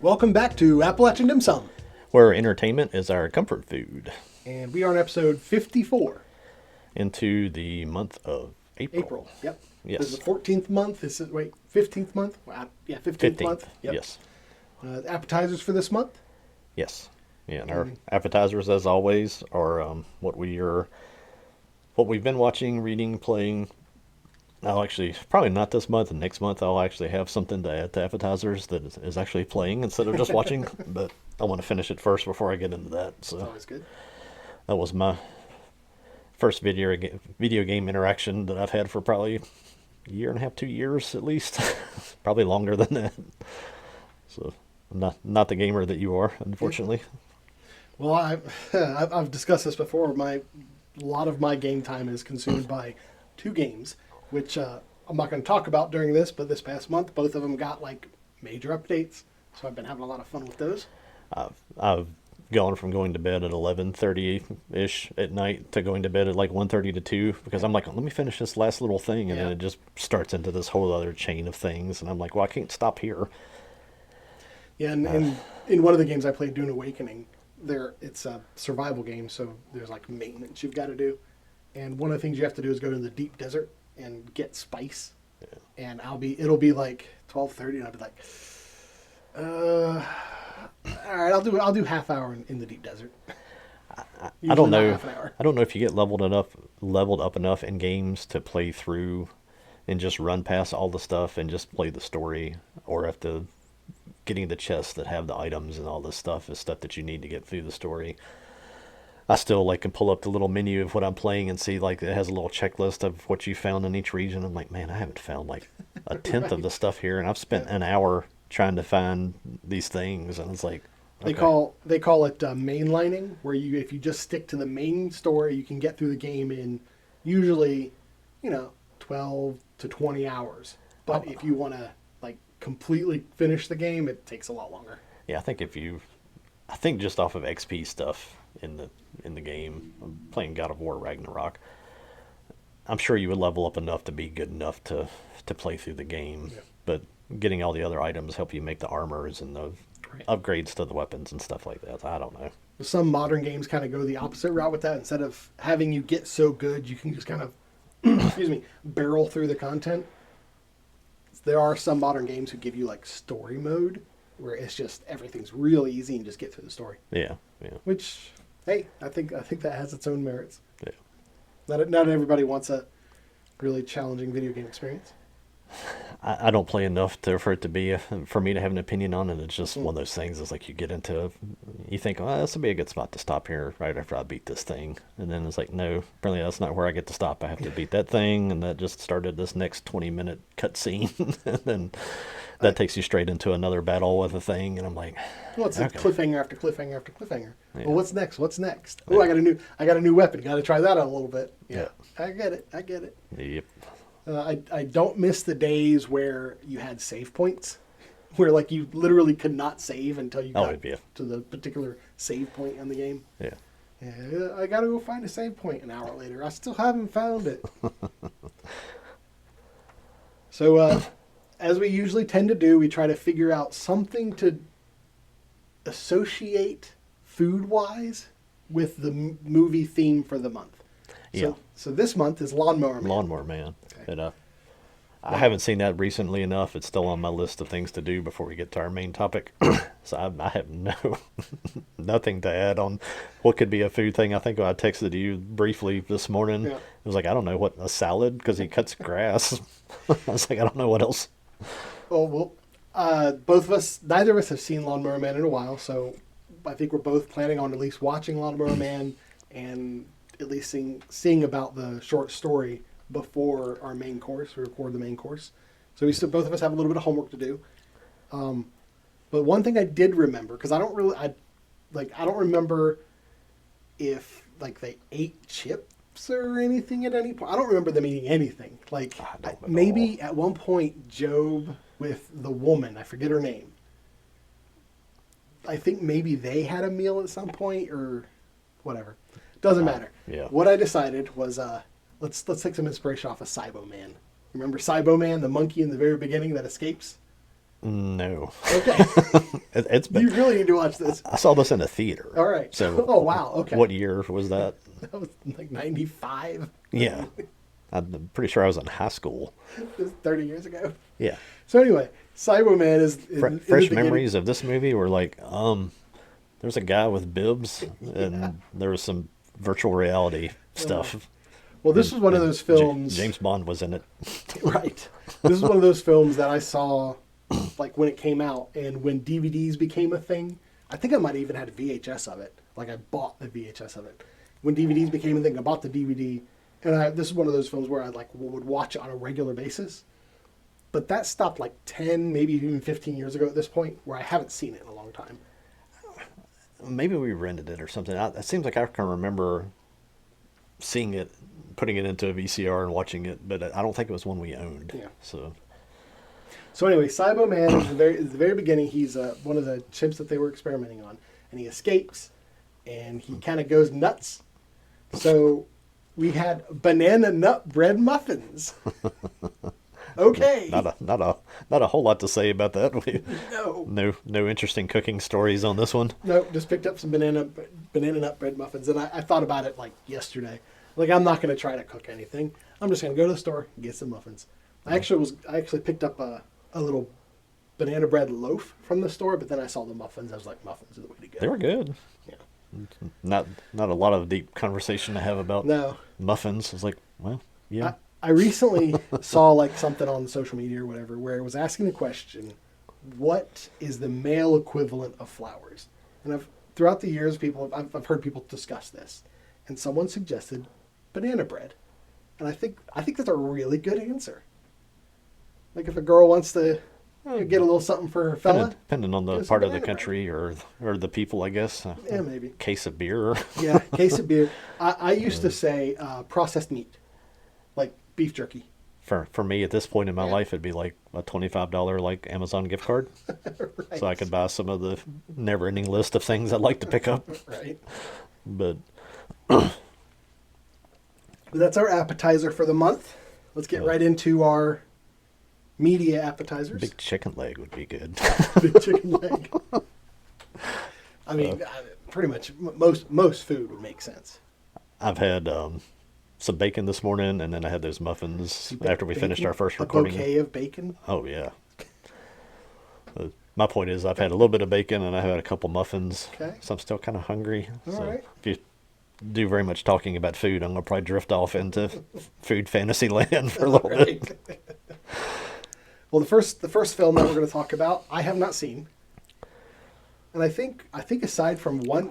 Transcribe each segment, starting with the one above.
Welcome back to Appalachian Dim Sum. Where entertainment is our comfort food. And we are on episode 54. Into the month of April. Yep. Yes. This is the 14th month. This is, 15th month? Yeah, 15th month. Yep. Yes. Appetizers for this month? Yes. Yeah, and our appetizers, as always, are what we've been watching, reading, playing. I'll actually, probably not this month, and next month I'll actually have something to add to appetizers that is actually playing instead of just watching. But I want to finish it first before I get into that. So That's always good. that was my first video game interaction that I've had for probably a year and a half, 2 years at least. Probably longer than that. So I'm not the gamer that you are, unfortunately. Well, I've discussed this before. A lot of my game time is consumed by two games, which I'm not going to talk about during this, but this past month, both of them got major updates. So I've been having a lot of fun with those. I've gone from going to bed at 11:30-ish at night to going to bed at 1:30 to 2 because I'm like, let me finish this last little thing, and then it just starts into this whole other chain of things, and I'm like, well, I can't stop here. Yeah, and in one of the games I played, Dune Awakening, it's a survival game, so there's maintenance you've got to do, and one of the things you have to do is go to the deep desert and get spice, and it'll be 12:30, and I'll be like, all right, I'll do half hour in the deep desert. I don't know. Half an hour. I don't know if you get leveled up enough in games to play through and just run past all the stuff and just play the story, or if getting the chests that have the items and all this stuff is stuff that you need to get through the story. I still can pull up the little menu of what I'm playing and see it has a little checklist of what you found in each region. I'm like, man, I haven't found a tenth of the stuff here, and I've spent an hour trying to find these things, and it's like, okay. They call it mainlining, where if you just stick to the main story, you can get through the game in usually 12 to 20 hours. But if you want to completely finish the game, it takes a lot longer. Yeah, I think just off of XP stuff in the game, I'm playing God of War Ragnarok, I'm sure you would level up enough to be good enough to play through the game. Yeah. But getting all the other items help you make the armors and the upgrades to the weapons and stuff like that. I don't know. Some modern games kind of go the opposite route with that. Instead of having you get so good, you can just kind of, barrel through the content. There are some modern games who give you story mode, where it's just everything's real easy and just get through the story. Yeah. Which, hey, I think that has its own merits. Yeah. Not everybody wants a really challenging video game experience. I don't play enough for me to have an opinion on it. It's just one of those things. It's you get into, you think, oh, this would be a good spot to stop here right after I beat this thing, and then it's no, apparently that's not where I get to stop. I have to beat that thing, and that just started this next 20-minute cutscene, and then that takes you straight into another battle with a thing, and I'm like, well, it's okay. a cliffhanger after cliffhanger after cliffhanger. Yeah. Well, what's next? Oh, I got a new weapon. Got to try that out a little bit. Yeah. I get it. Yep. I don't miss the days where you had save points, where you literally could not save until you got to the particular save point in the game. Yeah. I got to go find a save point an hour later. I still haven't found it. So, as we usually tend to do, we try to figure out something to associate food-wise with the movie theme for the month. So this month is Lawnmower Man. Lawnmower Man. Okay. And, I haven't seen that recently enough. It's still on my list of things to do before we get to our main topic. So I have nothing to add on what could be a food thing. I think I texted you briefly this morning. Yeah. It was I don't know what, a salad, because he cuts grass. I was I don't know what else. Well, both of us, neither of us have seen Lawnmower Man in a while, so I think we're both planning on at least watching Lawnmower Man and at least seeing about the short story before our main course. We record the main course, so both of us have a little bit of homework to do. But one thing I did remember, because I don't remember if they ate chips or anything at any point. I don't remember them eating anything. Maybe at one point Job with the woman, I forget her name. I think maybe they had a meal at some point or whatever. Doesn't matter. Yeah. What I decided was let's take some inspiration off of Cybo Man. Remember Cybo Man, the monkey in the very beginning that escapes? No. Okay. It's been. You really need to watch this. I saw this in a theater. All right. So. Oh, wow. Okay. What year was that? That was like 95. Yeah. I'm pretty sure I was in high school. It was 30 years ago. Yeah. So anyway, Cyberman is Fresh memories of this movie were like, there's a guy with bibs, and there was some virtual reality stuff. Well, this was one of those films. James Bond was in it. Right. This is one of those films that I saw like when it came out and when DVDs became a thing. I think I might have even had a VHS of it. Like I bought the VHS of it. When DVDs became a thing, I bought the DVD. And this is one of those films where I like would watch it on a regular basis. But that stopped like 10, maybe even 15 years ago at this point, where I haven't seen it in a long time. Maybe we rented it or something. It seems like I can remember seeing it, putting it into a VCR and watching it, but I don't think it was one we owned. Yeah. So anyway, Cyberman is the very beginning. He's one of the chimps that they were experimenting on, and he escapes, and he kind of goes nuts. So we had banana nut bread muffins. Okay. Not a whole lot to say about that. No. No interesting cooking stories on this one. No, just picked up some banana nut bread muffins, and I thought about it like yesterday. Like I'm not going to try to cook anything. I'm just going to go to the store and get some muffins. I actually picked up a little banana bread loaf from the store, but then I saw the muffins. I was like, muffins are the way to go. They were good. Yeah. Not a lot of deep conversation to have about muffins. It's like, well, yeah. I recently saw like something on social media or whatever where it was asking the question, what is the male equivalent of flowers? And throughout the years, I've heard people discuss this, and someone suggested banana bread, and I think that's a really good answer. Like if a girl wants to get a little something for her fella, depending on the part of the country or the people, I guess. Yeah, maybe. Case of beer. Yeah, case of beer. I used to say processed meat, like beef jerky. For me at this point in my life, it'd be like a $25 like Amazon gift card, Right. so I could buy some of the never-ending list of things I'd like to pick up. Right. But that's our appetizer for the month. Let's get right into our media appetizers. big chicken leg would be good. Big chicken leg. I mean, pretty much most food would make sense. I've had some bacon this morning, and then I had those muffins after we finished our first recording. A bouquet of bacon? Oh, yeah. My point is I've had a little bit of bacon, and I had a couple muffins, Okay. so I'm still kind of hungry. All right. If you do very much talking about food, I'm going to probably drift off into food fantasy land for a little bit. Well, the first film that we're going to talk about, I have not seen, and I think aside from one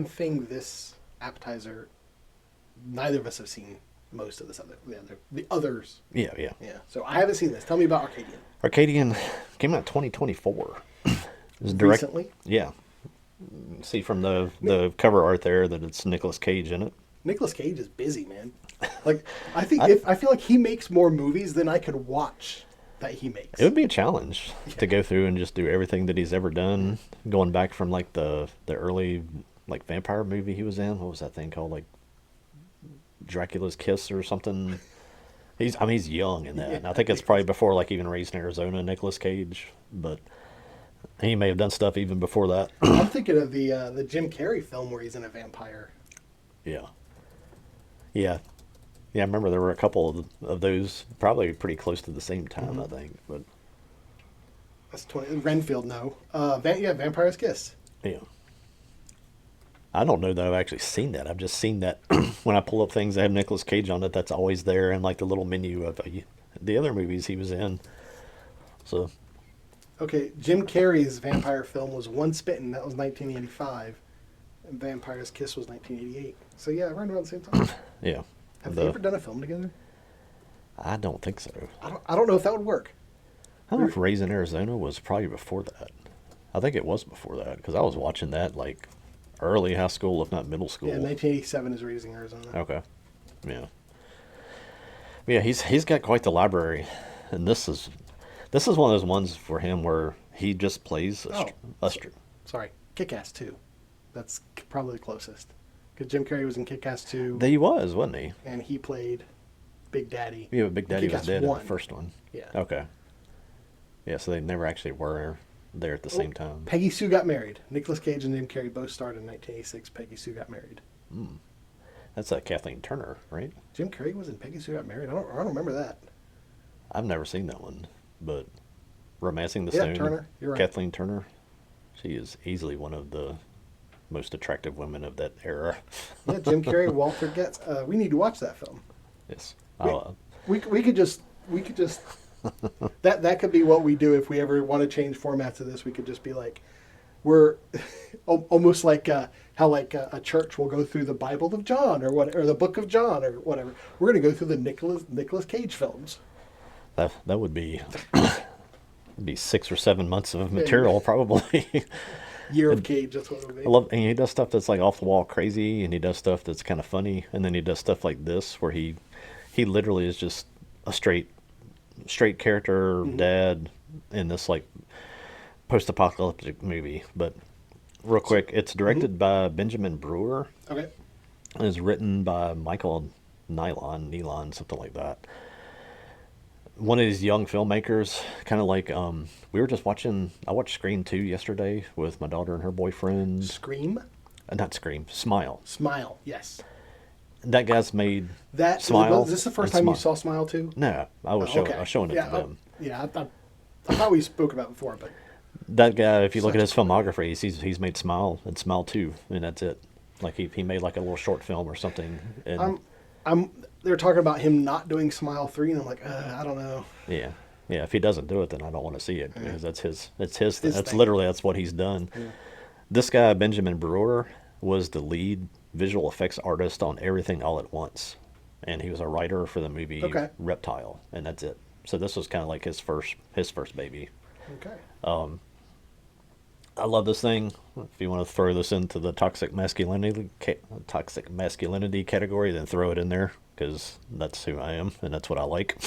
thing, this appetizer, neither of us have seen most of the others. Yeah. So I haven't seen this. Tell me about Arcadian. Arcadian came out in 2024. It was Recently? Yeah. See from the cover art there that it's Nicolas Cage in it. Nicolas Cage is busy, man. Like I feel like he makes more movies than I could watch that he makes. It would be a challenge to go through and just do everything that he's ever done, going back from like the early like vampire movie he was in. What was that thing called? Like Dracula's Kiss or something. He's young in that. And I think it's probably before like even Raised in Arizona, Nicolas Cage, but he may have done stuff even before that. I'm thinking of the Jim Carrey film where he's in a vampire. Yeah. I remember there were a couple of those probably pretty close to the same time, I think. But that's 20. Renfield, no. Vampire's Kiss. yeah. I don't know that I've actually seen that. I've just seen that when I pull up things that have Nicolas Cage on it, that's always there in like the little menu of the other movies he was in. So. Okay, Jim Carrey's vampire film was One Spittin'. That was 1985. And Vampire's Kiss was 1988. So yeah, right around the same time. Yeah. Have they ever done a film together? I don't think so. I don't know if that would work. I don't know if Raised in Arizona was probably before that. I think it was before that because I was watching that like early high school, if not middle school. Yeah, 1987 is Raising Arizona. Okay. Yeah. Yeah, he's got quite the library, and this is one of those ones for him where he just plays Sorry, Kick-Ass 2. That's probably the closest. Because Jim Carrey was in Kick-Ass 2. He was, wasn't he? And he played Big Daddy. Yeah, but Big Daddy was dead in the first one. Yeah. Okay. Yeah, so they never actually were there at the same time. Peggy Sue got married. Nicolas Cage and Jim Carrey both starred in 1986. Peggy Sue got married. That's Kathleen Turner, right? Jim Carrey was in Peggy Sue got married. I don't remember that. I've never seen that one, but Romancing the Yeah, Stone, Turner, you're right. Kathleen Turner, she is easily one of the most attractive women of that era. Yeah, Jim Carrey, Walter Getz. We need to watch that film. Yes. We could just that could be what we do if we ever want to change formats of this. We could just be like, we're almost like how like a church will go through the Bible of John or what, or the Book of John or whatever. We're going to go through the Nicolas Cage films. That would be be 6 or 7 months of material probably. Year of Cage, that's what it would be. I love, and he does stuff that's like off the wall crazy, and he does stuff that's kind of funny, and then he does stuff like this where he literally is just a straight character dad in this like post-apocalyptic movie. But real quick, it's directed by Benjamin Brewer. Okay. And is written by Michael Nylon, something like that. One of these young filmmakers, kind of like we were just watching. I watched Scream 2 yesterday with my daughter and her boyfriend. Scream? Not Scream, Smile. Smile, yes. That guy's made That Smile. Is this the first and time you Smile. saw Smile too? No, I was showing it to them. Yeah, I thought we spoke about it before, but That guy, if you look at his filmography, he's made Smile and Smile 2, and that's it. Like he made like a little short film or something. And they're talking about him not doing Smile 3, and I'm like, I don't know. yeah. If he doesn't do it, then I don't want to see it because that's his His that's thing. literally that's what he's done. Yeah. This guy Benjamin Brewer was the lead visual effects artist on Everything All at Once, and he was a writer for the movie Okay. Reptile, and that's it. So this was kind of like his first baby. Okay. I love this thing. If you want to throw this into the toxic masculinity category, then throw it in there because that's who I am and that's what I like.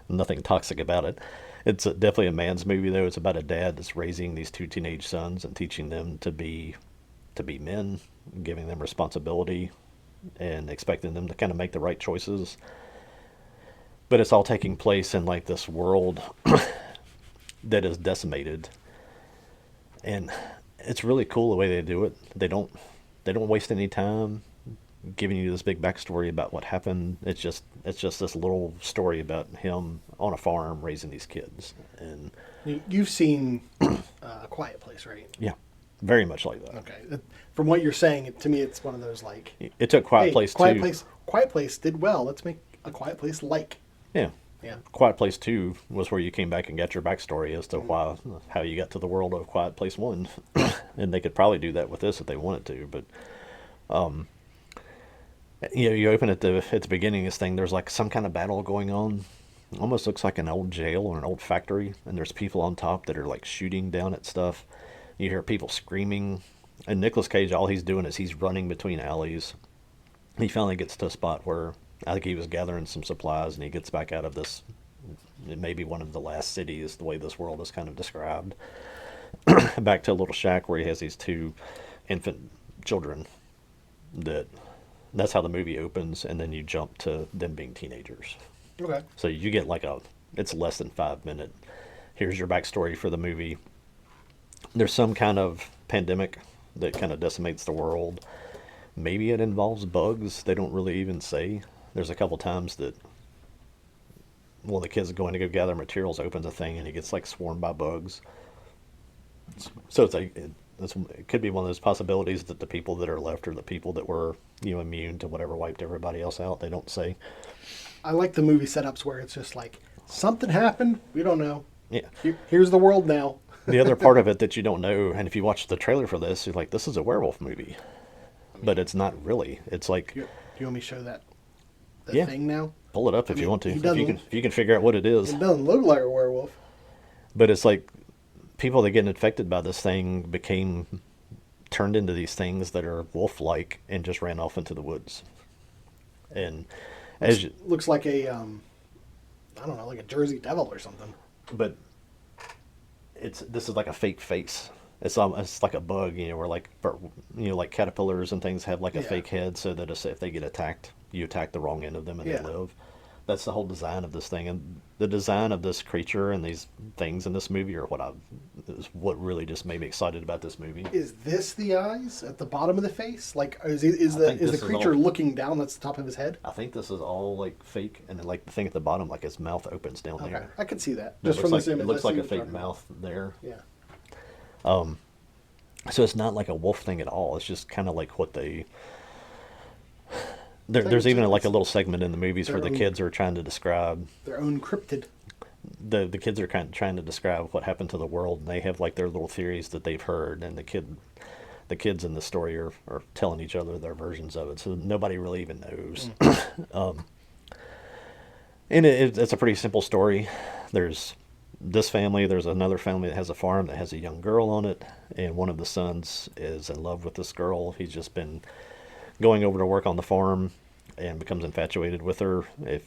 Nothing toxic about it. It's definitely a man's movie though. It's about a dad that's raising these 2 teenage sons and teaching them to be men, giving them responsibility and expecting them to kind of make the right choices. But it's all taking place in like this world that is decimated. And it's really cool the way they do it. They don't waste any time giving you this big backstory about what happened. It's just this little story about him on a farm raising these kids. And You've seen A Quiet Place, right? yeah, very much like that. Okay. From what you're saying, to me, it's one of those like, It took Quiet Place 2. Quiet Place did well. Let's make A Quiet Place like. Yeah. Yeah. Quiet Place 2 was where you came back and got your backstory as to how you got to the world of Quiet Place 1. And they could probably do that with this if they wanted to, but you open at the beginning of this thing, there's like some kind of battle going on. Almost looks like an old jail or an old factory, and there's people on top that are like shooting down at stuff. You hear people screaming, and Nicolas Cage, all he's doing is he's running between alleys. He finally gets to a spot where I think he was gathering some supplies, and he gets back out of this, maybe one of the last cities, the way this world is kind of described, back to a little shack where he has these 2 infant children. That's how the movie opens, and then you jump to them being teenagers. Okay. So you get like it's less than 5 minute. Here's your backstory for the movie. There's some kind of pandemic that kind of decimates the world. Maybe it involves bugs. They don't really even say. There's a couple times that one of the kids is going to go gather materials, opens a thing, and he gets like swarmed by bugs. So it could be one of those possibilities that the people that are left are the people that were immune to whatever wiped everybody else out. They don't say. I like the movie setups where it's just like, something happened, we don't know. Yeah. Here's the world now. The other part of it that you don't know, and if you watch the trailer for this, you're like, this is a werewolf movie. But it's not really. It's like... Do you want me to show that Yeah. thing now? Pull it up if you want to. he If doesn't- you can figure out what it is. It doesn't look like a werewolf. But it's like people that get infected by this thing turned into these things that are wolf-like and just ran off into the woods. And Looks like a, I don't know, like a Jersey Devil or something. but this is like a fake face. It's like a bug, where like caterpillars and things have like a Yeah. fake head, so that if they get attacked, you attack the wrong end of them and Yeah. they live. that's the whole design of this thing, and the design of this creature and these things in this movie are is what really just made me excited about this movie. Is this the eyes at the bottom of the face? Like, is I think the this is creature all- looking down? That's the top of his head. I think this is all like fake, and then like the thing at the bottom, like his mouth opens down Okay, there. I could see that It just from looks this like, image. it looks I like see a what fake you're talking mouth there. about. Yeah. So it's not like a wolf thing at all. It's just kind of like what they. like There's it's- even like a it's little segment in the movies their where the own- kids are trying to describe Their own cryptid. the kids are kind of trying to describe what happened to the world, and they have like their little theories that they've heard, and the kids in the story are telling each other their versions of it, so nobody really even knows. And it's a pretty simple story. There's this family, there's another family that has a farm that has a young girl on it, and one of the sons is in love with this girl. He's just been going over to work on the farm and becomes infatuated with her. If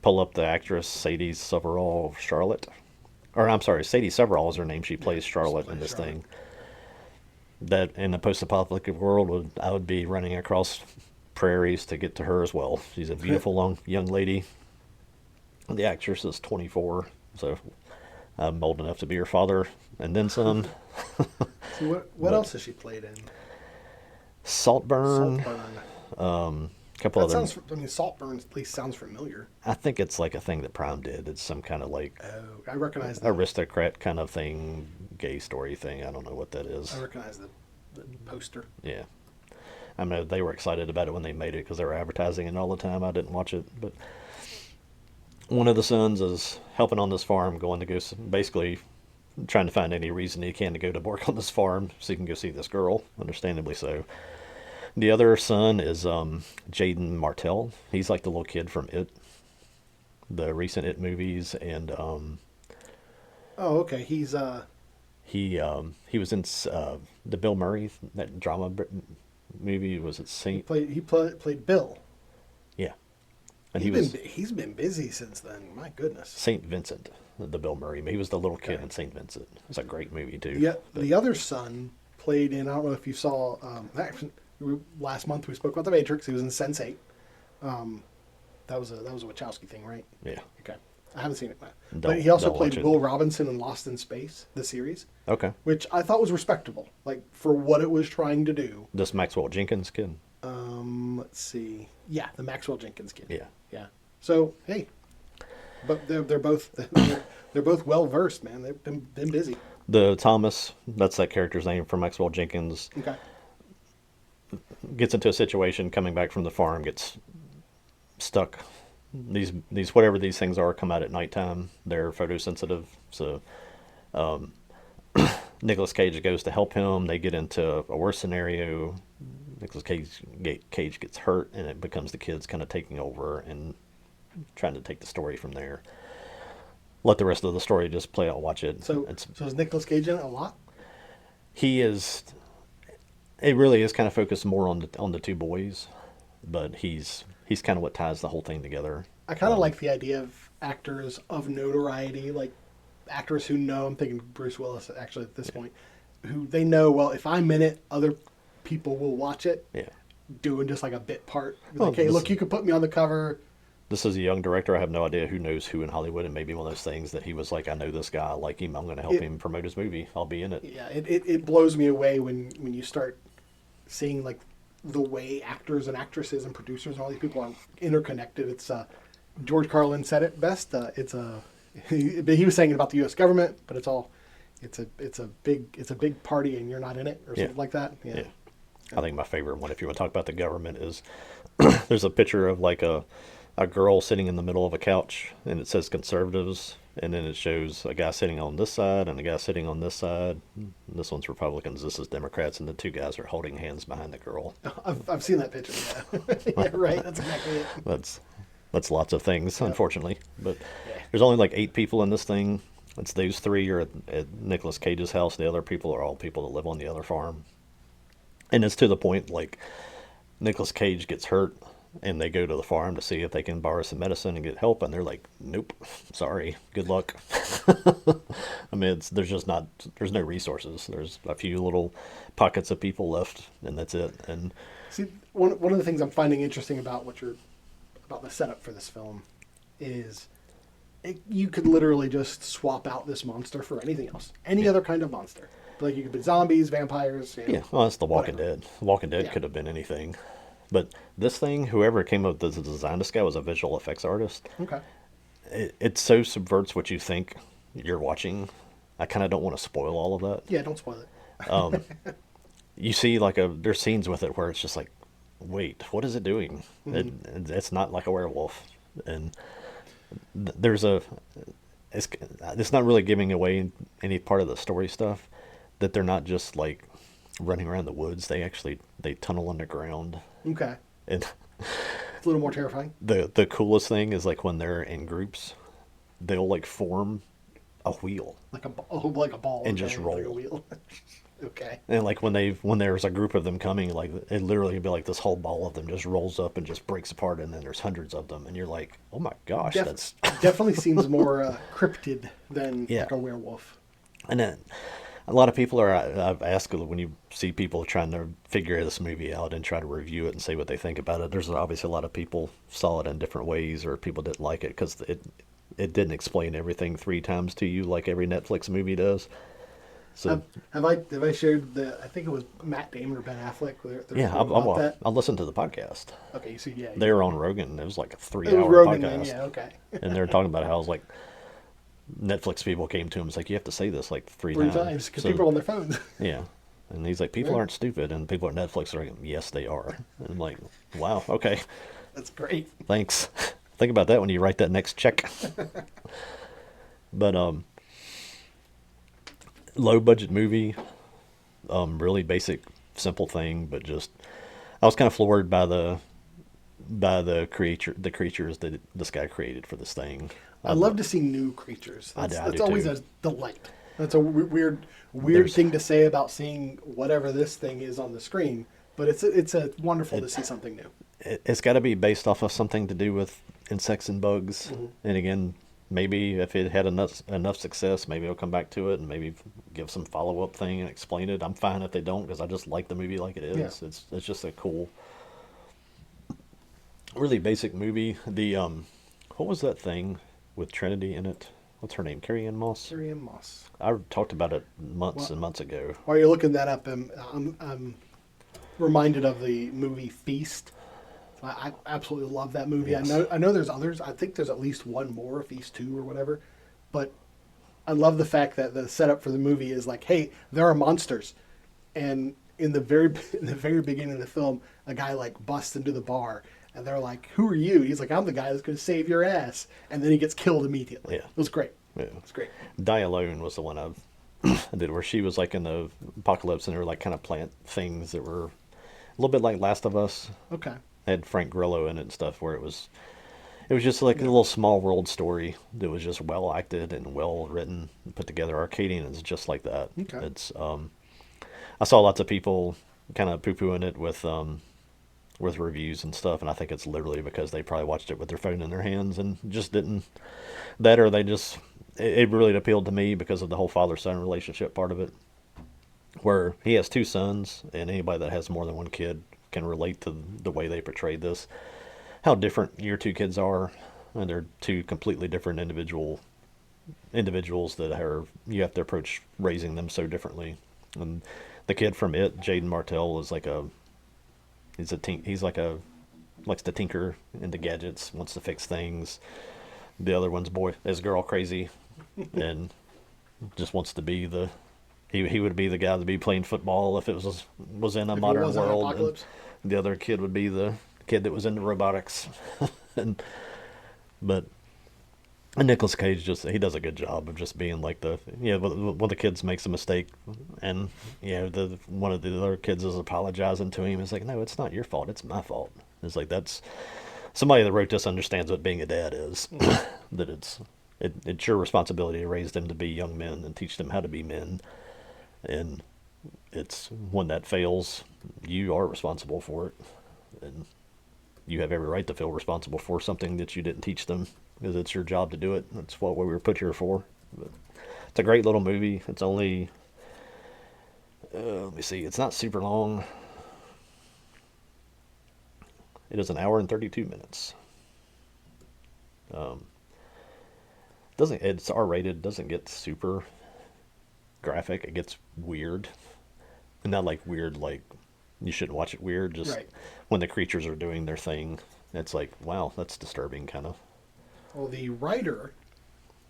pull up the actress Sadie Severall Charlotte, or I'm sorry, Sadie Severall is her name. She plays Charlotte in this thing. That in a post-apocalyptic world, I would be running across prairies to get to her as well. She's a beautiful young lady. The actress is 24, so I'm old enough to be her father, and then some. See, what else has she played in? Saltburn. Saltburn. Couple That other. sounds. I mean, Saltburn at least sounds familiar. I think it's like a thing that Prime did. It's some kind of like Oh, I recognize that. aristocrat kind of thing, gay story thing. I don't know what that is. I recognize the poster. Yeah. I mean, they were excited about it when they made it because they were advertising it all the time. I didn't watch it, but one of the sons is helping on this farm, going to go basically trying to find any reason he can to go to work on this farm so he can go see this girl, understandably so. The other son is Jaden Martell. He's like the little kid from It, the recent It movies, and Oh, okay. He's he was in the Bill Murray that drama movie. Was it Saint? he played Bill. Yeah, and He's been busy since then. My goodness. Saint Vincent, the Bill Murray. He was the little kid Okay. in Saint Vincent. It's a great movie too. Yeah, But the other son played in. I don't know if you saw. Last month we spoke about The Matrix. He was in Sense8. That was a Wachowski thing, right? yeah. Okay, I haven't seen it, but Don't- he also don't played watch it. Will Robinson in Lost in Space, the series, Okay. which I thought was respectable, like for what it was trying to do. This Maxwell Jenkins kid. Let's see. Yeah, the Maxwell Jenkins kid. Yeah. Yeah. So hey, but they're both they're both well versed, man. They've been busy. The Thomas, that's that character's name from Maxwell Jenkins, Okay. gets into a situation coming back from the farm, gets stuck. These whatever these things are come out at nighttime. They're photosensitive, so Nicolas Cage goes to help him. They get into a worse scenario. Nicolas Cage gets hurt, and it becomes the kids kind of taking over and trying to take the story from there. Let the rest of the story just play out. Watch it. So is Nicolas Cage in it a lot? He is. It really is kind of focused more on the two boys, but he's kind of what ties the whole thing together. I kind of like the idea of actors of notoriety, like actors who know. I'm thinking Bruce Willis actually at this point, who they know. Well, if I'm in it, other people will watch it. Yeah. Doing just like a bit part. Well, Like, hey, this- look, you could put me on the cover. This is a young director. I have no idea who knows who in Hollywood, and maybe one of those things that he was like, I know this guy, I like him, I'm going to help him promote his movie. I'll be in it. Yeah, it blows me away when you start seeing like the way actors and actresses and producers and all these people are interconnected. It's George Carlin said it best. He was saying it about the U.S. government, but it's a big party and you're not in it or something like that. Yeah. I think my favorite one, if you want to talk about the government, is there's a picture of like a girl sitting in the middle of a couch, and it says conservatives, and then it shows a guy sitting on this side and a guy sitting on this side. This one's Republicans, this is Democrats, and the two guys are holding hands behind the girl. I've seen that picture. Yeah, yeah, right. That's exactly it. That's lots of things, unfortunately. But there's only like 8 people in this thing. It's those 3 are at Nicolas Cage's house. The other people are all people that live on the other farm. And it's to the point like Nicolas Cage gets hurt, and they go to the farm to see if they can borrow some medicine and get help, and they're like, nope, sorry, good luck. I mean, there's no resources. There's a few little pockets of people left, and that's it. And See, one of the things I'm finding interesting about about the setup for this film is you could literally just swap out this monster for anything else, any other kind of monster. Like you could put zombies, vampires. Yeah, well, it's The Walking whatever. Dead. The Walking Dead Yeah. could have been anything. But this thing, whoever came up with the design, this guy was a visual effects artist. Okay. It so subverts what you think you're watching. I kind of don't want to spoil all of that. Yeah, don't spoil it. You see, there's scenes with it where it's just like, wait, what is it doing? It's not like a werewolf, and there's it's not really giving away any part of the story stuff. That they're not just like running around the woods. They tunnel underground, Okay. and It's a little more terrifying. the coolest thing is like when they're in groups, they'll like form a wheel. Like a ball. And just okay, like a roll. wheel. Okay. And like when there's a group of them coming, like it literally would be like this whole ball of them just rolls up and just breaks apart, and then there's hundreds of them, and you're like, oh my gosh, that's Definitely seems more cryptid than Yeah. like a werewolf. and then a lot of people are. I've asked when you see people trying to figure this movie out and try to review it and say what they think about it. There's obviously a lot of people saw it in different ways, or people didn't like it because it didn't explain everything 3 times to you like every Netflix movie does. So Have I shared I think it was Matt Damon or Ben Affleck. They're yeah, about that. I'll listen to the podcast. Okay, so yeah, They were on Rogan. It was like a it was 3-hour Rogan. podcast. Then, yeah, okay. And they were talking about how it was like Netflix people came to him. It's like, you have to say this like three 3 times. times because So, people are on their phones. yeah. And he's like, people Right. aren't stupid. And people at Netflix are like, yes, they are. And I'm like, wow, okay, That's great. thanks. Think about that when you write that next check. But low budget movie, really basic, simple thing, but just I was kind of floored by the creatures that this guy created for this thing. I love to see new creatures. I That's do always too. a delight. That's a weird There's- thing to say about seeing whatever this thing is on the screen, but it's a wonderful to see something new. It's got to be based off of something to do with insects and bugs. And again, maybe if it had enough success, maybe I'll come back to it and maybe give some follow up thing and explain it. I'm fine if they don't because I just like the movie like it is. Yeah. It's just a cool, really basic movie. The what was that thing with Trinity in it? What's her name? Carrie Ann Moss. Carrie Ann Moss. I talked about it months Well- and months ago. While you're looking that up, I'm reminded of the movie Feast. I absolutely love that movie. Yes. I know there's others. I think there's at least one more, Feast 2 or whatever. But I love the fact that the setup for the movie is like, hey, there are monsters. And in the very beginning of the film, a guy like busts into the bar and they're like, who are you? He's like, I'm the guy that's going to save your ass. And then he gets killed immediately. Yeah. It was great. Yeah. It was great. Die Alone was the one I did where she was like in the apocalypse and they were like kind of plant things that were a little bit like Last of Us. Okay. Had Frank Grillo in it and stuff where it was just like a little small world story that was just well acted and well written and put together. Arcadian is just like that. Okay. It's I saw lots of people kind of poo pooing it with reviews and stuff, and I think it's literally because they probably watched it with their phone in their hands and just didn't that, or they just it really appealed to me because of the whole father son relationship part of it, where he has 2 sons, and anybody that has more than one kid can relate to the way they portrayed this, how different your 2 kids are, and they're 2 completely different individuals that are you have to approach raising them so differently. And the kid from It, Jaden Martell, is like he's like a likes to tinker into gadgets, wants to fix things. The other one's girl crazy, and just wants to be he would be the guy to be playing football if it was in a If it modern wasn't an world. apocalypse. And the other kid would be the kid that was into robotics. But Nicolas Cage he does a good job of just being like when the kids makes a mistake and one of the other kids is apologizing to him. It's like, no, it's not your fault. It's my fault. It's like, that's somebody that wrote this understands what being a dad is. That it's your responsibility to raise them to be young men and teach them how to be men. And it's when that fails, you are responsible for it. And you have every right to feel responsible for something that you didn't teach them because it's your job to do it. That's what we were put here for. But it's a great little movie. It's only, let me see, it's not super long. It is 1 hour and 32 minutes. Doesn't it's R-rated? Doesn't get super graphic. It gets weird, and not like weird like you shouldn't watch it weird. Just Right. when the creatures are doing their thing, it's like wow, that's disturbing kind of. Well, the writer,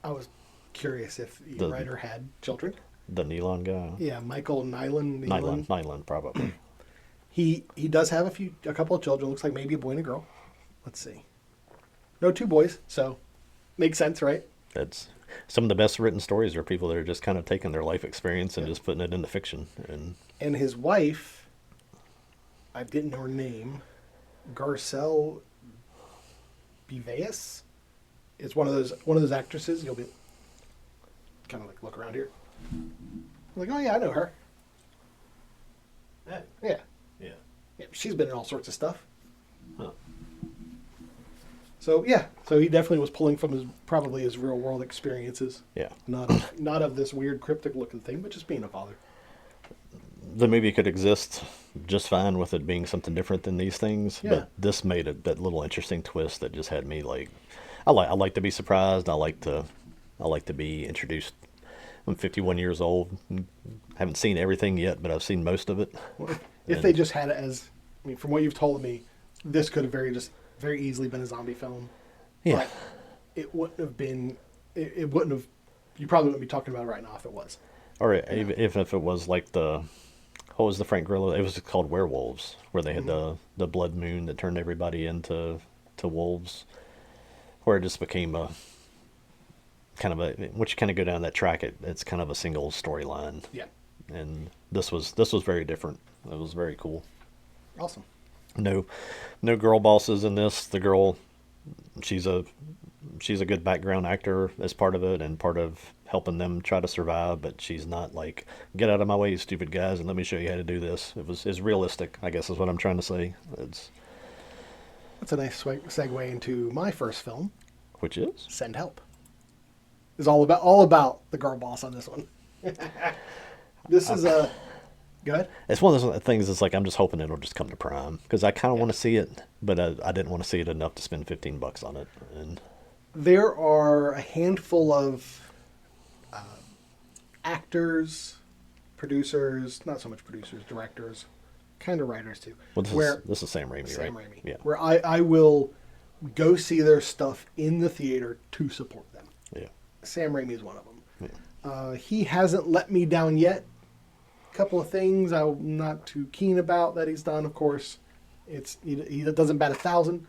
I was curious if the The writer had children. the Nylon guy, Yeah, Michael Nyland. Nylon probably. He does have a couple of children. Looks like maybe a boy and a girl. Let's see. No, two boys. So makes sense, right? That's some of the best written stories are people that are just kind of taking their life experience and Yeah. just putting it into fiction. And And his wife, I didn't know her name, Garcelle Biveas, is one of those actresses. You'll be kind of like look around here, like, oh yeah, I know her. Yeah, yeah. yeah, she's been in all sorts of stuff. Huh. So yeah, so he definitely was pulling from probably his real world experiences, Yeah. not of this weird cryptic looking thing, but just being a father. The movie could exist just fine with it being something different than these things, Yeah. but this made it that little interesting twist that just had me like, I like to be surprised. I like to be introduced. I'm 51 years old. Haven't seen everything yet, but I've seen most of it. If they just had it as, I mean, from what you've told me, this could have very easily been a zombie film. Yeah. But it wouldn't have been. It wouldn't have. You probably wouldn't be talking about it right now if it was. Or if it was like what was the Frank Grillo? It was called Werewolves, where they had the blood moon that turned everybody into wolves, where it just became a kind of which kind of go down that track. It's kind of a single storyline, Yeah. and this was very different. It was very cool. Awesome. No girl bosses in this. The girl, she's a good background actor as part of it and part of helping them try to survive, but she's not like, get out of my way, you stupid guys, and let me show you how to do this. It's realistic, I guess is what I'm trying to say. That's a nice segue into my first film, Which is? Send Help. It's all about the girl boss on this one. This is a. Go ahead. It's one of those things that's like, I'm just hoping it'll just come to Prime, because I kind of want to see it, but I didn't want to see it enough to spend $15 on it. And There are a handful of actors, producers, not so much producers, directors, kind of writers too. well, where this is Sam Raimi, Sam right? Raimi, Yeah. where I will go see their stuff in the theater to support them. Yeah. Sam Raimi is one of them. Yeah. He hasn't let me down yet. A couple of things I'm not too keen about that he's done, of course. He doesn't bat 1,000.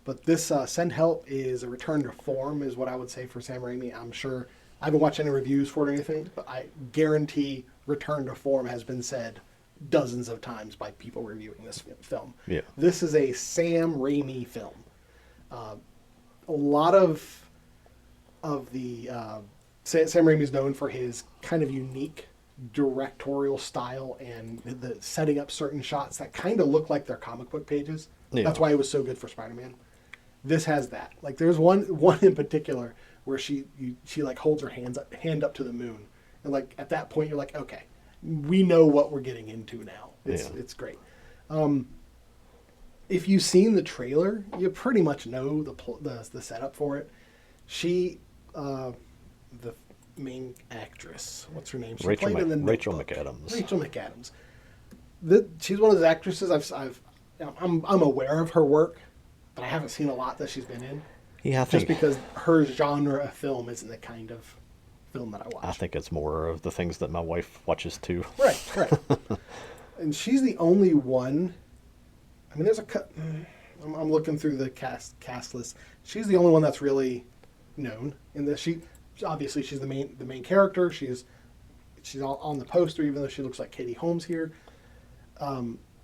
But this Send Help is a return to form, is what I would say for Sam Raimi. I'm sure I haven't watched any reviews for it or anything, but I guarantee return to form has been said dozens of times by people reviewing this film. Yeah. This is a Sam Raimi film. A lot of the Sam Raimi is known for his kind of unique directorial style and the setting up certain shots that kind of look like they're comic book pages. Yeah. That's why it was so good for Spider-Man. This has that. Like there's one in particular where she like holds her hand up to the moon, and like at that point you're like, okay, we know what we're getting into now. It's great. If you've seen the trailer, you pretty much know the setup for it. She, the main actress, what's her name? She Rachel played in the Rachel Notebook. McAdams. Rachel McAdams. She's one of those actresses I'm aware of her work, but I haven't seen a lot that she's been in. Yeah, Just because her genre of film isn't the kind of film that I watch. I think it's more of the things that my wife watches too. Right. And she's the only one. I mean, there's I'm looking through the cast list. She's the only one that's really known in this. Obviously she's the main character. She's all on the poster, even though she looks like Katie Holmes here.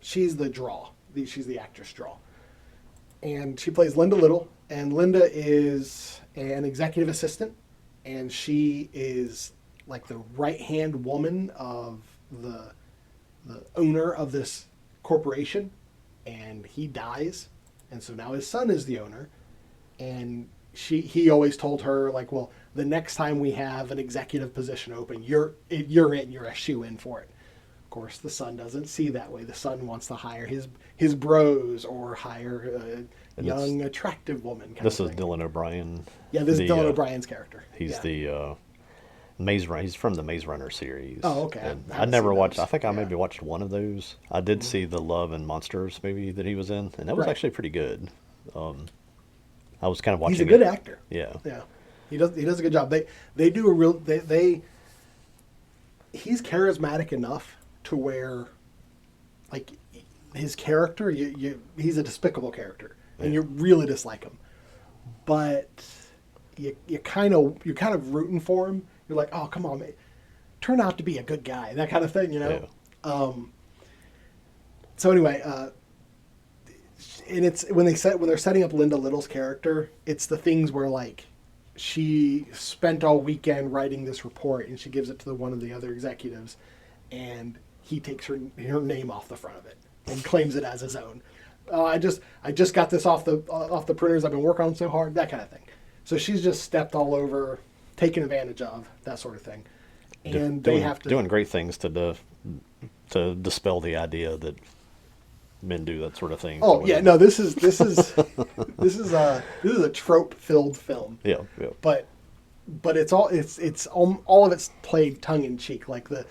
She's the draw. She's the actress draw. And she plays Linda Little. And Linda is an executive assistant. And she is like the right-hand woman of the owner of this corporation. And he dies. And so now his son is the owner. And he always told her, like, well, the next time we have an executive position open, you're a shoo-in for it. Of course, the son doesn't see that way. The son wants to hire his bros or hire a young, attractive woman. This is Dylan O'Brien. Yeah, this is Dylan O'Brien's character. He's the Maze Runner. He's from the Maze Runner series. Oh, okay. And I never watched. Those. I think I maybe watched one of those. I did see the Love and Monsters movie that he was in, and that was actually pretty good. I was kind of watching. He's a good actor. Yeah. Yeah. He does a good job. They do a real he's charismatic enough to where, like, his character, he's a despicable character, and you really dislike him, but you're kind of rooting for him. You're like, oh, come on, man, turn out to be a good guy, that kind of thing, you know. Yeah. So anyway, and it's when they're setting up Linda Little's character, it's the things where, like, she spent all weekend writing this report, and she gives it to one of the other executives, and he takes her name off the front of it and claims it as his own. I just got this off the printers. I've been working on it so hard, that kind of thing. So she's just stepped all over, taken advantage of, that sort of thing. And they have to doing great things to dispel the idea that men do that sort of thing. Oh yeah, no, this is a trope-filled film. Yeah, yeah. But it's all of it's played tongue in cheek. Like the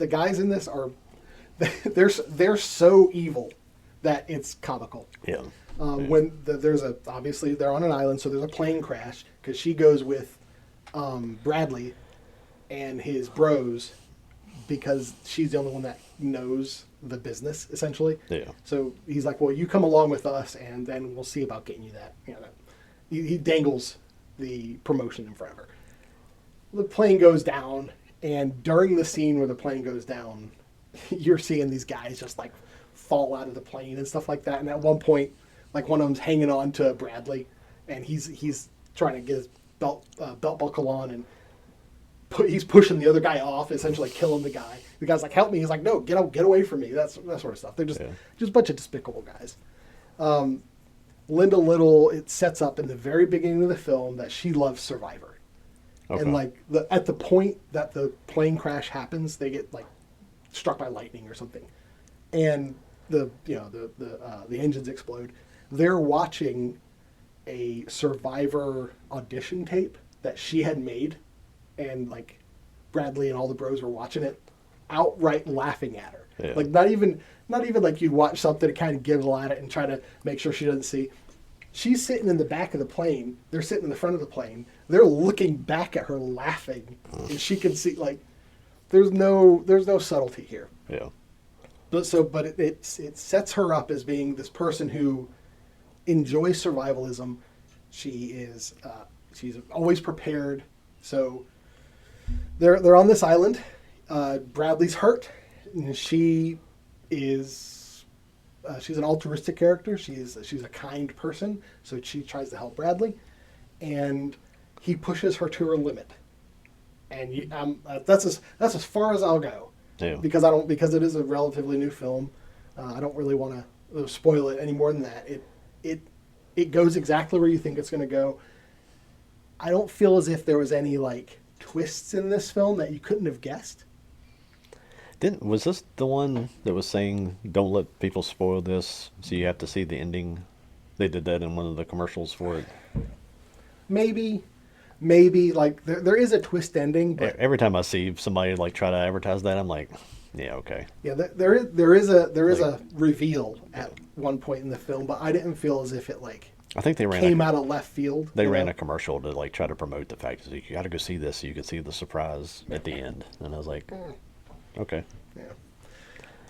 guys in this are they're so evil that it's comical. Yeah. When obviously they're on an island, so there's a plane crash because she goes with Bradley and his bros because she's the only one that knows the business, essentially. Yeah. So he's like, well, you come along with us, and then we'll see about getting you that. You know, he dangles the promotion in front of her. The plane goes down, and during the scene where the plane goes down, you're seeing these guys just, like, fall out of the plane and stuff like that. And at one point, like, one of them's hanging on to Bradley, and he's trying to get his belt buckle on, and he's pushing the other guy off, essentially killing the guy. The guy's like, help me. He's like, no, get away from me. That sort of stuff. They're just a bunch of despicable guys. Linda Little, it sets up in the very beginning of the film that she loves Survivor. Okay. And like at the point that the plane crash happens, they get like struck by lightning or something. And the engines explode. They're watching a Survivor audition tape that she had made, and like Bradley and all the bros were watching it, outright laughing at her. Yeah. Like not even like you'd watch something to kind of giggle at it and try to make sure she doesn't see. She's sitting in the back of the plane. They're sitting in the front of the plane. They're looking back at her laughing, and she can see, like, there's no subtlety here. Yeah. But it sets her up as being this person who enjoys survivalism. She's always prepared. So they're on this island. Bradley's hurt, and she's an altruistic character. She's a kind person, so she tries to help Bradley, and he pushes her to her limit. And that's as far as I'll go. Yeah. Because it is a relatively new film. I don't really want to spoil it any more than that. It goes exactly where you think it's going to go. I don't feel as if there was any like twists in this film that you couldn't have guessed. Was this the one that was saying don't let people spoil this, so you have to see the ending? They did that in one of the commercials for it. Maybe like there is a twist ending. But every time I see somebody like try to advertise that, I'm like, yeah, okay. Yeah, there is a reveal at one point in the film, but I didn't feel as if it like I think they came out of left field. They ran a commercial to like try to promote the fact that you got to go see this so you can see the surprise at the end, and I was like, okay. Yeah.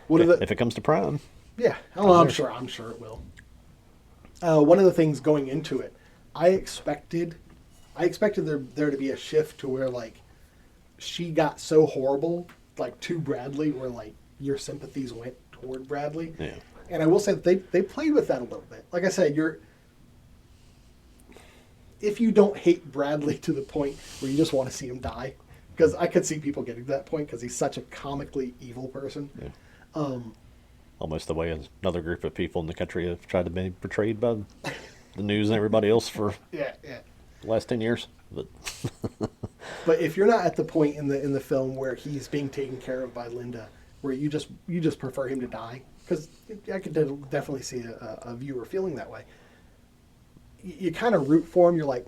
If it comes to Prime. Yeah. Oh, I'm sure it will. One of the things going into it, I expected there to be a shift to where like she got so horrible like to Bradley where like your sympathies went toward Bradley. Yeah. And I will say that they played with that a little bit. Like I said, if you don't hate Bradley to the point where you just want to see him die, because I could see people getting to that point because he's such a comically evil person. Yeah. Almost the way another group of people in the country have tried to be portrayed by the news and everybody else for the last 10 years. But if you're not at the point in the film where he's being taken care of by Linda, where you just prefer him to die, because I could definitely see a viewer feeling that way. You kind of root for him. You're like,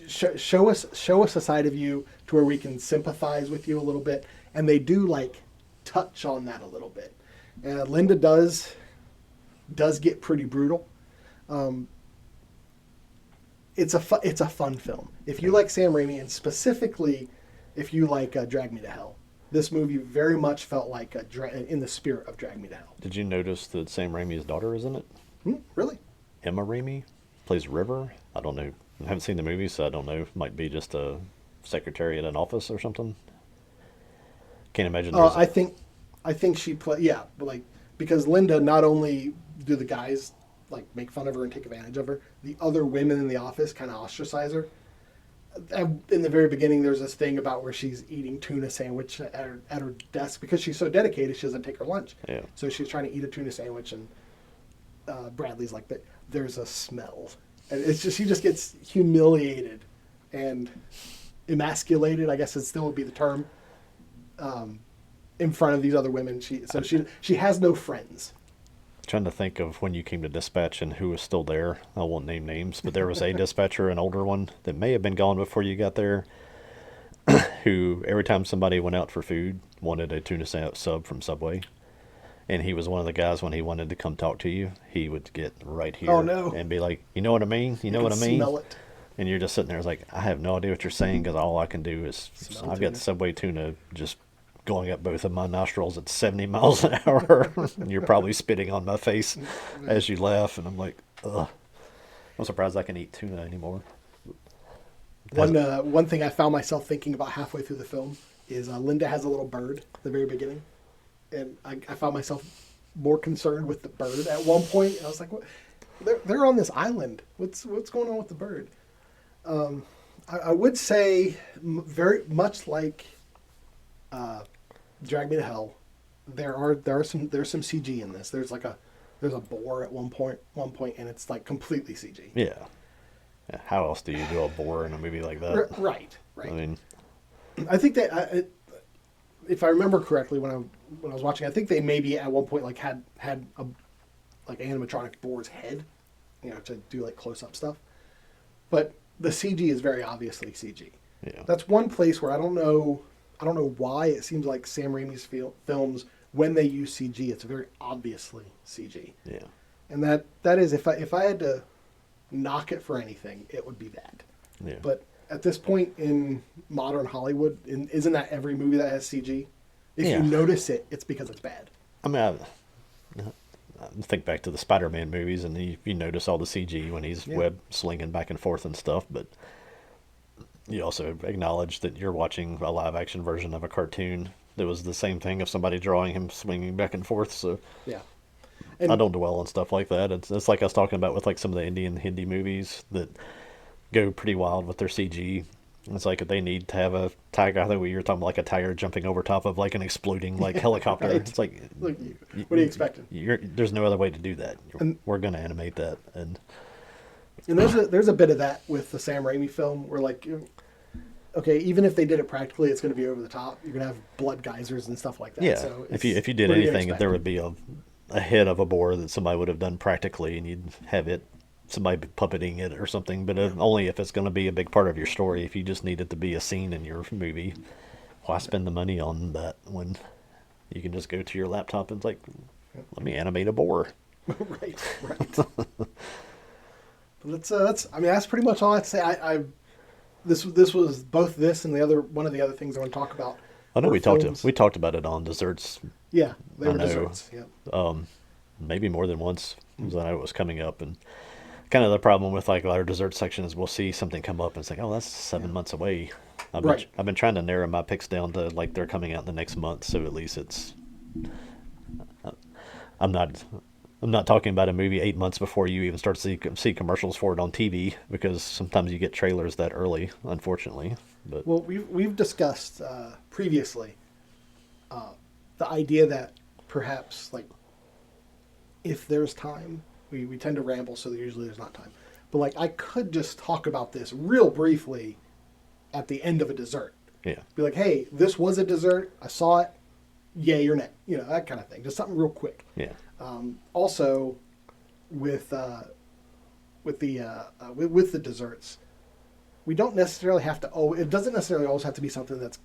show us a side of you to where we can sympathize with you a little bit, and they do like touch on that a little bit. And Linda does get pretty brutal. It's a fun film. If you like Sam Raimi, and specifically if you like Drag Me to Hell, this movie very much felt like in the spirit of Drag Me to Hell. Did you notice that Sam Raimi's daughter is in it? Really? Emma Raimi plays River. I don't know. I haven't seen the movie, so I don't know. Might be just a secretary at an office or something. Can't imagine. I think she but like, because Linda, not only do the guys like make fun of her and take advantage of her, the other women in the office kind of ostracize her. In the very beginning, there's this thing about where she's eating tuna sandwich at her desk because she's so dedicated, she doesn't take her lunch. Yeah. So she's trying to eat a tuna sandwich, and Bradley's like, "There's a smell," and it's just, she just gets humiliated and emasculated, I guess it still would be the term, in front of these other women. She has no friends. Trying to think of when you came to dispatch and who was still there. I won't name names, but there was a dispatcher, an older one, that may have been gone before you got there, who every time somebody went out for food wanted a tuna sub from Subway. And he was one of the guys, when he wanted to come talk to you, he would get right here and be like, "You know what I mean? You know what I mean?" Smell it. And you're just sitting there, like, I have no idea what you're saying, because all I can do is I've got Subway tuna just going up both of my nostrils at 70 miles an hour. And you're probably spitting on my face as you laugh, and I'm like, ugh. I'm surprised I can eat tuna anymore. One thing I found myself thinking about halfway through the film is Linda has a little bird at the very beginning, and I found myself more concerned with the bird at one point. I was like, "What? They're on this island. What's going on with the bird?" I would say very much like Drag Me to Hell, there's some CG in this. There's a boar at one point, and it's like completely CG. Yeah. How else do you do a boar in a movie like that? Right. I mean, I think that if I remember correctly, when I was watching, I think they maybe at one point like had a like animatronic boar's head, to do like close up stuff, but the CG is very obviously CG. Yeah. That's one place where I don't know why it seems like Sam Raimi's films, when they use CG, it's very obviously CG. Yeah. And that is, if I had to knock it for anything, it would be that. Yeah. But at this point in modern Hollywood, isn't that every movie that has CG? If you notice it, it's because it's bad. I mean, I think back to the Spider-Man movies, and you notice all the CG when he's web slinging back and forth and stuff, but you also acknowledge that you're watching a live-action version of a cartoon that was the same thing of somebody drawing him swinging back and forth, so yeah. And I don't dwell on stuff like that. It's like I was talking about with like some of the Indian Hindi movies that go pretty wild with their CG. It's like they need to have a tiger. I think you were talking about like a tiger jumping over top of like an exploding like helicopter. Right. It's like, look, what are you expecting? There's no other way to do that. We're going to animate that, and there's a bit of that with the Sam Raimi film where like, okay, even if they did it practically, it's going to be over the top. You're going to have blood geysers and stuff like that. Yeah. So if you did anything, there would be a head of a boar that somebody would have done practically, and you'd have somebody puppeting it or something, but only if it's going to be a big part of your story. If you just need it to be a scene in your movie, why spend the money on that when you can just go to your laptop and it's like, let me animate a boar. right. That's pretty much all I'd say. This was both this and one of the other things I want to talk about. I know we talked about it on desserts. Yeah, they were desserts. Yeah. Maybe more than once, because I know it was coming up, and kind of the problem with like our dessert section is we'll see something come up and it's like, oh, that's 7 months away. I've been trying to narrow my picks down to like they're coming out the next month, so at least it's. I'm not talking about a movie 8 months before you even start to see commercials for it on TV, because sometimes you get trailers that early, unfortunately. But well, we've discussed previously the idea that perhaps like if there's time, we tend to ramble, so usually there's not time. But like I could just talk about this real briefly at the end of a dessert. Yeah. Be like, hey, this was a dessert. I saw it. yay or nay, that kind of thing. Just something real quick. Yeah. Also, with the desserts, we don't necessarily have to. Oh, it doesn't necessarily always have to be something that's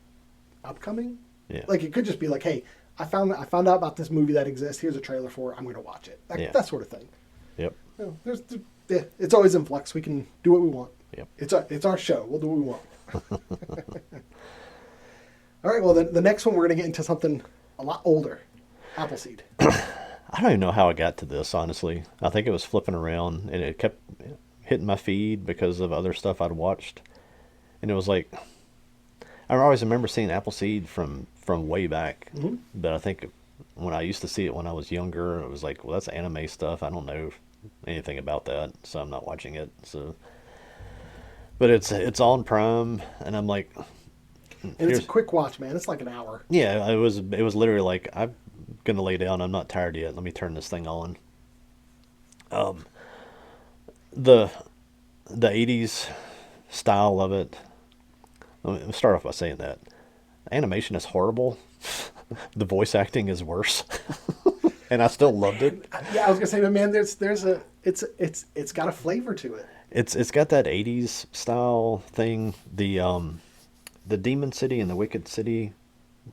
upcoming. Yeah. Like it could just be like, hey, I found out about this movie that exists. Here's a trailer for it. I'm going to watch it. That sort of thing. Yep. It's always in flux. We can do what we want. Yep. It's our show. We'll do what we want. All right. Well, the next one we're going to get into something a lot older. Appleseed. I don't even know how I got to this, honestly. I think it was flipping around and it kept hitting my feed because of other stuff I'd watched. And it was like, I always remember seeing Appleseed from way back. Mm-hmm. But I think when I used to see it when I was younger, it was like, well, that's anime stuff. I don't know anything about that, so I'm not watching it. So, but it's on Prime, and I'm like, and it's a quick watch, man. It's like an hour. Yeah, it was literally like, I'm gonna lay down. I'm not tired yet. Let me turn this thing on. The 80s style of it. Let me start off by saying that animation is horrible. The voice acting is worse, and I still loved it. Yeah, I was gonna say, but man, it's got a flavor to it. It's got that 80s style thing. The Demon City and the Wicked City,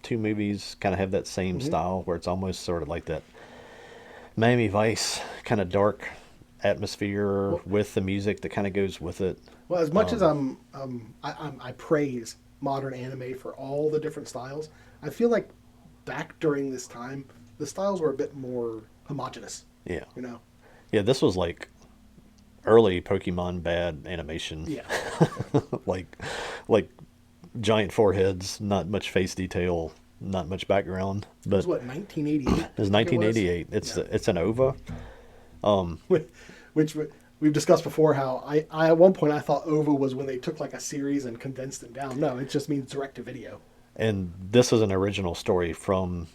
two movies kind of have that same style where it's almost sort of like that Miami Vice kind of dark atmosphere with the music that kind of goes with it. Well, as much as I praise modern anime for all the different styles, I feel like back during this time, the styles were a bit more homogenous. Yeah. Yeah, this was like early Pokemon bad animation. Yeah. like giant foreheads, not much face detail, not much background. But it was what, 1988? It was 1988. It's an OVA. Which we've discussed before how I at one point I thought OVA was when they took like a series and condensed it down. No, it just means direct to video. And this is an original story from...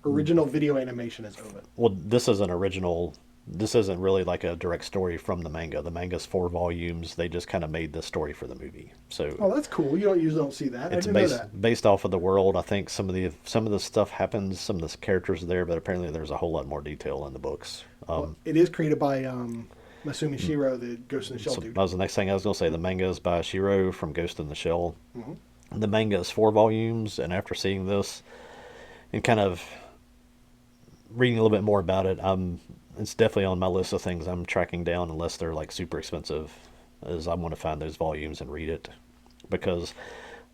Original video animation is OVA. Well, this is an original... This isn't really like a direct story from the manga. The manga's 4 volumes. They just kind of made the story for the movie. So... Oh, that's cool. You usually don't see that. It's I didn't know that. Based off of the world. I think some of the stuff happens, some of the characters are there, but apparently there's a whole lot more detail in the books. Well, it is created by Masumi Shiro, the Ghost in the Shell dude. That was the next thing I was going to say. The manga is by Shiro from Ghost in the Shell. Mm-hmm. The manga is 4 volumes, and after seeing this and kind of reading a little bit more about it, it's definitely on my list of things I'm tracking down, unless they're like super expensive, as I want to find those volumes and read it. Because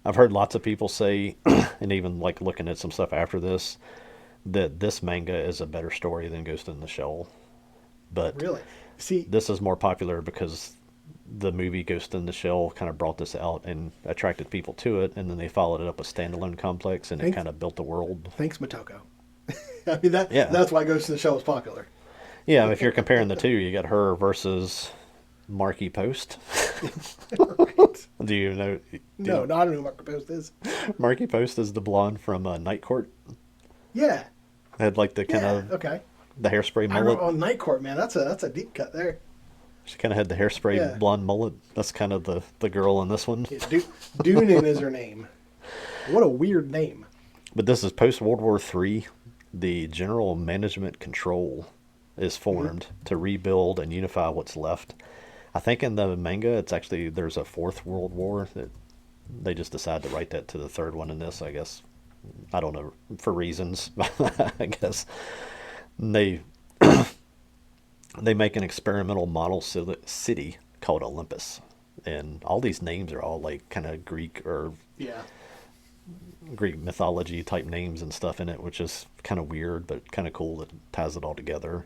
I've heard lots of people say, and even like looking at some stuff after this, that this manga is a better story than Ghost in the Shell. But really? See, this is more popular because the movie Ghost in the Shell kind of brought this out and attracted people to it, and then they followed it up with Standalone Complex, and it kind of built the world. Thanks, Motoko. I mean, that's why Ghost in the Shell was popular. Yeah, if you're comparing the two, you got her versus Marky Post. Right. Do you know? No, I don't know who Marky Post is. Marky Post is the blonde from Night Court. Yeah. Had like the kind of the hairspray mullet. On Night Court, man, that's a deep cut there. She kind of had the hairspray blonde mullet. That's kind of the girl in this one. Yeah, Dunin is her name. What a weird name. But this is post World War III. The General Management Control is formed to rebuild and unify what's left. I think in the manga, it's actually, there's a 4th World War that they just decided to write that to the 3rd one in this, I guess. I don't know, for reasons, I guess. And they make an experimental model city called Olympus. And all these names are all like kind of Greek or Greek mythology type names and stuff in it, which is kind of weird, but kind of cool that ties it all together.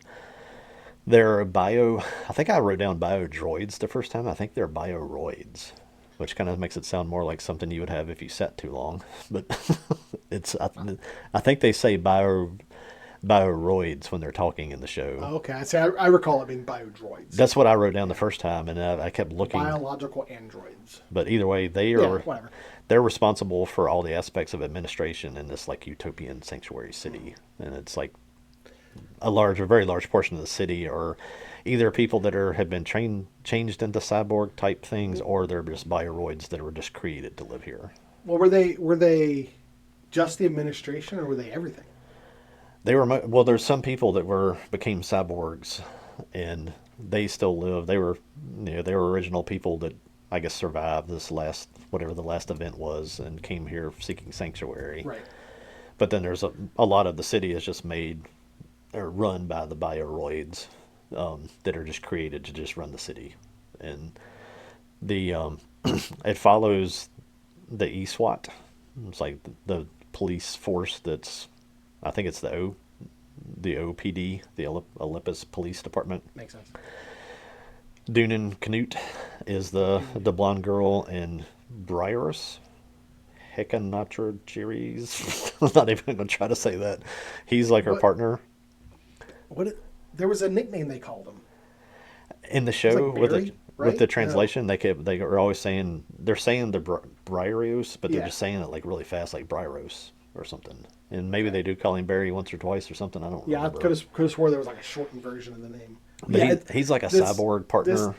They're I think I wrote down bio-droids the first time. I think they're bioroids, which kind of makes it sound more like something you would have if you sat too long. But I think they say bioroids when they're talking in the show. Oh, okay, I recall it being biodroids. That's what I wrote down the first time, and I kept looking. Biological androids. But either way, they're responsible for all the aspects of administration in this like utopian sanctuary city, and it's like a very large portion of the city are either people that have been changed into cyborg type things, or they're just bioroids that were just created to live here. Well, were they just the administration, or were they everything? They were well. There's some people that became cyborgs, and they still live. They were original people that I guess survived this last whatever the last event was and came here seeking sanctuary. Right. But then there's a lot of the city is just made or run by the bioroids that are just created to just run the city, and the it follows the ESWAT. It's like the police force that's I think it's the OPD, the Olympus Police Department. Makes sense. Dunan Canute is the blonde girl, and Briarus Hecanatrachiris. I'm not even going to try to say that. He's like her What? partner There was a nickname they called him. in the show like with Barry, the right? translation. They are always saying they're saying the Briarios, but they're Yeah. just saying it like really fast, like Briaros or something. And maybe they do call him Barry once or twice or something. I don't Yeah, I remember. could have swore there was like a shortened version of the name. But yeah, he's like a this- cyborg partner.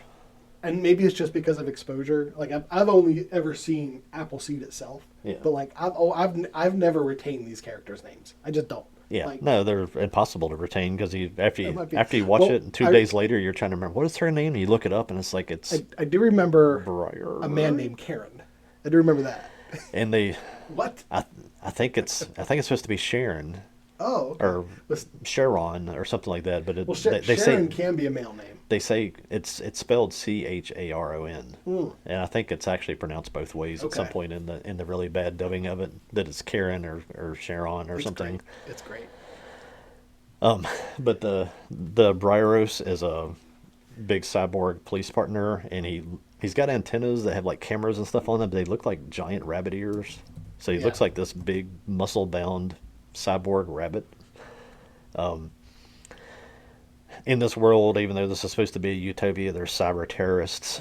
And maybe it's just because of exposure. Like I've only ever seen Appleseed itself, Yeah. but like I've never retained these characters' names. I just don't. Yeah, Like, no, they're impossible to retain because It might be. after you watch Well, it, and 2 I- days later you're trying to remember what is her name, and you look it up, and it's like it's I do remember Briar. a man named Karen. I do remember that. And they, What? I think it's supposed to be Sharon Oh, okay. or Was- Sharon or something like that, but well, they Sharon say can be a male name. they say it's spelled Charon, Hmm. and I think it's actually pronounced both ways at some Okay. point in the really bad dubbing of it that it's Karen or Sharon or It's something. great. It's great. But the Briaros is a big cyborg police partner, and he's got antennas that have like cameras and stuff on them. But they look like giant rabbit ears, so he Yeah. looks like this big muscle bound cyborg rabbit. In this world, even though this is supposed to be a utopia, there's cyber terrorists.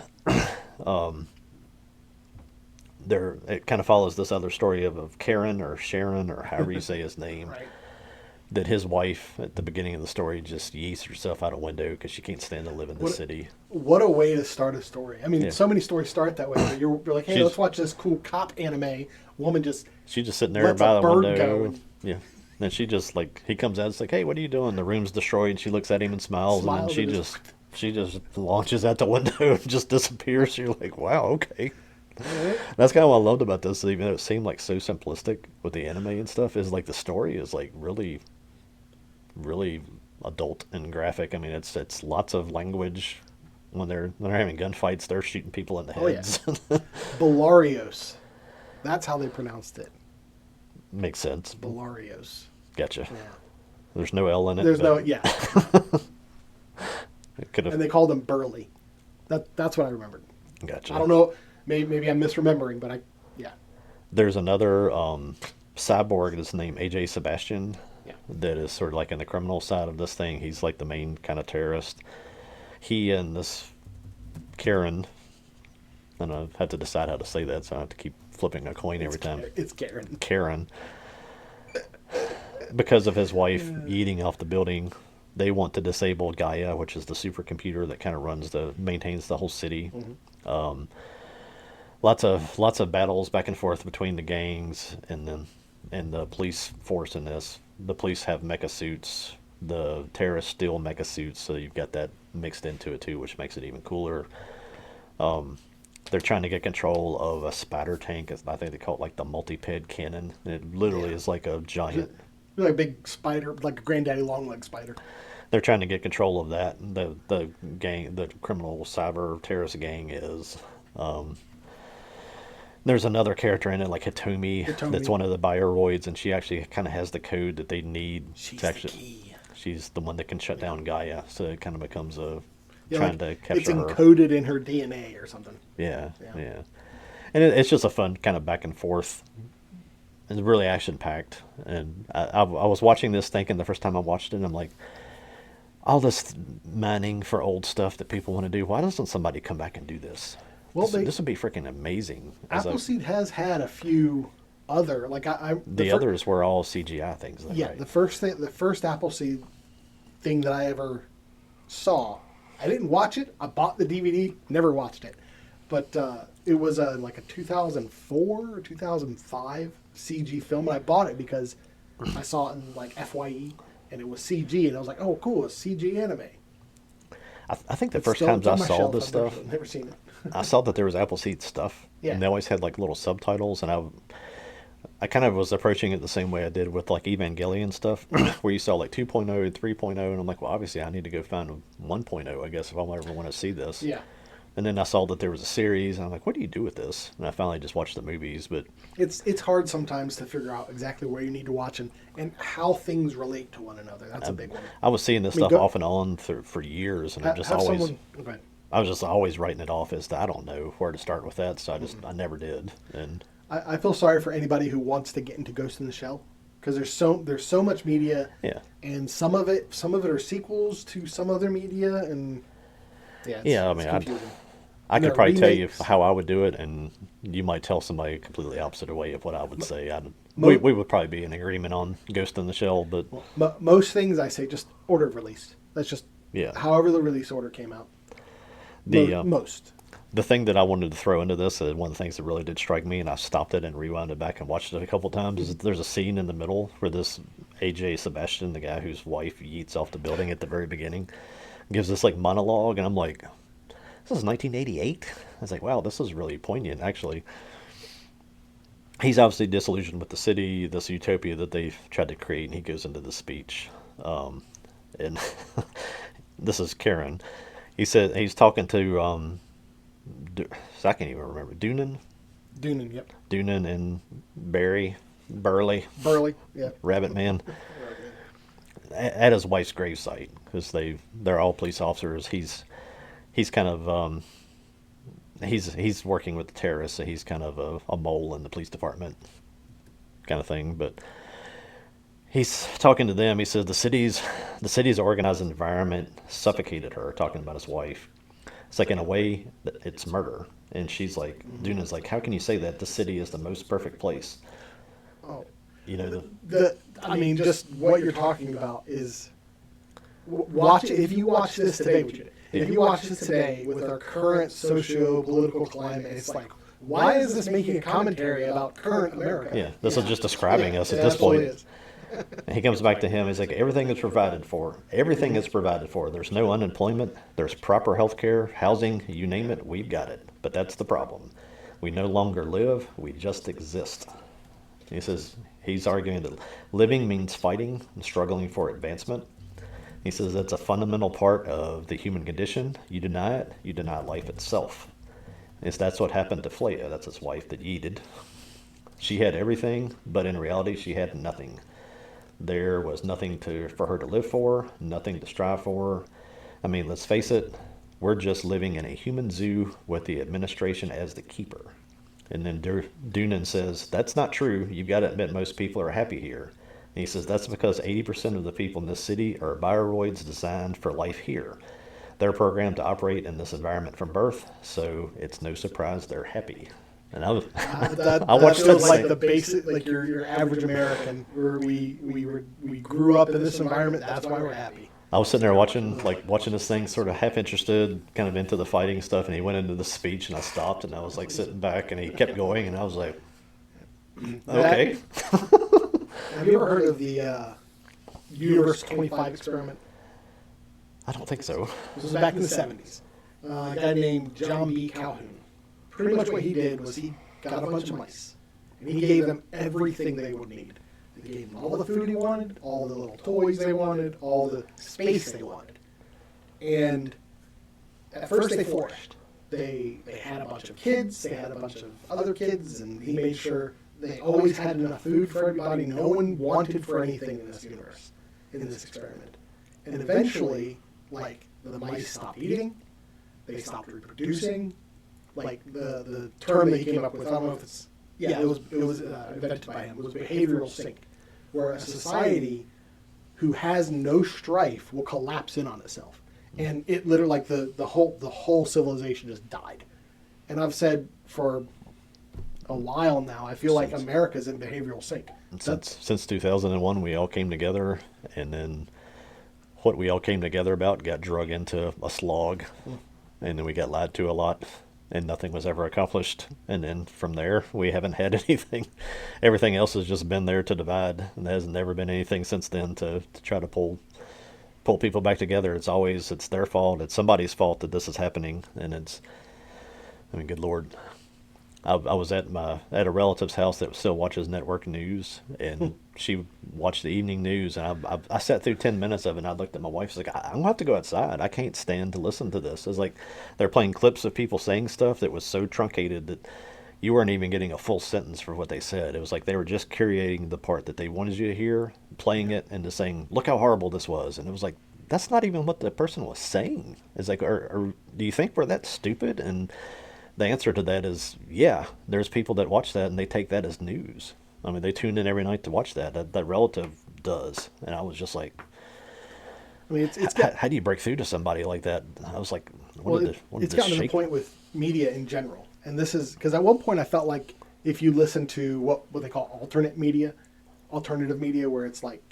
It kind of follows this other story of Karen or Sharon or however you say his name. Right. That his wife at the beginning of the story just yeets herself out a window because she can't stand to live in the What- city. What a way to start a story. I mean, Yeah. so many stories start that way. Where you're like, hey, She's- let's watch this cool cop anime. Woman just She's just sitting there lets by a the bird window. go and Yeah. And she just like he comes out, it's like, hey, what are you doing? The room's destroyed, and she looks at him and smiles, and then Smiles and she just launches out the window and just disappears. You're like, wow, okay. That's kind of what I loved about this, even though it seemed like so simplistic with the anime and stuff, is like the story is like really really adult and graphic. I mean, it's lots of language. When they're having gunfights, they're shooting people in the Oh, yeah. heads. Belarios. That's how they pronounced it. Makes sense. Belarios. Gotcha. Yeah. There's no L in it. There's no but yeah, it could and have. they called him Burly. That's what I remembered. Gotcha. I don't know. Maybe I'm misremembering, but yeah. There's another cyborg that's named AJ Sebastian. Yeah. That is sort of like in the criminal side of this thing. He's like the main kind of terrorist. He and this Karen, and I have to decide how to say that, so I have to keep flipping a coin every time. It's Karen. Karen, because of his wife eating off the building, they want to disable Gaia, which is the supercomputer that kind of maintains the whole city. Mm-hmm. Lots of battles back and forth between the gangs and the police force in this. The police have mecha suits. The terrorists steal mecha suits, so you've got that mixed into it too, which makes it even cooler. They're trying to get control of a spider tank. I think they call it like the multi-ped cannon. It literally is like a giant. Like a big spider, like a granddaddy long leg spider. They're trying to get control of that. The gang, the criminal cyber terrorist gang is. There's another character in it, like Hitomi, Hitomi. that's one of the bioroids, and she actually kind of has the code that they need She's to actually. the key. She's the one that can shut down Gaia, so it kind of becomes Yeah, trying like, to capture it's her. encoded in her DNA or something. Yeah, Yeah. yeah. And it's just a fun kind of back and forth. It's really action packed. And I was watching this thinking the first time I watched it, I'm like, all this mining for old stuff that people want to do, why doesn't somebody come back and do this? Well, This would be freaking amazing. Appleseed has had a few other like The others were all CGI things. Then, Yeah, right? the first Appleseed thing that I ever saw, I didn't watch it. I bought the DVD, never watched it, but it was like a 2004 or 2005 CG film, and I bought it because I saw it in like FYE, and it was CG, and I was like, oh, cool, it's CG anime. I think the It's first still- times it's on I my saw shelf. this I've stuff, never seen it. I saw that there was Appleseed stuff, Yeah. and they always had like little subtitles, and I kind of was approaching it the same way I did with like Evangelion stuff, where you saw like 2.0 and 3.0, and I'm like, well, obviously I need to go find 1.0, I guess, if I ever want to see this. Yeah. And then I saw that there was a series, and I'm like, what do you do with this? And I finally just watched the movies, but It's hard sometimes to figure out exactly where you need to watch and how things relate to one another. That's a big one. I was seeing this I mean, stuff go- off and on for years, and I'm just Have always, someone. Okay. I was just always writing it off as I don't know where to start with that, so I never did. And I feel sorry for anybody who wants to get into Ghost in the Shell because there's so much media, yeah. and some of it are sequels to some other media, and Yeah, I it's mean, confusing. I There could are probably tell you remakes. how I would do it, and you might tell somebody completely opposite way of what I would say. Mo- We would probably be in agreement on Ghost in the Shell, but Most things I say just order of release. That's just yeah. however the release order came out. The Most. the thing that I wanted to throw into this, one of the things that really did strike me, and I stopped it and rewound it back and watched it a couple times, is there's a scene in the middle where this AJ Sebastian, the guy whose wife yeets off the building at the very beginning, gives this like monologue, and I'm like, this is 1988. I was like, wow, this is really poignant, actually. He's obviously disillusioned with the city, this utopia that they've tried to create, and he goes into the speech. And this is Karen. He said he's talking to I can't even remember, Doonan, yep. Doonan and Burley, Burley, yeah. Rabbit Man, at his wife's gravesite, because they're all police officers. He's kind of he's working with the terrorists, so he's kind of a mole in the police department, kind of thing. But he's talking to them. He says the city's organized environment suffocated her. Talking about his wife. It's like, in a way, it's murder. And she's like, Duna's like, how can you say that? The city is the most perfect place. Oh, You know, I mean, just what you're talking about is watch. If you watch this today, if you watch this today with our current socio-political climate, it's like, why is this making a commentary about current America? yeah, this is just describing us It at this absolutely point. is. And he comes back to him. He's like, everything is provided for. Everything is provided for. There's no unemployment. There's proper health care, housing, you name it, we've got it. But that's the problem. We no longer live. We just exist. He says, he's arguing that living means fighting and struggling for advancement. He says that's a fundamental part of the human condition. You deny it, you deny life itself. That's what happened to Flea. That's his wife that yeeted. She had everything, but in reality, she had nothing. There was nothing for her to live for, nothing to strive for. I mean, let's face it, we're just living in a human zoo with the administration as the keeper. And then Doonan says, that's not true. You've got to admit most people are happy here. And he says, that's because 80% of the people in this city are bioroids designed for life here. They're programmed to operate in this environment from birth, so it's no surprise they're happy. And I watched feels that like scene. the basic, like your average American, where we grew up in this environment. That's why we're happy. I was sitting there watching this thing, sort of half interested, kind of into the fighting stuff, and he went into the speech, and I stopped, and I was like sitting back, and he kept going, and I was like, okay. Have you ever heard of the Universe 25 experiment? I don't think so. This was back in the 70s. A guy named John B. Calhoun. Pretty much what he did was he got a bunch of mice, and he gave them everything they would need. He gave them all the food he wanted, all the little toys they wanted, all the space they wanted. And at first they flourished. They had a bunch of kids, they had a bunch of other kids, and he made sure they always had enough food for everybody. No one wanted for anything in this universe, in this experiment. And eventually, like, the mice stopped eating, they stopped reproducing. Like, the term that he came up with, I don't know if it's, it was invented by him, was behavioral sink, where a society who has no strife will collapse in on itself. And it literally, like, the whole civilization just died. And I've said for a while now, I feel like America's in behavioral sink. Since 2001, we all came together, and then what we all came together about got drug into a slog, and then we got lied to a lot, and nothing was ever accomplished. And then from there, we haven't had anything. Everything else has just been there to divide, and there has never been anything since then to try to pull people back together. It's their fault. It's somebody's fault that this is happening, and I mean, good Lord. I was at a relative's house that still watches network news, and she watched the evening news, and I sat through 10 minutes of it, and I looked at my wife. I was like, I'm gonna have to go outside. I can't stand to listen to this. It's like they're playing clips of people saying stuff that was so truncated that you weren't even getting a full sentence for what they said. It was like they were just curating the part that they wanted you to hear, playing it, and just saying, look how horrible this was. And it was like, that's not even what the person was saying. It's like, or do you think we're that stupid? And the answer to that is, yeah, there's people that watch that and they take that as news. I mean, they tune in every night to watch that. That relative does. And I was just like, I mean, it's got, how do you break through to somebody like that? I was like, it's gotten to the point with media in general. And this is, because at one point I felt like if you listen to what they call alternative media, where it's like,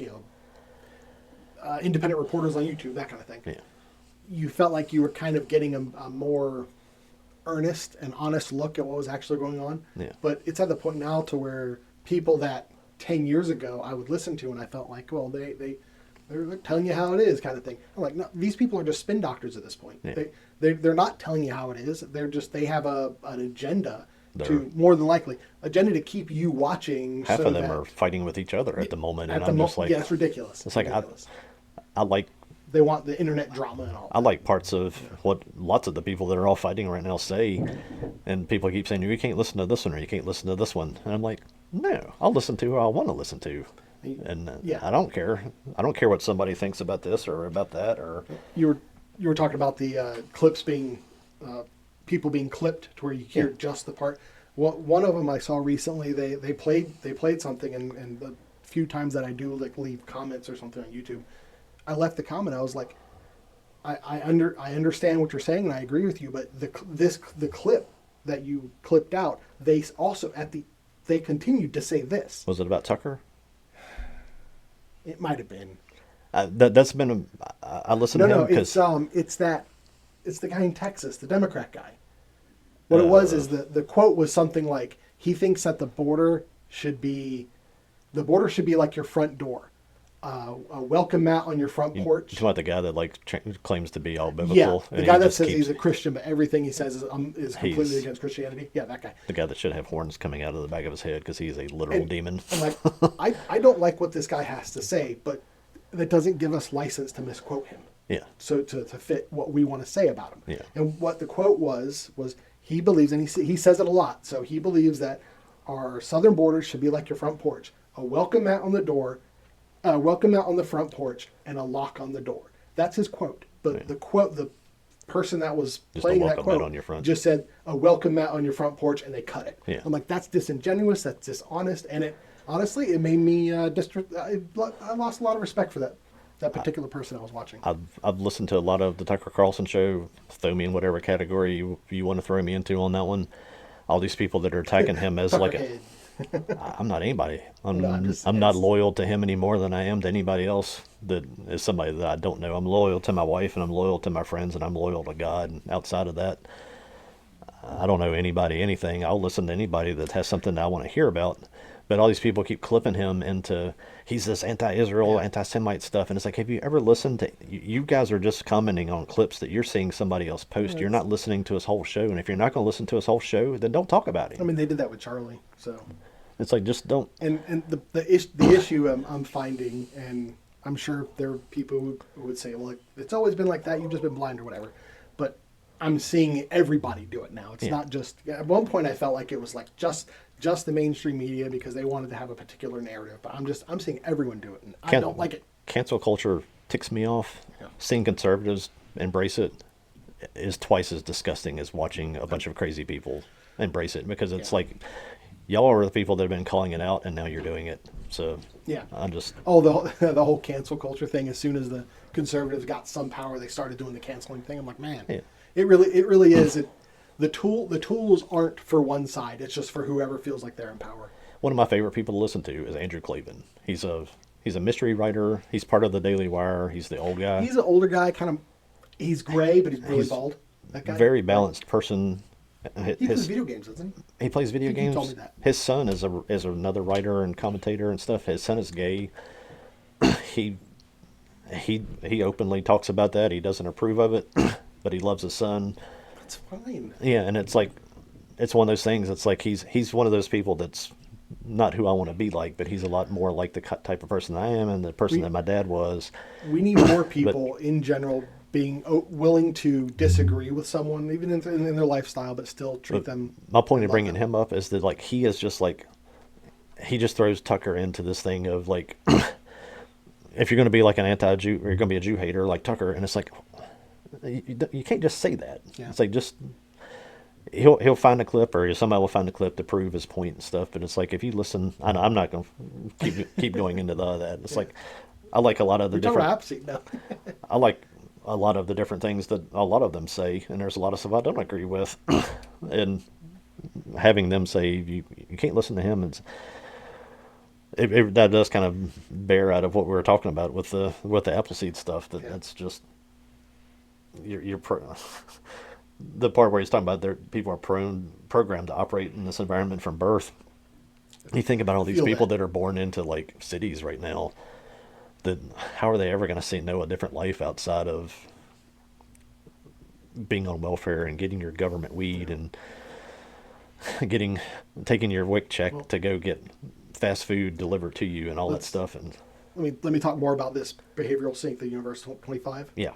independent reporters on YouTube, that kind of thing. Yeah. You felt like you were kind of getting a more earnest and honest look at what was actually going on. Yeah. But it's at the point now to where people that 10 years ago I would listen to and I felt like, well, they're telling you how it is kind of thing. I'm like, no, these people are just spin doctors at this point. Yeah. They're not telling you how it is. They have an agenda to, more than likely, agenda to keep you watching. Half of them are fighting with each other at the moment. And I'm just like, yeah, it's ridiculous. It's like, ridiculous. I like, they want the internet drama and all. I like parts of what lots of the people that are all fighting right now say, and people keep saying, you can't listen to this one or you can't listen to this one. And I'm like, no, I'll listen to who I want to listen to. And I don't care. I don't care what somebody thinks about this or about that. Or you were talking about the clips being people being clipped to where you hear just the part. One of them I saw recently. They played something, and the few times that I do like leave comments or something on YouTube, I left the comment. I was like, I understand what you're saying and I agree with you, but the clip that you clipped out, they also they continued to say this. Was it about Tucker? It might have been. That's been I listened to him because it's the guy in Texas, the Democrat guy. What it was is the quote was something like, he thinks that the border should be like your front door. A welcome mat on your front porch. You talking about the guy that claims to be all biblical? Yeah, the guy that says he's a Christian, but everything he says is completely against Christianity. Yeah, that guy. The guy that should have horns coming out of the back of his head because he's a literal demon. I'm like, I don't like what this guy has to say, but that doesn't give us license to misquote him. Yeah. So to fit what we want to say about him. Yeah. And what the quote was he believes, and he says it a lot. So he believes that our southern borders should be like your front porch, a welcome mat on the door. Welcome out on the front porch and a lock on the door. That's his quote. But the quote, the person that was just playing that quote on your front. just said a welcome mat on your front porch, and they cut it. Yeah. I'm like, that's disingenuous. That's dishonest, and it made me I lost a lot of respect for that particular person I was watching. I've listened to a lot of the Tucker Carlson show. Throw me in whatever category you want to throw me into on that one. All these people that are attacking him as like I'm not anybody. I'm not loyal to him any more than I am to anybody else that is somebody that I don't know. I'm loyal to my wife and I'm loyal to my friends and I'm loyal to God. And outside of that, I don't know anybody, anything. I'll listen to anybody that has something that I want to hear about. But all these people keep clipping him into, he's this anti-Israel, anti-Semite stuff. And it's like, have you ever listened to, you guys are just commenting on clips that you're seeing somebody else post. You're not listening to his whole show. And if you're not going to listen to his whole show, then don't talk about him. I mean, they did that with Charlie, so. It's like, just don't. And the issue I'm finding, and I'm sure there are people who would say, well, it's always been like that. You've just been blind or whatever. But I'm seeing everybody do it now. It's not just, at one point I felt like it was like just the mainstream media because they wanted to have a particular narrative. But I'm seeing everyone do it, and I don't like it. Cancel culture ticks me off. Yeah. Seeing conservatives embrace it is twice as disgusting as watching a bunch of crazy people embrace it, because it's like, y'all are the people that have been calling it out, and now you're doing it. So I'm just the whole cancel culture thing. As soon as the conservatives got some power, they started doing the canceling thing. I'm like, man, it really is. The tools aren't for one side. It's just for whoever feels like they're in power. One of my favorite people to listen to is Andrew Clavin. He's a mystery writer. He's part of the Daily Wire. He's the old guy. He's an older guy, he's gray, but he's really bald. That guy. Very balanced person. He plays video games, doesn't he? He plays video I think you told games. me that. His son is another writer and commentator and stuff. His son is gay. he he openly talks about that. He doesn't approve of it, but he loves his son. That's fine. Yeah, and it's like it's one of those things. It's like he's one of those people that's not who I want to be like, but he's a lot more like the type of person I am and the person that my dad was. We need more people in general being willing to disagree with someone, even in their lifestyle, but still treat them. My point of bringing him up is that like he is just like he just throws Tucker into this thing of like if you're going to be like an anti-Jew or you're going to be a Jew hater like Tucker, and it's like you can't just say that. Yeah. It's like just he'll find a clip or somebody will find a clip to prove his point and stuff. But it's like if you listen, I'm not going to keep going into that. It's like I like a lot of the different. No. I like a lot of the different things that a lot of them say, and there's a lot of stuff I don't agree with, and having them say you can't listen to him, that does kind of bear out of what we were talking about with the Appleseed stuff. That's just the part where he's talking about people are programmed to operate in this environment from birth. You think about all these people that are born into like cities right now. How are they ever going to know a different life outside of being on welfare and getting your government weed and taking your WIC check to go get fast food delivered to you and all that stuff? And let me talk more about this behavioral sync, the Universe 25. Yeah.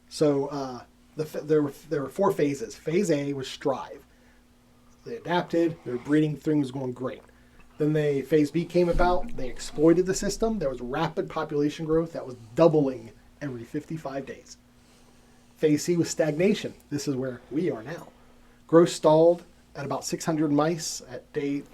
So there were 4 phases. Phase A was strive. They adapted. Their breeding thing was going great. Then Phase B came about. They exploited the system. There was rapid population growth that was doubling every 55 days. Phase C was stagnation. This is where we are now. Growth stalled at about 600 mice at day.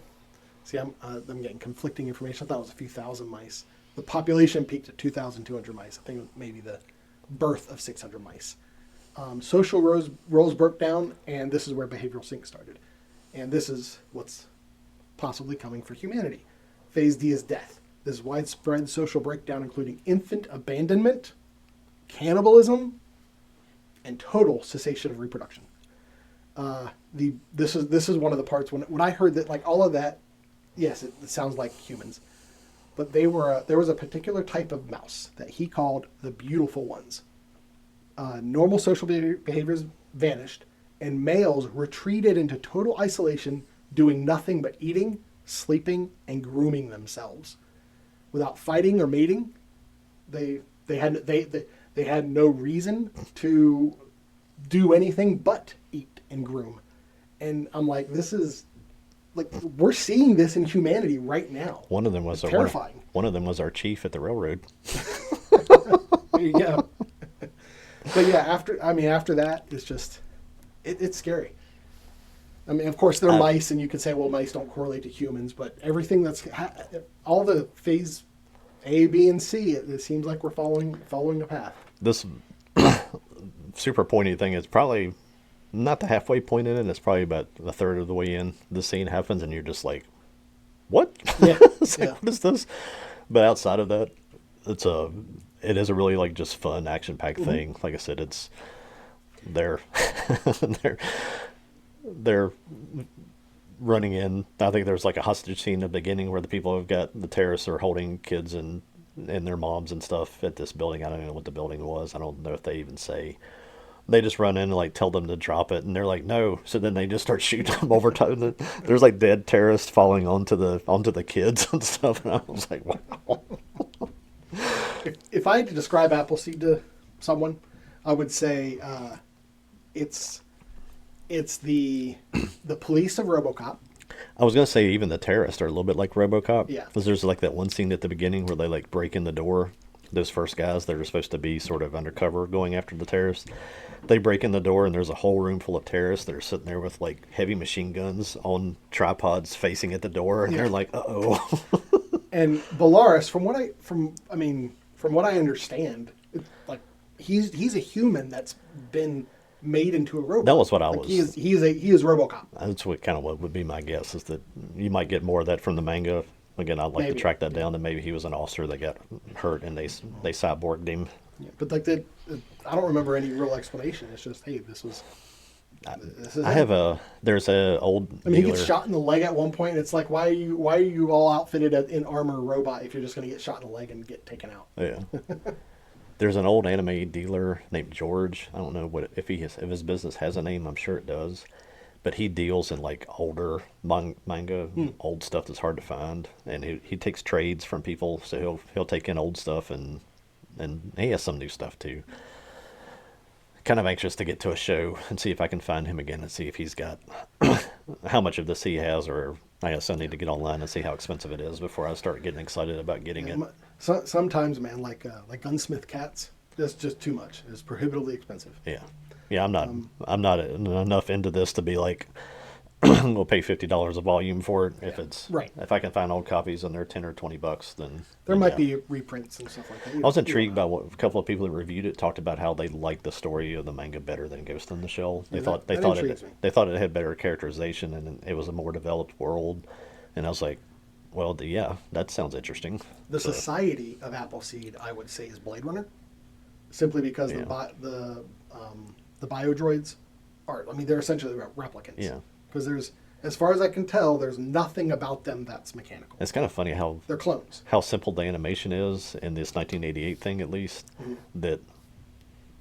See, I'm getting conflicting information. I thought it was a few thousand mice. The population peaked at 2,200 mice. I think it was maybe the birth of 600 mice. Social roles broke down, and this is where behavioral sync started. And this is what's possibly coming for humanity. Phase D is death. This is widespread social breakdown, including infant abandonment, cannibalism, and total cessation of reproduction. This is one of the parts when I heard that, like, all of that. Yes, it sounds like humans, but there was a particular type of mouse that he called the beautiful ones. Normal social behaviors vanished, and males retreated into total isolation, doing nothing but eating, sleeping, and grooming themselves. Without fighting or mating, they had no reason to do anything but eat and groom. And I'm like, this is like we're seeing this in humanity right now. One of them was terrifying. One of them was our chief at the railroad. There you go. But yeah, after that, it's just it's scary. I mean, of course, they're mice, and you could say, well, mice don't correlate to humans, but everything all the phase A, B, and C, it seems like we're following a path. This super pointy thing is probably not the halfway point in it. It's probably about a third of the way in. The scene happens, and you're just like, what? Yeah. What is this? But outside of that, it is a really like just fun action-packed thing. Like I said, they're they're running in. I think there's like a hostage scene in the beginning where the people have got the terrorists are holding kids and their moms and stuff at this building. I don't know what the building was. I don't know if they even say. They just run in and like tell them to drop it, and they're like, no. So then they just start shooting them over time. There's like dead terrorists falling onto the kids and stuff. And I was like, wow. If I had to describe Appleseed to someone, I would say it's the police of RoboCop. I was gonna say even the terrorists are a little bit like RoboCop. Yeah. Because there's like that one scene at the beginning where they like break in the door. Those first guys that are supposed to be sort of undercover going after the terrorists, they break in the door and there's a whole room full of terrorists that are sitting there with like heavy machine guns on tripods facing at the door, and they're like, uh-oh. And Belarus, from what I understand, like he's a human that's been made into a robot. That was what I like was. He is RoboCop. That's what would be my guess, is that you might get more of that from the manga. Again, I'd like to track that down. And maybe he was an officer that got hurt and they cyborged him. Yeah, but like I don't remember any real explanation. It's just, hey, this was This is I it. have there's a old I mean, he dealer. gets shot in the leg at one point. And it's like, why are you all outfitted in armor robot if you're just going to get shot in the leg and get taken out? Yeah. There's an old anime dealer named George. I don't know if if his business has a name. I'm sure it does, but he deals in like older manga, old stuff that's hard to find, and he takes trades from people. So he'll take in old stuff and he has some new stuff too. Kind of anxious to get to a show and see if I can find him again and see if he's got how much of this he has, or I guess I need to get online and see how expensive it is before I start getting excited about getting it. Sometimes, man, like gunsmith cats, that's just too much. It's prohibitively expensive. Yeah, yeah. I'm not enough into this to be like, we'll pay $50 a volume for it. If it's right. If I can find old copies and they're $10 or $20, then There might yeah. be reprints and stuff like that. I was intrigued by what a couple of people that reviewed it talked about how they liked the story of the manga better than Ghost in the Shell. They Yeah, thought that thought intrigues me. they thought it had better characterization and it was a more developed world. And I was like, well, yeah, that sounds interesting. The So, society of Appleseed, I would say, is Blade Runner, simply because Yeah. the biodroids are. I mean, they're essentially replicants. Yeah. Because as far as I can tell, there's nothing about them that's mechanical. It's kind of funny They're clones. how simple the animation is in this 1988 thing, at least, that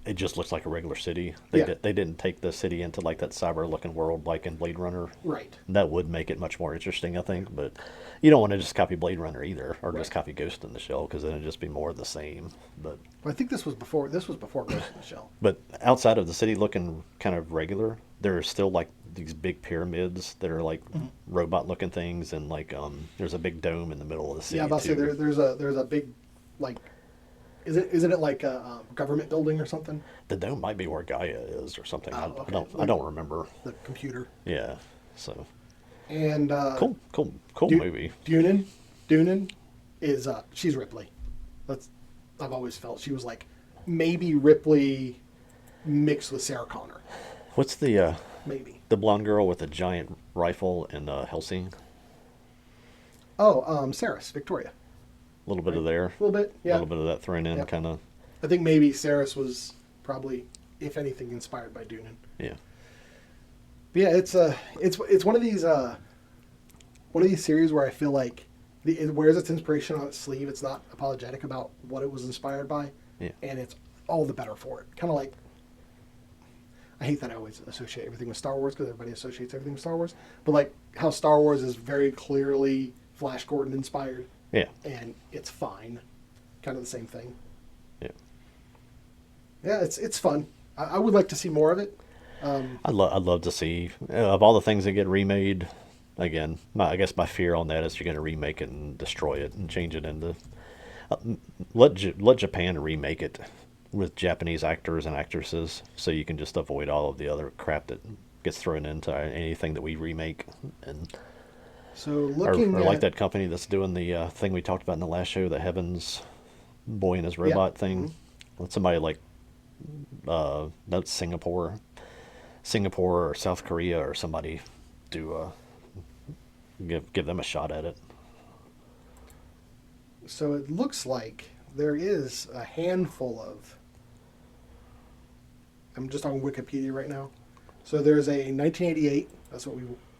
it just looks like a regular city. Yeah. They didn't take the city into like that cyber-looking world like in Blade Runner. Right. That would make it much more interesting, I think. But you don't want to just copy Blade Runner either, or just copy Ghost in the Shell, because then it'd just be more of the same. But I think this was before. This was before Ghost in the Shell. outside of the city looking kind of regular, there are still like these big pyramids that are like robot-looking things, and like there's a big dome in the middle of the city. Yeah, I'm about to say too. there's a big like. Isn't it like a government building or something? The dome might be where Gaia is or something. Oh, okay. I don't remember. The computer. Yeah. So And cool movie. Dunan is she's Ripley. I've always felt she was like maybe Ripley mixed with Sarah Connor. What's the Maybe. blonde girl with a giant rifle in Helsing? Oh, Saris, Victoria. A little bit of there. A little bit, yeah. A little bit of that thrown in, Yep. kind of. I think maybe Saris was probably, if anything, inspired by Dunan. Yeah. But yeah, it's one of these series where I feel like it wears its inspiration on its sleeve. It's not apologetic about what it was inspired by, Yeah. and it's all the better for it. Kind of like, I hate that I always associate everything with Star Wars because everybody associates everything with Star Wars, but like how Star Wars is very clearly Flash Gordon inspired, Yeah. and it's fine, kind of the same thing. Yeah. Yeah, it's fun. I would like to see more of it. I'd love to see of all the things that get remade. Again, I guess my fear on that is you're going to remake it and destroy it and change it into. Let Japan remake it with Japanese actors and actresses, so you can just avoid all of the other crap that gets thrown into anything that we remake. And So or looking like at that company that's doing the thing we talked about in the last show, the Heavens Boy and His Robot thing. Let somebody like that's Singapore or South Korea or somebody do give them a shot at it. So it looks like there is a handful of. I'm just on Wikipedia right now. So there's a 1988. That's what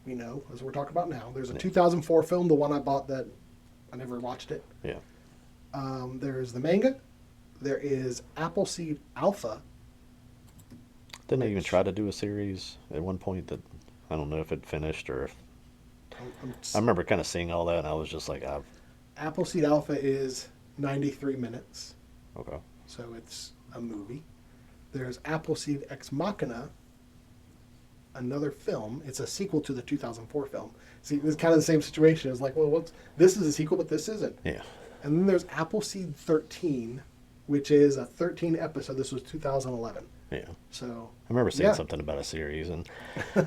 we know. That's what we're talking about now. There's a 2004 film, the one I bought that I never watched it. Yeah. There's the manga. There is Appleseed Alpha. Didn't they even try to do a series at one point that I don't know if it finished or if I remember kind of seeing all that and I was just like, Appleseed Alpha is 93 minutes. okay. So it's a movie. There's Appleseed Ex Machina, another film. It's a sequel to the 2004 film. See, it's kind of the same situation. It's like, well, this is a sequel, but this isn't. Yeah. And then there's Appleseed 13, which is a 13 episode. This was 2011. Yeah. So I remember seeing something about a series, and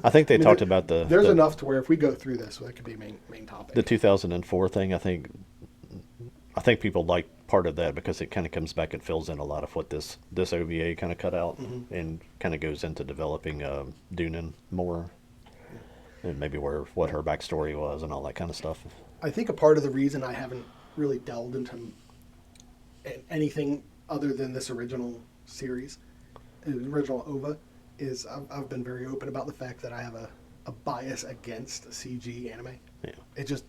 I think they talked about There's enough to where if we go through this, that could be a main topic. the 2004 thing. I think people like part of that because it kind of comes back and fills in a lot of what this OVA kind of cut out and kind of goes into developing Dunan more, and maybe what her backstory was and all that kind of stuff. I think a part of the reason I haven't really delved into anything other than this original series, original OVA, is I've been very open about the fact that I have a bias against CG anime. Yeah. It just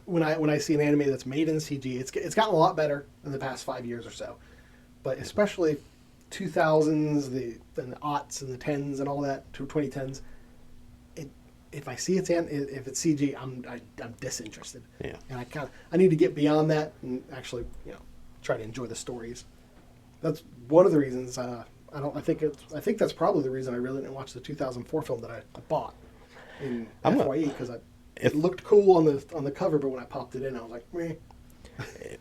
when I see an anime that's made in CG, it's gotten a lot better in the past 5 years or so, but especially 2000s, the aughts and the tens and all that, 2010s. If I see if it's CG, I'm disinterested. Yeah. And I need to get beyond that and actually try to enjoy the stories. That's one of the reasons I think that's probably the reason I really didn't watch the 2004 film that I bought in FYE, because it looked cool on the cover, but when I popped it in, I was like, meh.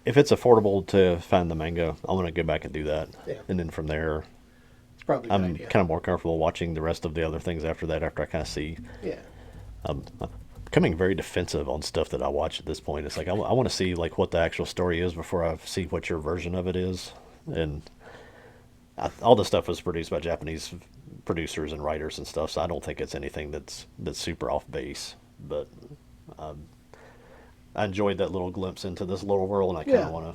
If it's affordable to find the manga, I want to go back and do that. Yeah. And then from there, It's probably a good I'm idea. kind of more comfortable watching the rest of the other things after that, after I kind of see. Yeah. I'm becoming very defensive on stuff that I watch at this point. It's like I want to see like what the actual story is before I see what your version of it is. And all the stuff was produced by Japanese producers and writers and stuff, so I don't think it's anything that's super off base. But I enjoyed that little glimpse into this little world, and I kind of want to.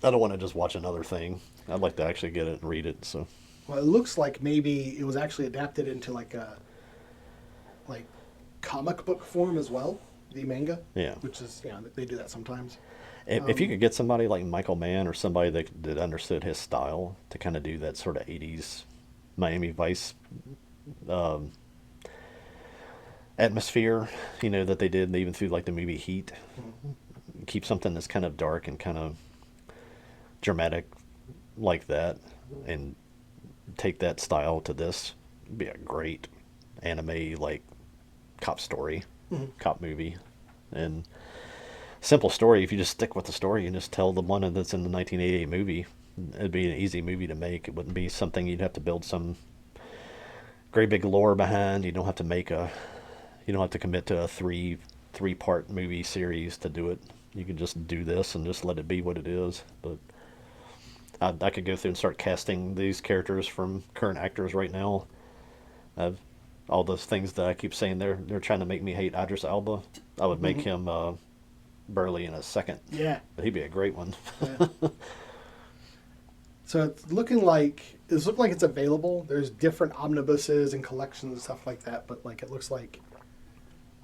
I don't want to just watch another thing. I'd like to actually get it and read it. So. Well, it looks like maybe it was actually adapted into like comic book form as well, the manga. Yeah. Which is they do that sometimes. If you could get somebody like Michael Mann or somebody that understood his style to kind of do that sort of 80s Miami Vice atmosphere, that they did even through like the movie Heat, keep something that's kind of dark and kind of dramatic like that, and take that style to this, it'd be a great anime like cop story, cop movie. And simple story, if you just stick with the story and just tell the one that's in the 1988 movie, it'd be an easy movie to make. It wouldn't be something you'd have to build some great big lore behind. You don't have to commit to a three-part movie series to do it. You can just do this and just let it be what it is. But I could go through and start casting these characters from current actors right now. All those things that I keep saying they're trying to make me hate Idris Elba. I would make him Burley in a second. Yeah. But he'd be a great one. Yeah. So it's looking like it's available. There's different omnibuses and collections and stuff like that, but like it looks like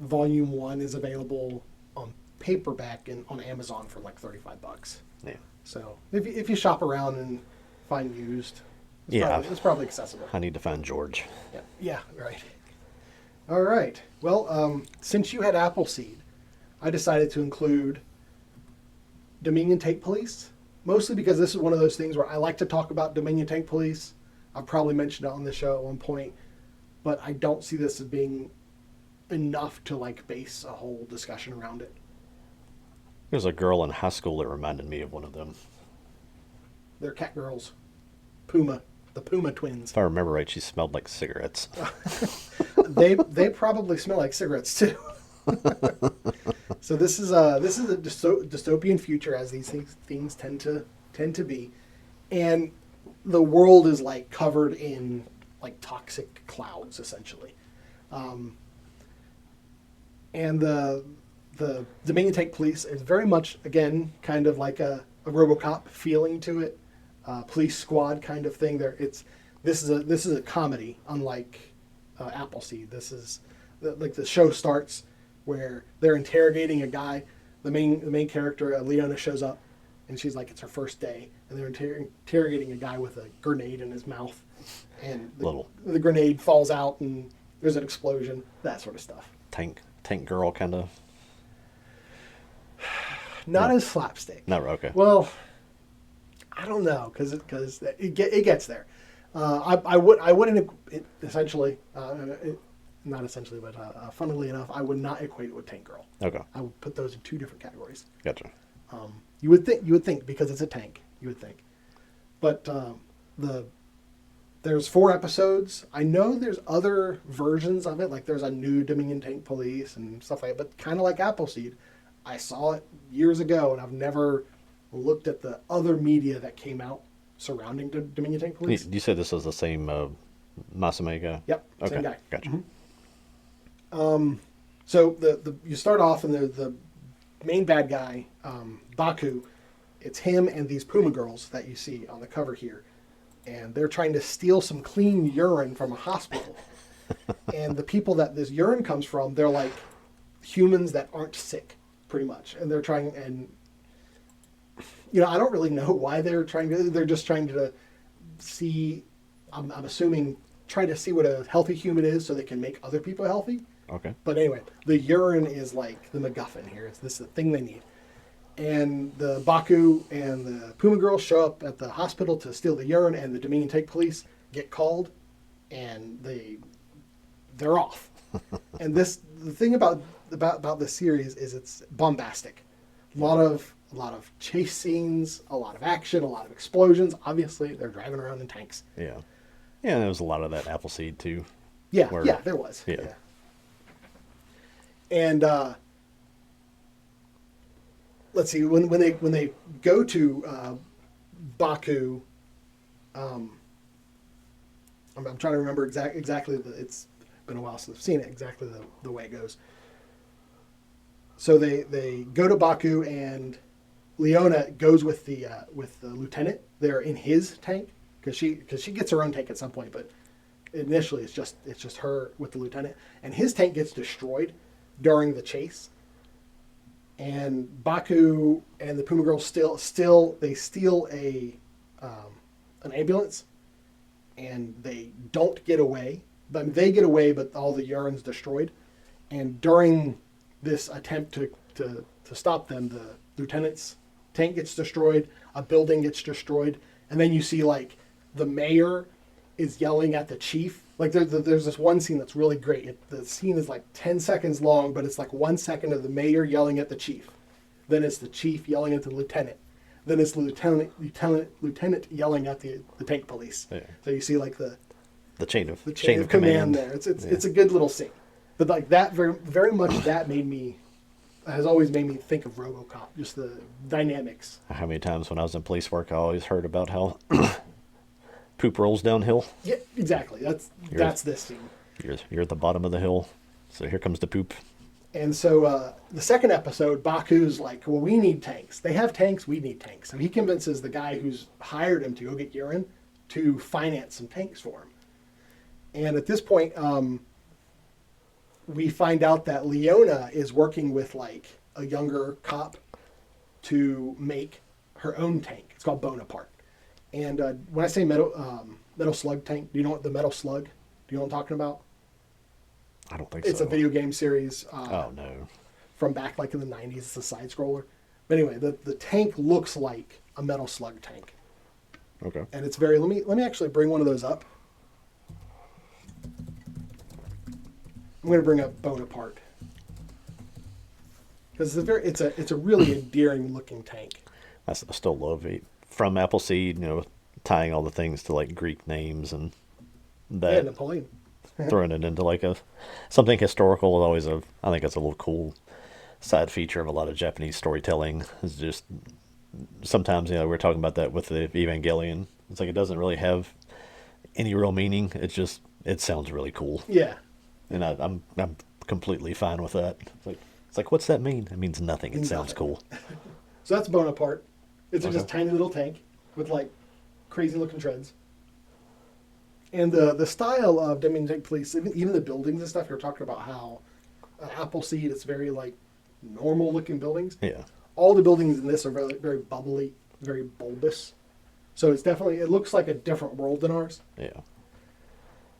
Volume 1 is available on paperback and on Amazon for like $35. Yeah. So if you shop around and find used, it's probably accessible. I need to find George. Yeah, right. All right. Well, since you had Appleseed, I decided to include Dominion Tank Police, mostly because this is one of those things where I like to talk about Dominion Tank Police. I've probably mentioned it on the show at one point, but I don't see this as being enough to like base a whole discussion around it. There's a girl in high school that reminded me of one of them. They're cat girls. The Puma twins. If I remember right, she smelled like cigarettes. They probably smell like cigarettes too. So this is a dystopian future, as these things tend to be, and the world is like covered in like toxic clouds essentially, and the Dominion Tank Police is very much again kind of like a RoboCop feeling to it, police squad kind of thing. This is a comedy, unlike Appleseed. This is like the show starts where they're interrogating a guy. The main character, Leona, shows up, and she's like, it's her first day, and they're interrogating a guy with a grenade in his mouth, and the grenade falls out, and there's an explosion, that sort of stuff. Tank girl kind of. Not as slapstick. No, okay. Well, I don't know, because it gets there. I wouldn't essentially. Not essentially, but funnily enough, I would not equate it with Tank Girl. Okay. I would put those in two different categories. Gotcha. You would think because it's a tank. You would think, but there's 4 episodes. I know there's other versions of it, like there's a new Dominion Tank Police and stuff like that. But kind of like Appleseed, I saw it years ago, and I've never looked at the other media that came out surrounding Dominion Tank Police. You said this was the same Masame guy? Yep. Okay. Same guy. Gotcha. Mm-hmm. So you start off, and the main bad guy, Baku, it's him and these Puma girls that you see on the cover here, and they're trying to steal some clean urine from a hospital. And the people that this urine comes from, they're like humans that aren't sick, pretty much. And they're trying, and I don't really know why they're trying to. They're just trying to see. I'm assuming trying to see what a healthy human is, so they can make other people healthy. Okay. But anyway, the urine is like the MacGuffin here. This is the thing they need. And the Baku and the Puma Girls show up at the hospital to steal the urine, and the Dominion Tank Police get called, and they're off. And the thing about this series is it's bombastic. A lot of chase scenes, a lot of action, a lot of explosions. Obviously, they're driving around in tanks. Yeah. Yeah, and there was a lot of that Appleseed too. Yeah, there was. Yeah. And let's see, when they go to Baku, I'm trying to remember exactly. It's been a while since I've seen it. Exactly the way it goes. So they go to Baku, and Leona goes with the lieutenant. They're in his tank because she gets her own tank at some point, but initially it's just her with the lieutenant, and his tank gets destroyed during the chase. And Baku and the Puma Girls steal an ambulance, and they don't get away. But they get away, but all the urine's destroyed. And during this attempt to stop them, the lieutenant's tank gets destroyed, a building gets destroyed, and then you see like the mayor is yelling at the chief. Like there's this one scene that's really great. The scene is like 10 seconds long, but it's like 1 second of the mayor yelling at the chief. Then it's the chief yelling at the lieutenant. Then it's the lieutenant yelling at the tank police. Yeah. So you see like the chain of command there. It's a good little scene. But like that very much that has always made me think of RoboCop. Just the dynamics. How many times when I was in police work, I always heard about how poop rolls downhill. Yeah, exactly. That's this scene. You're at the bottom of the hill, so here comes the poop. And so the second episode, Baku's like, well, we need tanks. They have tanks, we need tanks. So he convinces the guy who's hired him to go get urine to finance some tanks for him. And at this point, we find out that Leona is working with like a younger cop to make her own tank. It's called Bonaparte. And when I say metal slug tank, do you know what the metal slug? Do you know what I'm talking about? I don't think it's so. It's a video game series. Oh no! From back like in the 90s, it's a side scroller. But anyway, the tank looks like a metal slug tank. Okay. And it's very. Let me actually bring one of those up. I'm going to bring up Bonaparte because it's a really endearing looking tank. I still love it from Appleseed. Tying all the things to like Greek names and that. Yeah, Napoleon. Throwing it into like something historical is always I think it's a little cool side feature of a lot of Japanese storytelling. It's just sometimes we were talking about that with the Evangelion. It's like it doesn't really have any real meaning. It sounds really cool. Yeah. And I'm completely fine with that. It's like what's that mean? It means nothing. It sounds cool. So that's Bonaparte. It's just a tiny little tank with like crazy looking treads. And the style of Dominion Tank Police, even the buildings and stuff, you're talking about how Appleseed, it's very like normal looking buildings. Yeah. All the buildings in this are very, very bubbly, very bulbous. So it looks like a different world than ours. Yeah.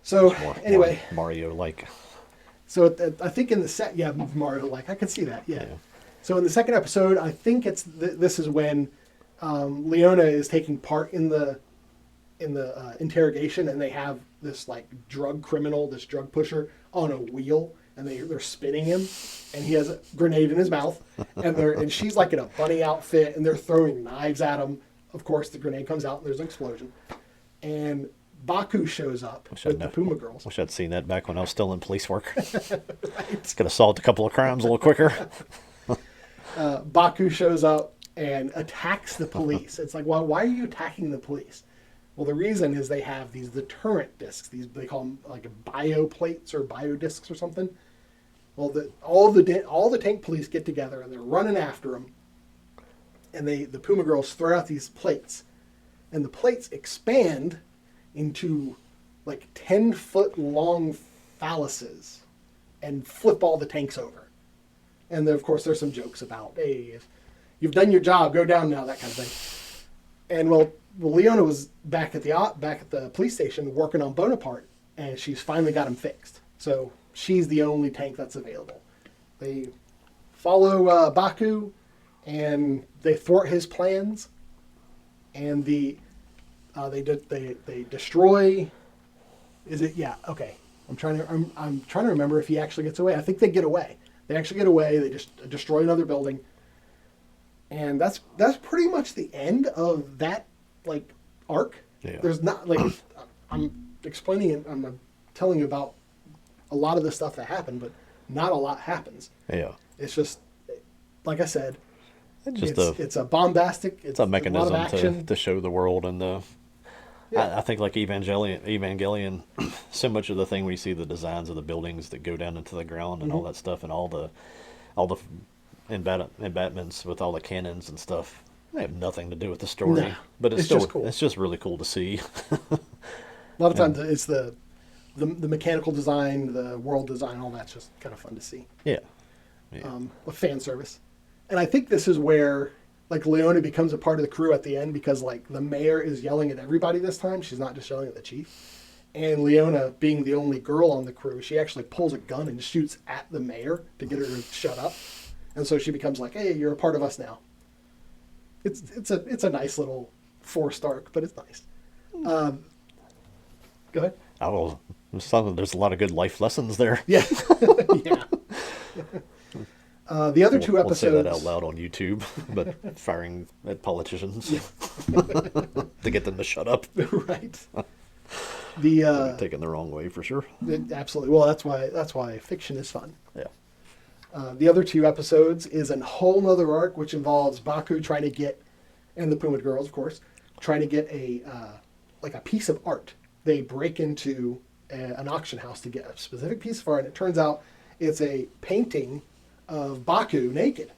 So anyway. Mario-like. So I think in the Mario-like, I can see that, yeah. So in the second episode, I think this is when Leona is taking part in the interrogation, and they have this like drug pusher on a wheel, and they're spinning him, and he has a grenade in his mouth, and she's like in a bunny outfit, and they're throwing knives at him. Of course, the grenade comes out, and there's an explosion, and Baku shows up with the Puma Girls. Wish I'd seen that back when I was still in police work. Right. Could have solved a couple of crimes a little quicker. Baku shows up and attacks the police. It's like, well, why are you attacking the police? Well, the reason is they have these deterrent discs. They call them like bio plates or bio discs or something. Well, all the tank police get together and they're running after them. And the Puma Girls throw out these plates, and the plates expand into like 10-foot long phalluses and flip all the tanks over. And then, of course, there's some jokes about, hey, if you've done your job, go down now, that kind of thing. And well, Leona was back at the police station working on Bonaparte, and she's finally got him fixed. So she's the only tank that's available. They follow Baku, and they thwart his plans, and they destroy. Is it? Yeah. Okay. I'm trying to remember if he actually gets away. I think they get away. They actually get away. They just destroy another building, and that's pretty much the end of that like arc. Yeah. There's not like I'm explaining it. I'm telling you about a lot of the stuff that happened, but not a lot happens. Yeah. It's just like I said. It's a bombastic. It's a mechanism lot of action. to show the world and the. Yeah. I think like Evangelion, so much of the thing we see the designs of the buildings that go down into the ground and all that stuff and all the embattments with all the cannons and stuff. They have nothing to do with the story, Nah, but it's just cool. It's just really cool to see. A lot of times it's the mechanical design, the world design, all that's just kind of fun to see. Yeah. With fan service. And I think this is where like Leona becomes a part of the crew at the end because like the mayor is yelling at everybody this time. She's not just yelling at the chief. And Leona, being the only girl on the crew, she actually pulls a gun and shoots at the mayor to get her to shut up. And so she becomes like, hey, you're a part of us now. It's a nice little forced arc, but it's nice. Go ahead. There's a lot of good life lessons there. Yeah. Yeah. The other two episodes. Won't say that out loud on YouTube, but firing at politicians to get them to shut up. Right. The taken the wrong way for sure. Absolutely. Well, that's why fiction is fun. Yeah. The other two episodes is a whole nother arc, which involves Baku trying to get, and the Puma girls, of course, trying to get a piece of art. They break into an auction house to get a specific piece of art, and it turns out it's a painting of Baku naked.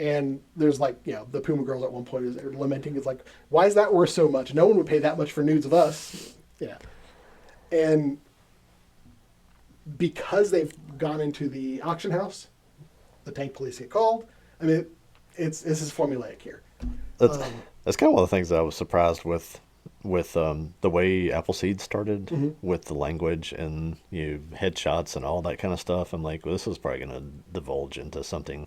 And there's the Puma girls at one point is lamenting. It's like, why is that worth so much? No one would pay that much for nudes of us. Yeah. And because they've gone into the auction house, the tank police get called. I mean, this is formulaic here. That's kind of one of the things that I was surprised with the way Appleseed started with the language and headshots and all that kind of stuff. I'm like, well, this is probably going to divulge into something.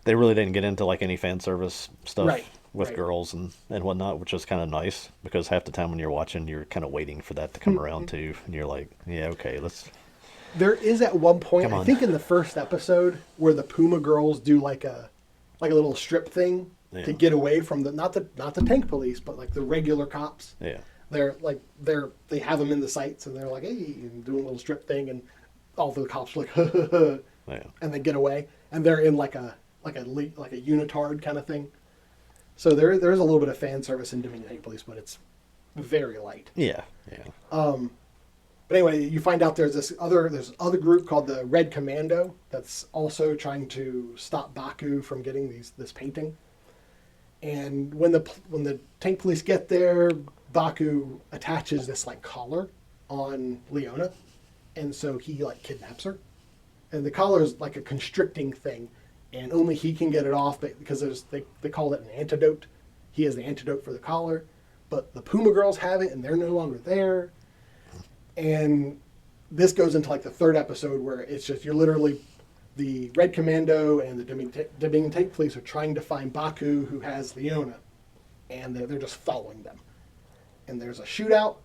They really didn't get into like any fan service stuff with girls and whatnot, which was kind of nice because half the time when you're watching, you're kind of waiting for that to come around too, and you're like, yeah, okay, let's. There is at one point, I think in the first episode, where the Puma girls do like a little strip thing to get away from not the tank police, but like the regular cops. Yeah. They have them in the sights and they're like, hey, and doing a little strip thing, and all the cops are like, yeah. And they get away, and they're in like a unitard kind of thing. So there is a little bit of fan service in Dominion Tank Police, but it's very light. Yeah. But anyway, you find out there's other group called the Red Commando that's also trying to stop Baku from getting this painting. And when the tank police get there, Baku attaches this like collar on Leona, and so he like kidnaps her. And the collar is like a constricting thing, and only he can get it off because they call it an antidote. He has the antidote for the collar, but the Puma girls have it, and they're no longer there. And this goes into like the third episode where it's just you're literally the Red Commando and the Dominion Tank Police are trying to find Baku, who has Leona, and they're just following them. And there's a shootout,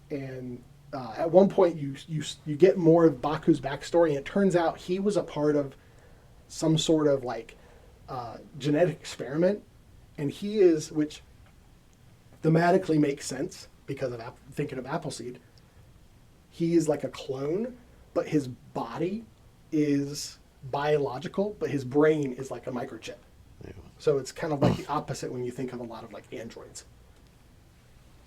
and at one point you get more of Baku's backstory, and it turns out he was a part of some sort of like genetic experiment, and which thematically makes sense because of thinking of Appleseed. He is like a clone, but his body is biological, but his brain is like a microchip. Yeah. So it's kind of like the opposite when you think of a lot of like androids.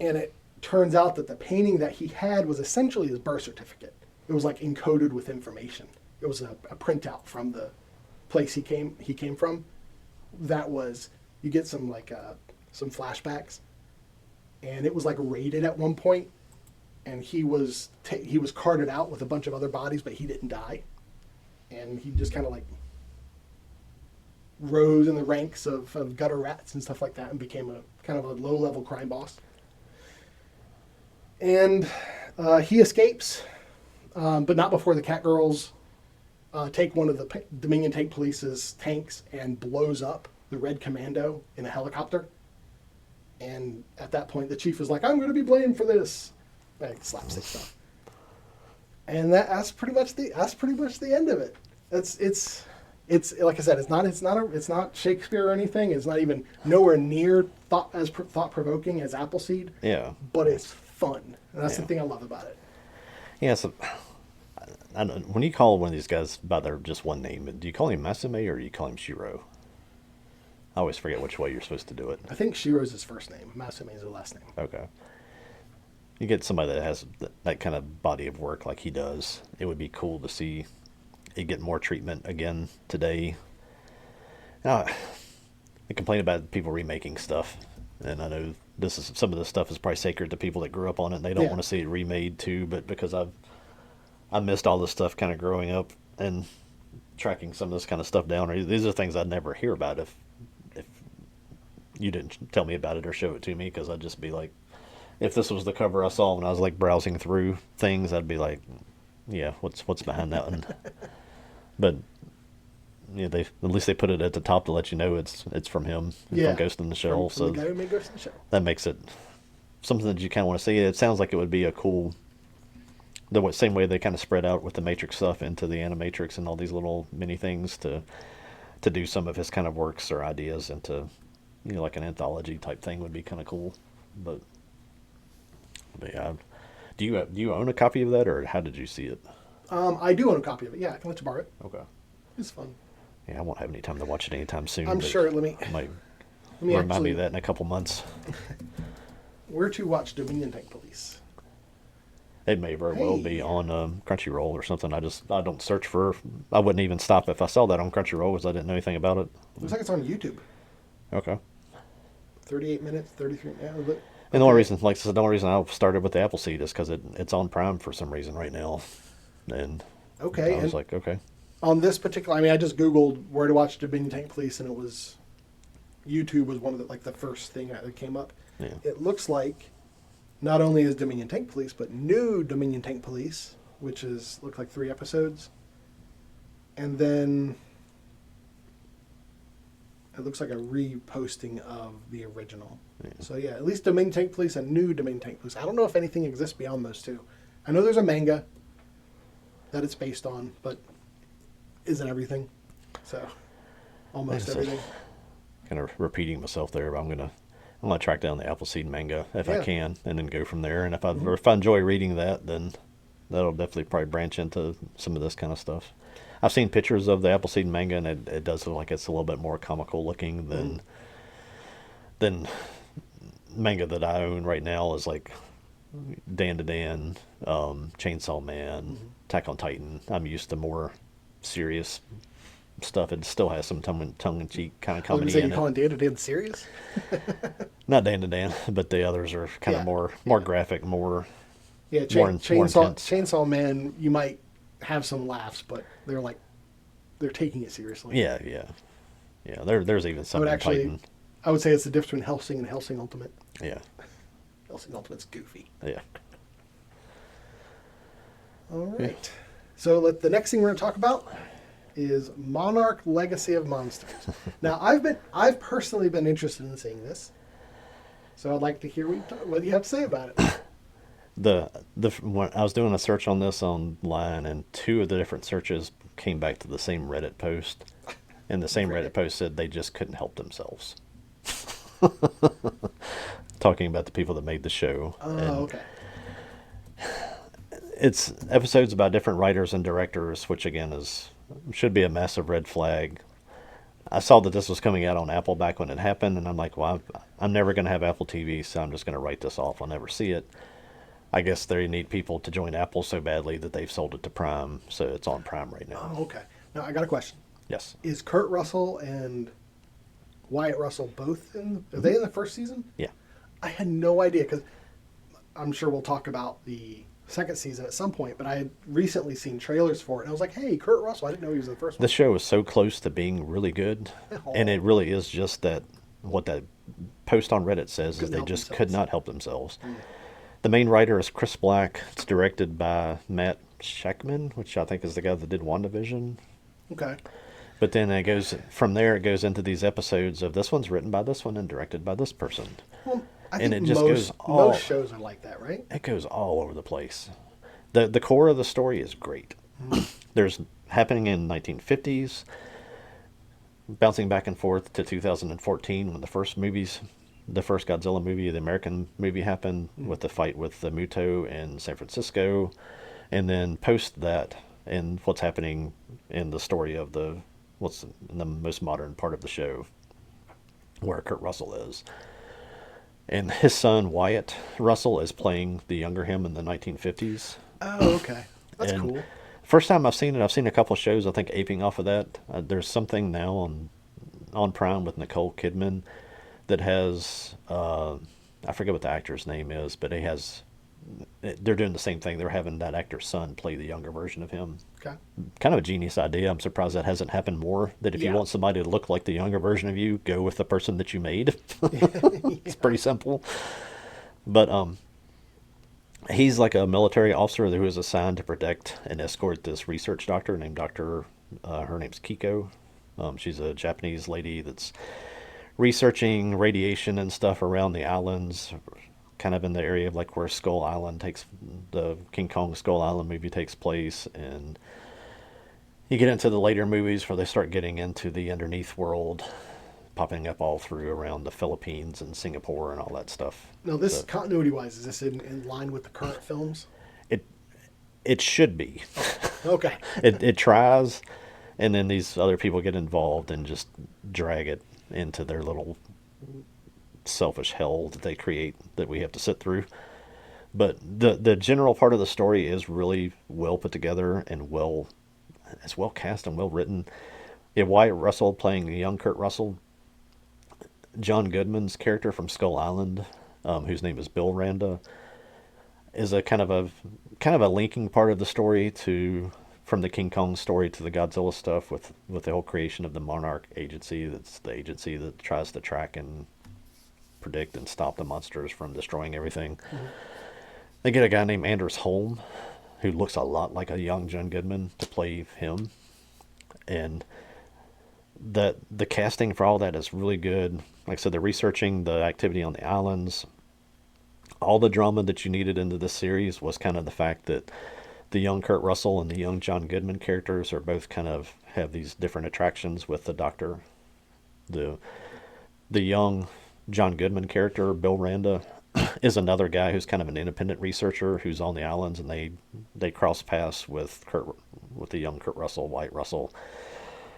And it turns out that the painting that he had was essentially his birth certificate. It was like encoded with information. It was a printout from the place he came from. That was, you get some like some flashbacks, and it was like raided at one point, and he was carted out with a bunch of other bodies, but he didn't die, and he just kind of like rose in the ranks of gutter rats and stuff like that, and became a kind of a low level crime boss. And he escapes, but not before the Catgirls take one of the Dominion Tank Police's tanks and blows up the Red Commando in a helicopter. And at that point, the chief is like, "I'm going to be blamed for this." Like slapstick stuff. And that's pretty much the end of it. It's like I said, it's not Shakespeare or anything. It's not even nowhere near thought provoking as Appleseed. Yeah. But it's fun, and that's the thing I love about it. Yeah. So, I don't, when you call one of these guys by their just one name, do you call him Masume or do you call him Shiro? I always forget which way you're supposed to do it. I think Shiro's his first name. Masume is his last name. Okay. You get somebody that has that kind of body of work like he does. It would be cool to see it get more treatment again today. Now, I complain about people remaking stuff, and I know some of this stuff is probably sacred to people that grew up on it, and they don't want to see it remade too. But because I missed all this stuff kind of growing up and tracking some of this kind of stuff down, or these are things I'd never hear about if you didn't tell me about it or show it to me, because I'd just be like, if this was the cover I saw when I was like browsing through things, I'd be like, yeah, what's behind that one? But yeah, at least they put it at the top to let you know it's from him, from Ghost in the Shell. From the guy who made Ghost in the Shell. That makes it something that you kind of want to see. It sounds like it would be a cool, the same way they kind of spread out with the Matrix stuff into the Animatrix and all these little mini things to do some of his kind of works or ideas into, like an anthology type thing would be kind of cool. But yeah, do you own a copy of that, or how did you see it? I do own a copy of it. Yeah, I can let you borrow it. Okay. It's fun. Yeah, I won't have any time to watch it anytime soon. I'm sure. Let me remind me of that in a couple months. Where to watch Dominion Tank Police? It may very well be on Crunchyroll or something. I don't search for. I wouldn't even stop if I saw that on Crunchyroll because I didn't know anything about it. Looks like it's on YouTube. Okay. 38 minutes, 33. Yeah, and the only reason, like I said, the only reason I started with the Appleseed is because it's on Prime for some reason right now, and I was like, okay. On this particular, I just Googled where to watch Dominion Tank Police, and it was YouTube was one of the first thing that came up. Yeah. It looks like not only is Dominion Tank Police, but new Dominion Tank Police, which look like 3 episodes, and then it looks like a reposting of the original. Yeah. So yeah, at least Dominion Tank Police and new Dominion Tank Police. I don't know if anything exists beyond those two. I know there's a manga that it's based on, but isn't everything. So almost everything. Kind of repeating myself there, but I'm gonna track down the Appleseed manga if I can, and then go from there. And if I enjoy reading that, then that'll definitely probably branch into some of this kind of stuff. I've seen pictures of the Appleseed manga, and it does look like it's a little bit more comical looking than manga that I own right now is like Dan to Dan, Chainsaw Man, Attack on Titan. I'm used to more serious stuff. It still has some tongue-in-cheek kind of comedy in it. You calling Dan to Dan serious? Not Dan to Dan, but the others are kind of more graphic, more Chainsaw Man, you might have some laughs, but they're taking it seriously. Yeah. There's even some in Titan. I would say it's the difference between Hellsing and Hellsing Ultimate. Yeah. Hellsing Ultimate's goofy. Yeah. All right. Yeah. So the next thing we're going to talk about is Monarch: Legacy of Monsters. Now, I've personally been interested in seeing this, so I'd like to hear what you have to say about it. When I was doing a search on this online, and 2 of the different searches came back to the same Reddit post, and the same Reddit post said they just couldn't help themselves. Talking about the people that made the show. Okay. It's episodes about different writers and directors, which again should be a massive red flag. I saw that this was coming out on Apple back when it happened, and I'm like, well, I'm never going to have Apple TV, so I'm just going to write this off. I'll never see it. I guess they need people to join Apple so badly that they've sold it to Prime, so it's on Prime right now. Oh, okay. Now, I got a question. Yes. Is Kurt Russell and Wyatt Russell both are they in the first season? Yeah. I had no idea because I'm sure we'll talk about the second season at some point, but I had recently seen trailers for it, and I was like, hey, Kurt Russell, I didn't know he was in the first The one. show is so close to being really good, and it Oh. really is just that what that post on Reddit says is Couldn't they help just could themselves. not help themselves. Mm. The main writer is Chris Black. It's directed by Matt Shackman, which I think is the guy that did WandaVision. Okay. But then it goes from there. It goes into these episodes of this one's written by this one and directed by this person, Well, I and think it just goes most shows are like that, right? it goes all over the place. The core of the story is great. There's happening in 1950s, bouncing back and forth to 2014 when the first Godzilla movie, the American movie happened with the fight with the Muto in San Francisco, and then post that and what's happening in the story of what's in the most modern part of the show where Kurt Russell is. And his son Wyatt Russell is playing the younger him in the 1950s. Oh, okay. That's And cool. first time I've seen it, I've seen a couple shows I think aping off of that. There's something now on Prime with Nicole Kidman that has I forget what the actor's name is, but they're doing the same thing. They're having that actor's son play the younger version of him. Okay. Kind of a genius idea. I'm surprised that hasn't happened more. That if you Yeah. want somebody to look like the younger version of you, go with the person that you made. It's pretty simple. But he's like a military officer who is assigned to protect and escort this research doctor named Doctor. Her name's Kiko. She's a Japanese lady that's researching radiation and stuff around the islands, kind of in the area of like where the King Kong Skull Island movie takes place, and you get into the later movies where they start getting into the underneath world, popping up all through around the Philippines and Singapore and all that stuff. Now, this So continuity-wise, is this in line with the current films? it it should be. Okay. It tries, and then these other people get involved and just drag it into their little selfish hell that they create that we have to sit through. But the general part of the story is really well put together and it's well cast and well written. Yeah, Wyatt Russell playing the young Kurt Russell, John Goodman's character from Skull Island, whose name is Bill Randa, is a kind of a linking part of the story from the King Kong story to the Godzilla stuff with the whole creation of the Monarch agency. That's the agency that tries to track and predict and stop the monsters from destroying everything. Mm-hmm. They get a guy named Anders Holm, who looks a lot like a young John Goodman, to play him, and the casting for all that is really good. Like I said, they're researching the activity on the islands. All the drama that you needed into this series was kind of the fact that the young Kurt Russell and the young John Goodman characters are both kind of have these different attractions with the Doctor. The young John Goodman character, Bill Randa, is another guy who's kind of an independent researcher who's on the islands, and they cross paths with the young Kurt Russell, Wyatt Russell,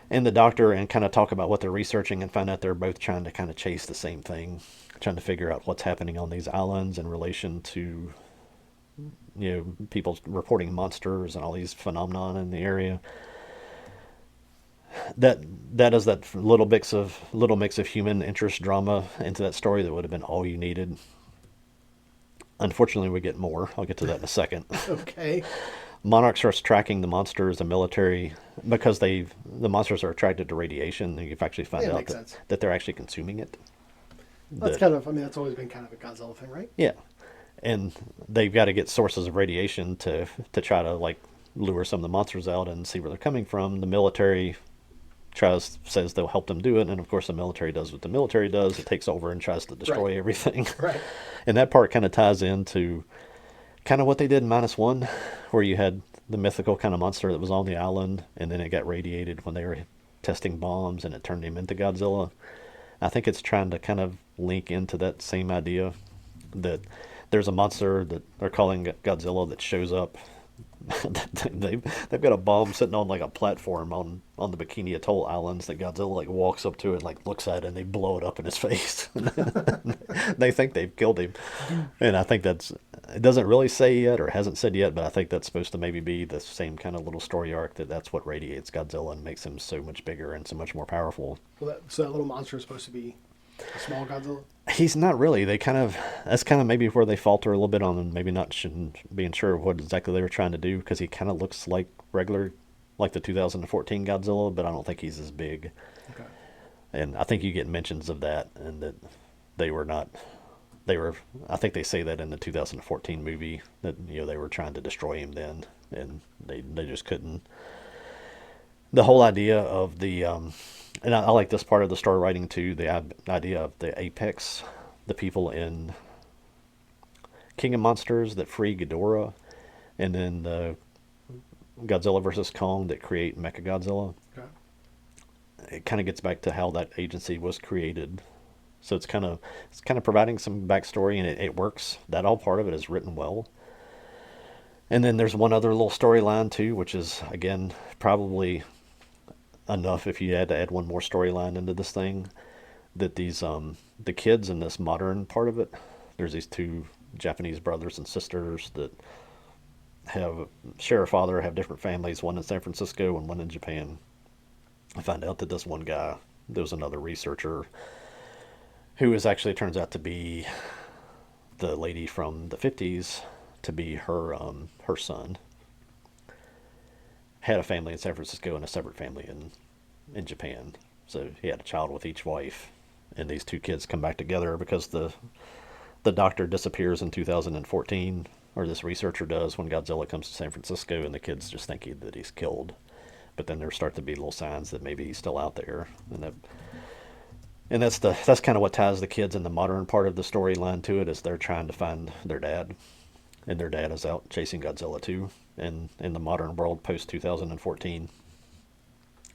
and the Doctor, and kind of talk about what they're researching and find out they're both trying to kind of chase the same thing, trying to figure out what's happening on these islands in relation to people reporting monsters and all these phenomenon in the area. That is that little mix of human interest drama into that story that would have been all you needed. Unfortunately, we get more. I'll get to that in a second. Okay. Monarch starts tracking the monsters, the military, because the monsters are attracted to radiation. And you've actually found Yeah, out makes sense. that they're actually consuming it. That's that's always been kind of a Godzilla thing, right? Yeah, and they've got to get sources of radiation to try to like lure some of the monsters out and see where they're coming from. The military says they'll help them do it, and of course the military does what the military does. It takes over and tries to destroy Right. everything. Right. And that part kind of ties into kind of what they did in -1, where you had the mythical kind of monster that was on the island, and then it got radiated when they were testing bombs, and it turned him into Godzilla. I think it's trying to kind of link into that same idea that there's a monster that they're calling Godzilla that shows up. They've got a bomb sitting on like a platform on the Bikini Atoll Islands that Godzilla like walks up to it, like looks at it, and they blow it up in his face. They think they've killed him, and I think it doesn't really say yet or hasn't said yet, but I think that's supposed to maybe be the same kind of little story arc that's what radiates Godzilla and makes him so much bigger and so much more powerful. So that little monster is supposed to be a small Godzilla? He's not really. That's kind of maybe where they falter a little bit on maybe not being sure of what exactly they were trying to do, because he kind of looks like regular, like the 2014 Godzilla, but I don't think he's as big. Okay. And I think you get mentions of that, and that they were not. They were. I think they say that in the 2014 movie that they were trying to destroy him then, and they just couldn't. The whole idea of and I like this part of the story writing too. The idea of the apex, the people in King of Monsters that free Ghidorah, and then the Godzilla versus Kong that create Mechagodzilla. Okay. It kind of gets back to how that agency was created. So it's kind of providing some backstory, and it works. That all part of it is written well. And then there's one other little storyline too, which is again probably enough if you had to add one more storyline into this thing. That these the kids in this modern part of it, there's these two Japanese brothers and sisters that share a father, have different families, one in San Francisco and one in Japan. I find out that this one guy, there was another researcher who is actually turns out to be the lady from the 50s, to be her son. Had a family in San Francisco and a separate family in Japan. So he had a child with each wife, and these two kids come back together because the doctor disappears in 2014, or this researcher does, when Godzilla comes to San Francisco, and the kids just think that he's killed. But then there start to be little signs that maybe he's still out there, and that's kind of what ties the kids in the modern part of the storyline to it, is they're trying to find their dad, and their dad is out chasing Godzilla too, in the modern world post 2014.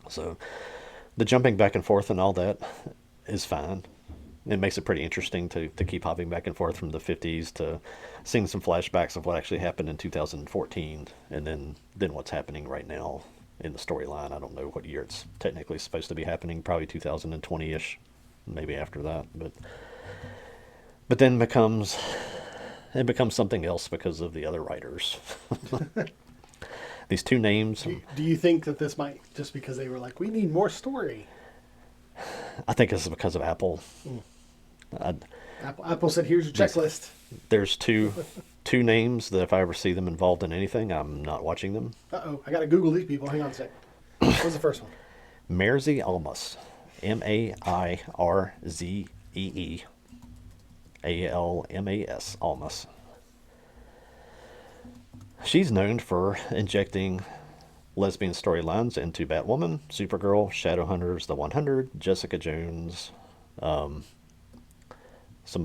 So the jumping back and forth and all that is fine. It makes it pretty interesting to keep hopping back and forth from the 50s to seeing some flashbacks of what actually happened in 2014, and then what's happening right now in the storyline. I don't know what year it's technically supposed to be happening, probably 2020-ish, maybe after that, but then it becomes something else because of the other writers. These two names. Do you think that this might just because they were like, we need more story? I think this is because of Apple. Apple said, here's your checklist. There's two names that if I ever see them involved in anything, I'm not watching them. Uh-oh, I got to Google these people. Hang on a sec. What's the first one? Mairzy Almas. Mairzee Almas. Almas. She's known for injecting lesbian storylines into Batwoman, Supergirl, Shadowhunters, The 100, Jessica Jones, some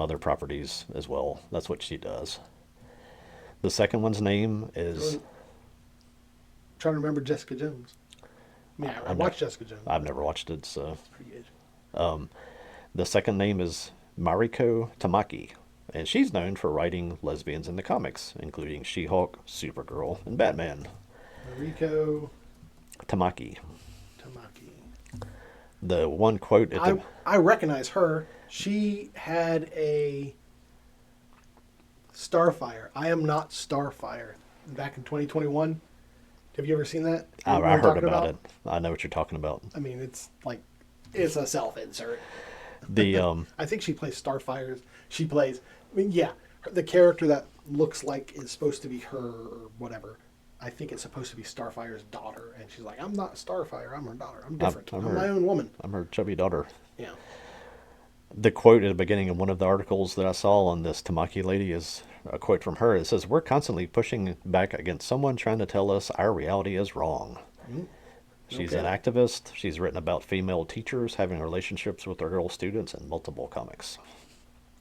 other properties as well. That's what she does. The second one's name is... I'm trying to remember Jessica Jones. Yeah, I watched Jessica Jones. I've never watched it, so... It's pretty good. The second name is Mariko Tamaki, and she's known for writing lesbians in the comics, including She-Hulk, Supergirl, and Batman. Mariko Tamaki. Tamaki. The one quote at the... I recognize her. She had a Starfire. I am not Starfire. Back in 2021. Have you ever seen that? I heard about it. I know what you're talking about. I mean, it's a self-insert. I think she plays Starfire. She plays... I mean, yeah, the character that looks like is supposed to be her or whatever. I think it's supposed to be Starfire's daughter, and she's like, I'm not Starfire, I'm her daughter. I'm different. I'm my own woman. I'm her chubby daughter. Yeah. The quote at the beginning of one of the articles that I saw on this Tamaki lady is a quote from her. It says, "We're constantly pushing back against someone trying to tell us our reality is wrong." Mm-hmm. She's an activist. She's written about female teachers having relationships with their girl students in multiple comics.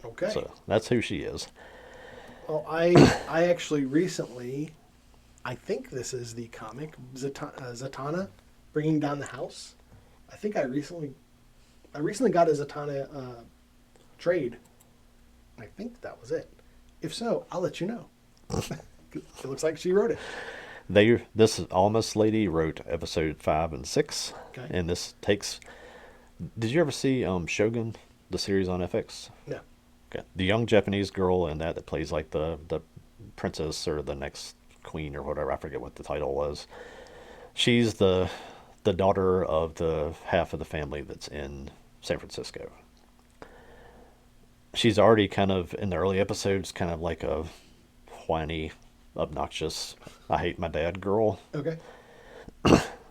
Okay. So that's who she is. Well, I actually recently, I think this is the comic, Zatanna, Bringing Down the House. I think I recently got a Zatanna trade. I think that was it. If so, I'll let you know. It looks like she wrote it. This Almas lady wrote episode 5 and 6, okay. And this takes... Did you ever see Shogun, the series on FX? Yeah. Okay. The young Japanese girl in that plays like the princess or the next queen or whatever, I forget what the title was. She's the daughter of the half of the family that's in San Francisco. she's already kind of in the early episodes, kind of like a whiny, obnoxious, I hate my dad girl. Okay.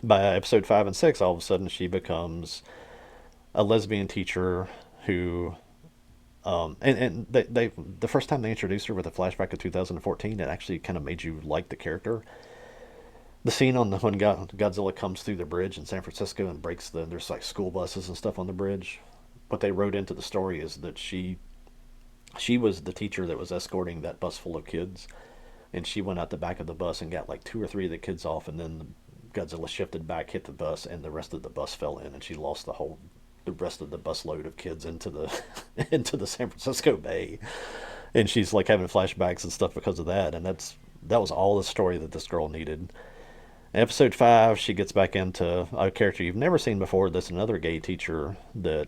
By episode 5 and 6, all of a sudden she becomes a lesbian teacher who, and they the first time they introduced her with a flashback of 2014, it actually kind of made you like the character. The scene on the when Godzilla comes through the bridge in San Francisco and breaks there's like school buses and stuff on the bridge. What they wrote into the story is that she was the teacher that was escorting that bus full of kids, and she went out the back of the bus and got like 2 or 3 of the kids off, and then Godzilla shifted back, hit the bus, and the rest of the bus fell in, and she lost the rest of the bus load of kids into the into the San Francisco Bay, and she's like having flashbacks and stuff because of that, and that was all the story that this girl needed. In episode 5, she gets back into a character you've never seen before. That's another gay teacher that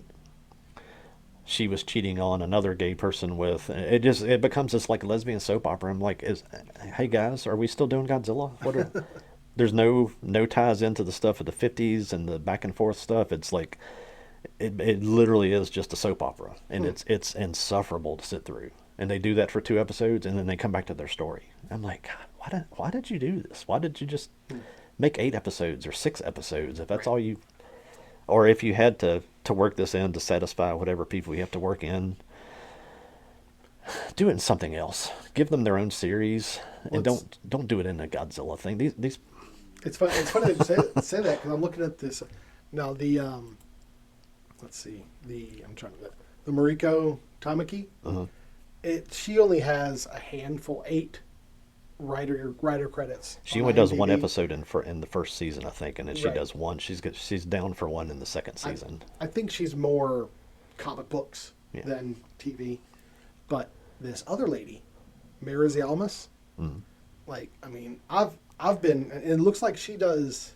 she was cheating on another gay person with. It becomes this like lesbian soap opera. I'm like, hey guys, are we still doing Godzilla? There's no ties into the stuff of the 50s and the back and forth stuff. It's like it literally is just a soap opera, and it's insufferable to sit through. And they do that for 2 episodes, and then they come back to their story. I'm like, God, why did you do this? Why did you just make 8 episodes or 6 episodes if that's all you, or if you had to work this in to satisfy whatever people you have to work in, do it in something else. Give them their own series, and don't do it in a Godzilla thing. These It's funny. It's funny that you say that because I'm looking at this now. The let's see. The Mariko Tamaki. uh She only has a handful, 8 writer credits. She on only does one IMDb. episode in the first season, I think, and then she Right. does one. She's down for one in the second season. I think she's more comic books Yeah. than TV. But this other lady, Mira Almas, Mhm. like, I mean, I've been, and it looks like she does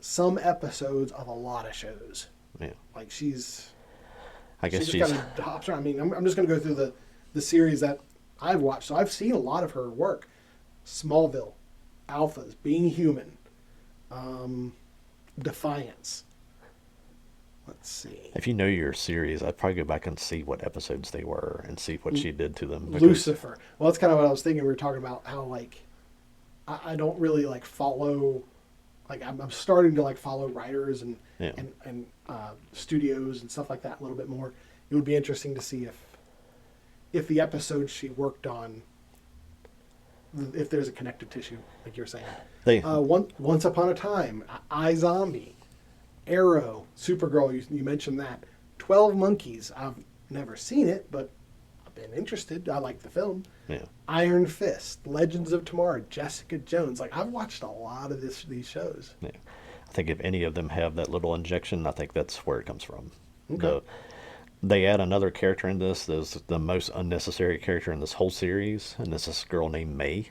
some episodes of a lot of shows. Yeah, Like she's I guess she she's just kind of hops around. I mean, I'm just going to go through the series that I've watched. So I've seen a lot of her work. Smallville, Alphas, Being Human, Defiance. Let's see. If you know your series, I'd probably go back and see what episodes they were and see what she did to them. Because, Lucifer. Well, that's kind of what I was thinking. We were talking about how, like, I don't really, like, follow, like, I'm starting to, like, follow writers and Yeah. and studios and stuff like that a little bit more. It would be interesting to see if the episodes she worked on, if there's a connective tissue, like you're saying. They Once Upon a Time, iZombie, Arrow, Supergirl, you mentioned that. 12 Monkeys, I've never seen it, but I've been interested. I like the film. yeah. Iron Fist, Legends of Tomorrow, Jessica Jones. Like, I've watched a lot of these shows. Yeah. I think if any of them have that little injection, I think that's where it comes from. Okay. They add another character in this. There's the most unnecessary character in this whole series, and this is a girl named May.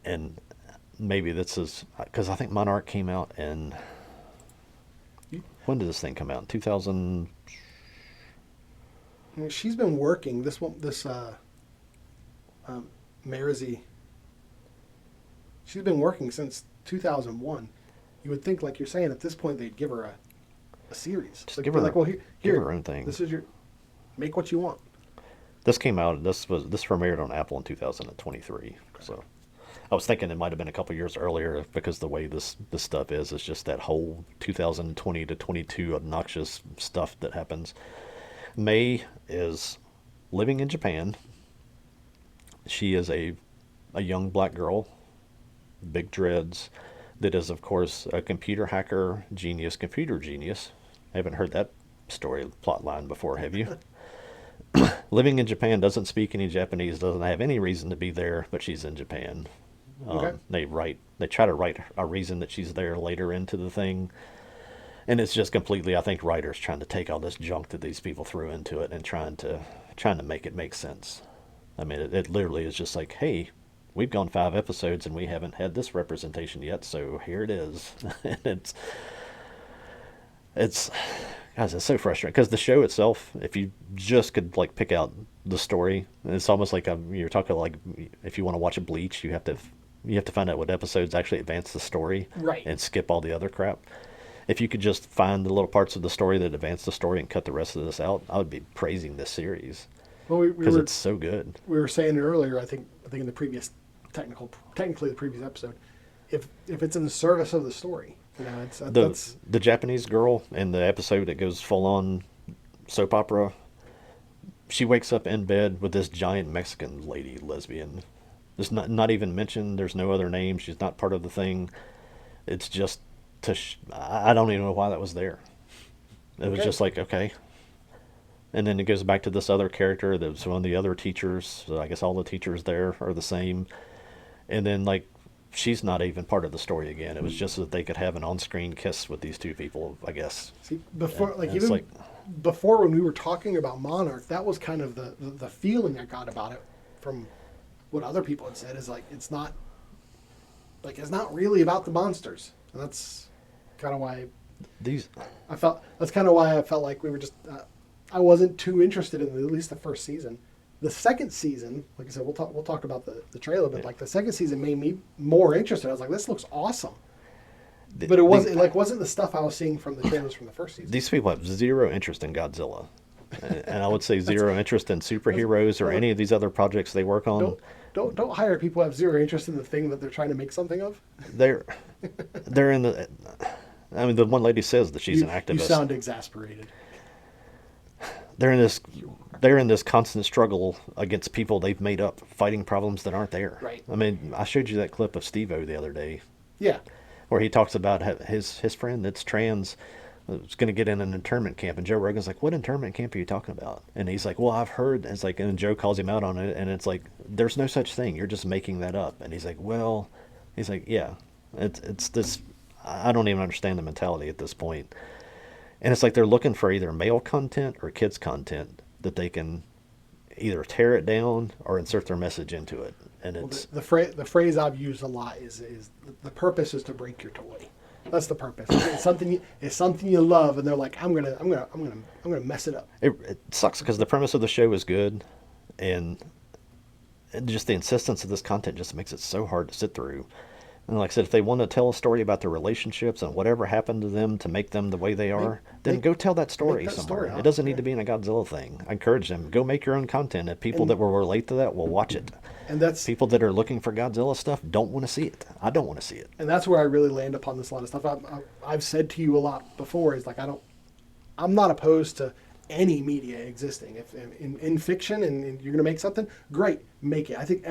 And maybe this is because I think Monarch came out in. When did this thing come out? 2000. I mean, she's been working Marizy. She's been working since 2001. You would think, like you're saying, at this point they'd give her a series. Just Like, give her, like, well, give here, her own thing. this is make what you want. This came out. This premiered on Apple in 2023. So I was thinking it might have been a couple years earlier because the way this stuff is, it's just that whole 2020 to 22 obnoxious stuff that happens. May is living in Japan. She is a young black girl, big dreads, that is, of course, a computer hacker genius, computer genius. I haven't heard that story plot line before, have you? Living in Japan, doesn't speak any Japanese, doesn't have any reason to be there, but she's in Japan. Okay. They try to write a reason that she's there later into the thing, and it's just completely, I think, writers trying to take all this junk that these people threw into it and trying to make it make sense. I mean, it literally is just like, hey, we've gone 5 episodes and we haven't had this representation yet, so here it is. And it's guys, it's so frustrating because the show itself, if you just could like pick out the story, it's almost like you're talking like if you want to watch a Bleach, you have to find out what episodes actually advance the story, Right. and skip all the other crap. if you could just find the little parts of the story that advance the story and cut the rest of this out, I would be praising this series Well, we because were it's so good. we were saying it earlier. I think in the previous technically the previous episode, if it's in the service of the story, The Japanese girl in the episode that goes full on soap opera, she wakes up in bed with this giant Mexican lady lesbian. It's not even mentioned. There's no other name. She's not part of the thing. It's just I don't even know why that was there. It was just like, okay. And then it goes back to this other character that was one of the other teachers. So I guess all the teachers there are the same. And then, like, she's not even part of the story again. It was just that they could have an on-screen kiss with these two people, I guess. See, before, And like, it's even like, before when we were talking about Monarch, that was kind of the feeling I got about it from what other people had said, is like, it's not really about the monsters. And that's kind of why that's kind of why I felt like we were just, I wasn't too interested in at least the first season. The second season, like I said, we'll talk about the trailer, but like the second season made me more interested. I was like, this looks awesome. But it wasn't the stuff I was seeing from the trailers from the first season. These people have zero interest in Godzilla. And I would say zero interest in superheroes or any of these other projects they work on. Don't hire people who have zero interest in the thing that they're trying to make something of. They're in the. I mean, the one lady says that she's an activist. You sound exasperated. They're in this constant struggle against people they've made up, fighting problems that aren't there. Right. I mean, I showed you that clip of Steve-O the other day. Yeah. Where he talks about his friend that's trans was going to get in an internment camp, and Joe Rogan's like, "What internment camp are you talking about?" And he's like, "Well, I've heard." And it's like, and Joe calls him out on it, and it's like, "There's no such thing. You're just making that up." And he's like, "Well," he's like, "Yeah, it's this." I don't even understand the mentality at this point. And it's like they're looking for either male content or kids content that they can either tear it down or insert their message into it. And it's the phrase I've used a lot is the purpose is to break your toy. That's the purpose. It's something you love, and they're like, I'm gonna mess it up. It sucks because the premise of the show is good, and just the insistence of this content just makes it so hard to sit through. And like I said, if they want to tell a story about their relationships and whatever happened to them to make them the way they are, then go tell that story somewhere. It doesn't need to be in a Godzilla thing. I encourage them, go make your own content. And people that will relate to that will watch it. And that's people that are looking for Godzilla stuff don't want to see it. I don't want to see it. And that's where I really land upon this a lot of stuff. I've said to you a lot before is like I'm not opposed to any media existing. If in fiction and you're going to make something, great, make it. I think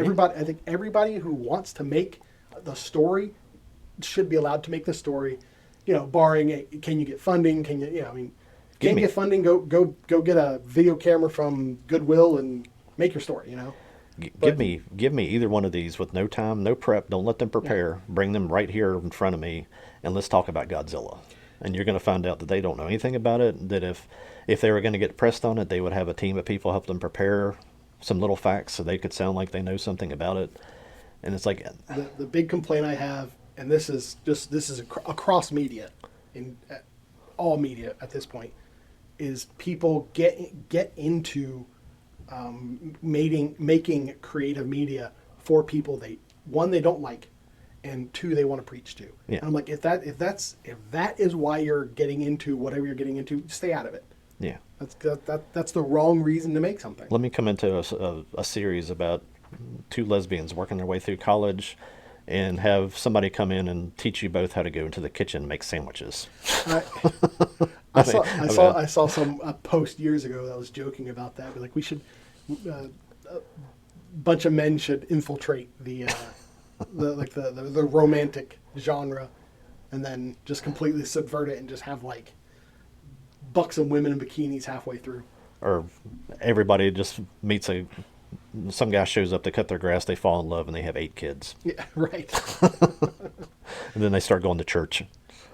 everybody who wants to make the story should be allowed to make the story, barring can you get funding? Can you, can't get funding? Go get a video camera from Goodwill and make your story. Give me either one of these with no time, no prep. Don't let them prepare. Yeah. Bring them right here in front of me, and let's talk about Godzilla. And you're going to find out that they don't know anything about it. That if they were going to get pressed on it, they would have a team of people help them prepare some little facts so they could sound like they know something about it. And it's like the big complaint I have, and this is across media, in all media at this point, is people get into making creative media for people they don't like, and two they want to preach to. Yeah. And I'm like, if that is why you're getting into whatever you're getting into, stay out of it. Yeah. That's the wrong reason to make something. Let me come into a series about two lesbians working their way through college and have somebody come in and teach you both how to go into the kitchen and make sandwiches. I saw some post years ago that was joking about that. Like, we should, a bunch of men should infiltrate the romantic genre, and then just completely subvert it and just have like buxom women in bikinis halfway through. Or everybody just meets some guy shows up to cut their grass, they fall in love, and they have 8 kids. Yeah, right. And then they start going to church.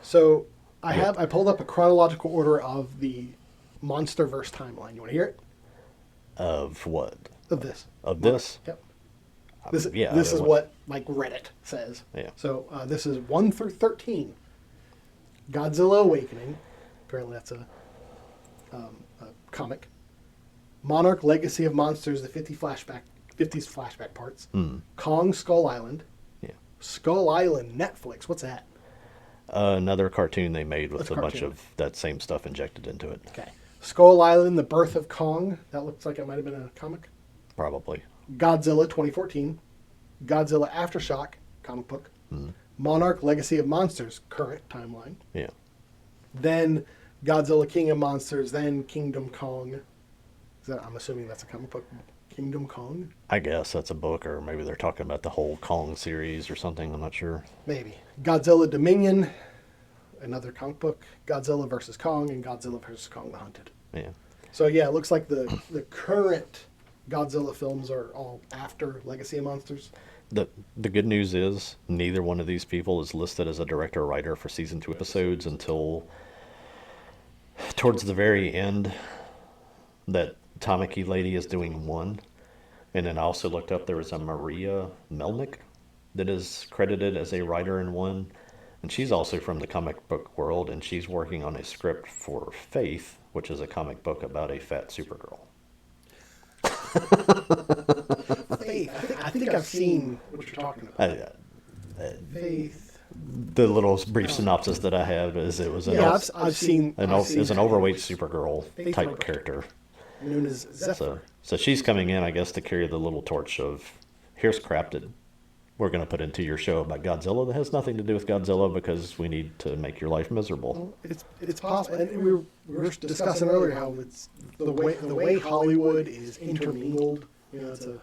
So I pulled up a chronological order of the MonsterVerse timeline. You want to hear it? Of what? Of this. Of this? Yep. This is what like Reddit says. Yeah. So this is 1 through 13. Godzilla Awakening. Apparently that's a comic. Monarch Legacy of Monsters, the 50s flashback parts. Kong Skull Island. Yeah. Skull Island Netflix. What's that? Another cartoon they made with That's a a bunch cartoon. of that same stuff injected into it. Okay. Skull Island, The Birth of Kong. That looks like it might have been a comic. Probably. Godzilla 2014. Godzilla Aftershock, comic book. Monarch Legacy of Monsters, current timeline. Yeah. Then Godzilla King of Monsters, then Kingdom Kong. I'm assuming that's a comic book. Kingdom Kong? I guess that's a book, or maybe they're talking about the whole Kong series or something. I'm not sure. Maybe. Godzilla Dominion, another comic book. Godzilla vs. Kong, and Godzilla vs. Kong the Hunted. Yeah. So yeah, it looks like the current Godzilla films are all after Legacy of Monsters. The good news is neither one of these people is listed as a director or writer for season 2 episodes until towards the very end. That Tamaki lady is doing one. And then I also looked up, there was a Maria Melnick that is credited as a writer in one. And she's also from the comic book world, and she's working on a script for Faith, which is a comic book about a fat Supergirl. Faith. I think I've seen what you're talking about. Faith. The little brief synopsis that I have is it was I've seen. is an overweight Supergirl Faith type Robert. character. Known as Zephyr. So she's coming in, I guess, to carry the little torch of here's crap that we're going to put into your show about Godzilla that has nothing to do with Godzilla because we need to make your life miserable. It's possible, and we were discussing earlier how it's the way Hollywood is intermingled. You know, it's a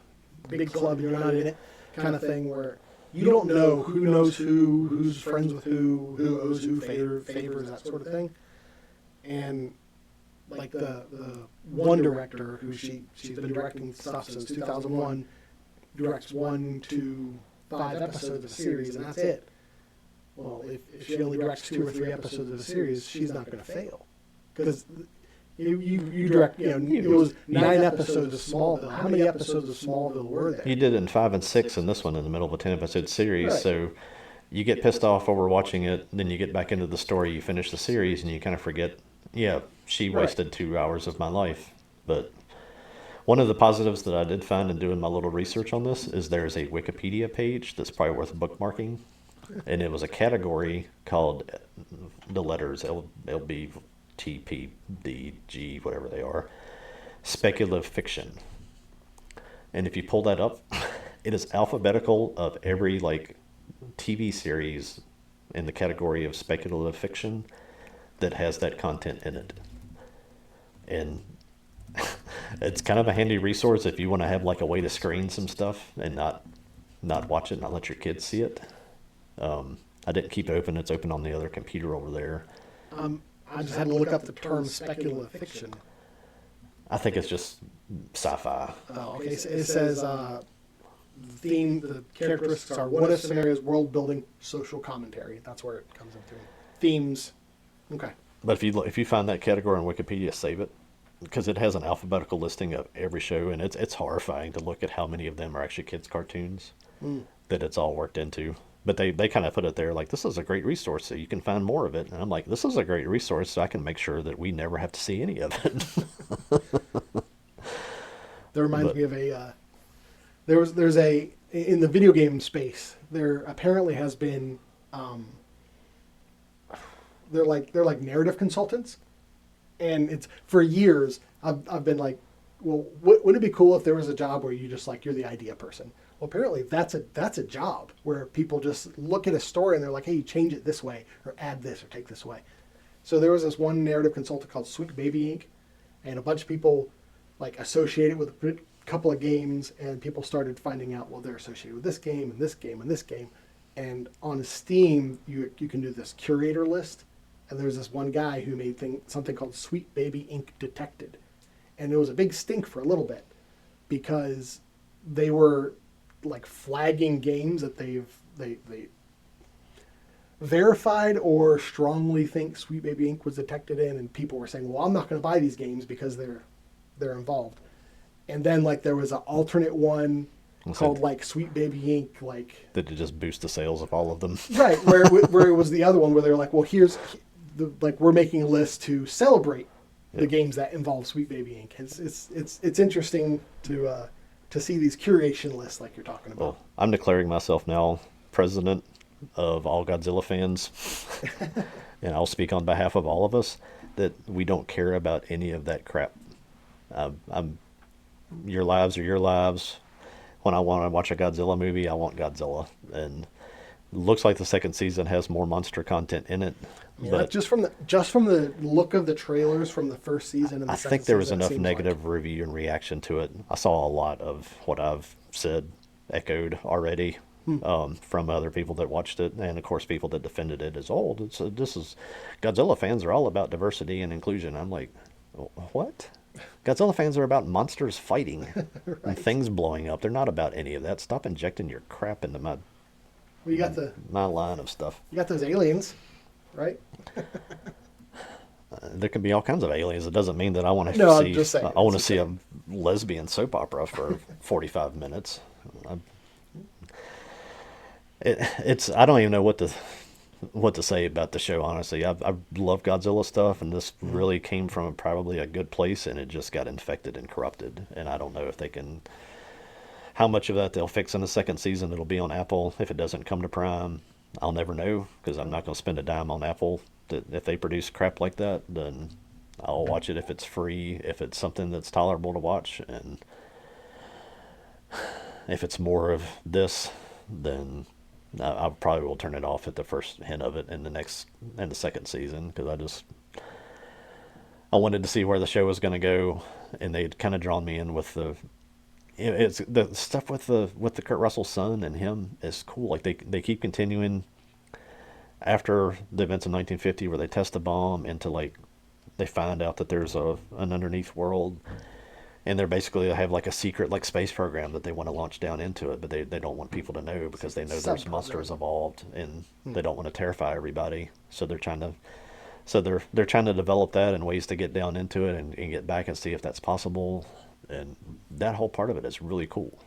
big club, you're not in it, kind of thing where you don't know who knows who's friends with who owes who favors, that sort of thing. And like the one director who she's been directing stuff since 2001, directs 1 to 5 episodes of a series, and that's it. Well, if she only directs 2 or 3 episodes of a series, she's not going to fail, because you direct. It was 9 episodes of Smallville. How many episodes of Smallville were there? You did it in 5 and 6, and this one in the middle of a 10-episode series. Right. So you get pissed off over watching it, then you get back into the story, you finish the series, and you kind of forget. Yeah, she wasted 2 hours of my life. But one of the positives that I did find in doing my little research on this is there's a Wikipedia page that's probably worth bookmarking. And it was a category called the letters LB, TP, D, G, whatever they are, speculative fiction. And if you pull that up, it is alphabetical of every like TV series in the category of speculative fiction that has that content in it. And it's kind of a handy resource if you want to have like a way to screen some stuff and not watch it, not let your kids see it. I didn't keep it open. It's open on the other computer over there. I just had to look up the term speculative fiction. I think it's just sci-fi. Okay, so it says the characteristics are what if scenarios, world building, social commentary. That's where it comes into themes. Okay. But if you find that category on Wikipedia, save it, because it has an alphabetical listing of every show, and it's horrifying to look at how many of them are actually kids' cartoons that it's all worked into. But they kind of put it there like, this is a great resource, so you can find more of it. And I'm like, this is a great resource, so I can make sure that we never have to see any of it. That reminds me of a there's a in the video game space. There apparently has been they're like narrative consultants, and it's for years I've been like, well, wouldn't it be cool if there was a job where you just like you're the idea person? Well, apparently that's a job where people just look at a story and they're like, hey, you change it this way or add this or take this away. So there was this one narrative consultant called Sweet Baby Inc. and a bunch of people like associated with a couple of games, and people started finding out, well, they're associated with this game and this game and this game. And on Steam, you can do this curator list, and there's this one guy who made something called Sweet Baby Inc. Detected. And it was a big stink for a little bit because they were like flagging games that they verified or strongly think Sweet Baby Inc. was detected in, and people were saying, well, I'm not going to buy these games because they're involved. And then like there was an alternate one called like Sweet Baby Inc. like Did it just boost the sales of all of them? Right, where it was the other one where they're like, well, we're making a list to celebrate the games that involve Sweet Baby Inc. It's interesting to see these curation lists like you're talking about. Well, I'm declaring myself now president of all Godzilla fans, and I'll speak on behalf of all of us, that we don't care about any of that crap. Your lives are your lives. When I want to watch a Godzilla movie, I want Godzilla, and it looks like the second season has more monster content in it. Yeah, But just from the look of the trailers from the first season and the I second think there was season, it enough seems negative review and reaction to it. I saw a lot of what I've said echoed already from other people that watched it, and of course people that defended it as old. This is Godzilla fans are all about diversity and inclusion. I'm like, what? Godzilla fans are about monsters fighting right. and things blowing up. They're not about any of that. Stop injecting your crap into Well, you got my line of stuff. those aliens, right? There can be all kinds of aliens. It doesn't mean that I want to No, see. I'm just saying. I want to see a lesbian soap opera for 45 minutes. It's. I don't even know what to say about the show. Honestly, I love Godzilla stuff, and this really came from probably a good place, and it just got infected and corrupted. And I don't know if they can. How much of that they'll fix in the second season? It'll be on Apple. If it doesn't come to Prime, I'll never know because I'm not going to spend a dime on Apple. If they produce crap like that, then I'll watch it if it's free, if it's something that's tolerable to watch, and if it's more of this, then I probably will turn it off at the first hint of it in the second season because I wanted to see where the show was going to go, and they'd kind of drawn me in with it's the stuff with the Kurt Russell son and him is cool. Like they keep continuing after the events of 1950 where they test the bomb into like they find out that there's an underneath world, and they're basically have like a secret like space program that they want to launch down into it, but they don't want people to know because they know there's monsters involved and they don't want to terrify everybody. So they're trying to develop that and ways to get down into it and get back and see if that's possible. And that whole part of it is really cool.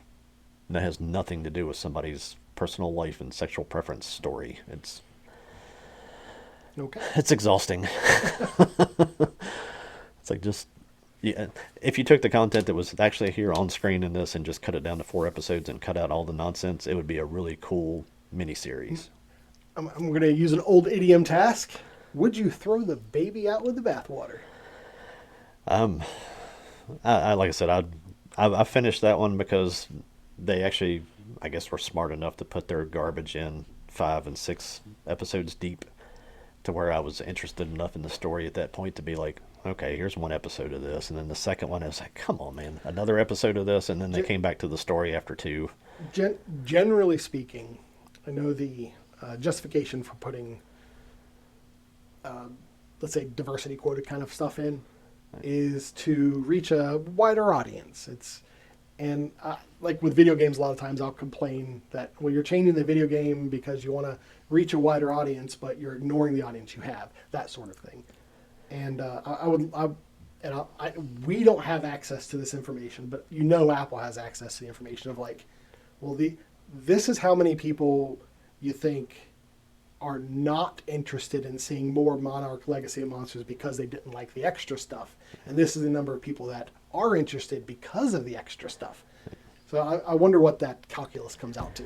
And that has nothing to do with somebody's personal life and sexual preference story. It's exhausting. It's like just yeah. If you took the content that was actually here on screen in this and just cut it down to 4 episodes and cut out all the nonsense, it would be a really cool miniseries. I'm going to use an old idiom task. Would you throw the baby out with the bathwater? I like I said, I finished that one because they actually, I guess, were smart enough to put their garbage in 5 and 6 episodes deep, to where I was interested enough in the story at that point to be like, okay, here's one episode of this, and then the second one I was like, come on, man, another episode of this, and then they came back to the story after 2. Generally speaking, I know the justification for putting, let's say, diversity quota kind of stuff in is to reach a wider audience. Like with video games, a lot of times I'll complain that, well, you're changing the video game because you want to reach a wider audience, but you're ignoring the audience you have, that sort of thing. And we don't have access to this information, but Apple has access to the information of like, well, this is how many people you think are not interested in seeing more Monarch Legacy of Monsters because they didn't like the extra stuff. And this is the number of people that are interested because of the extra stuff. So I wonder what that calculus comes out to.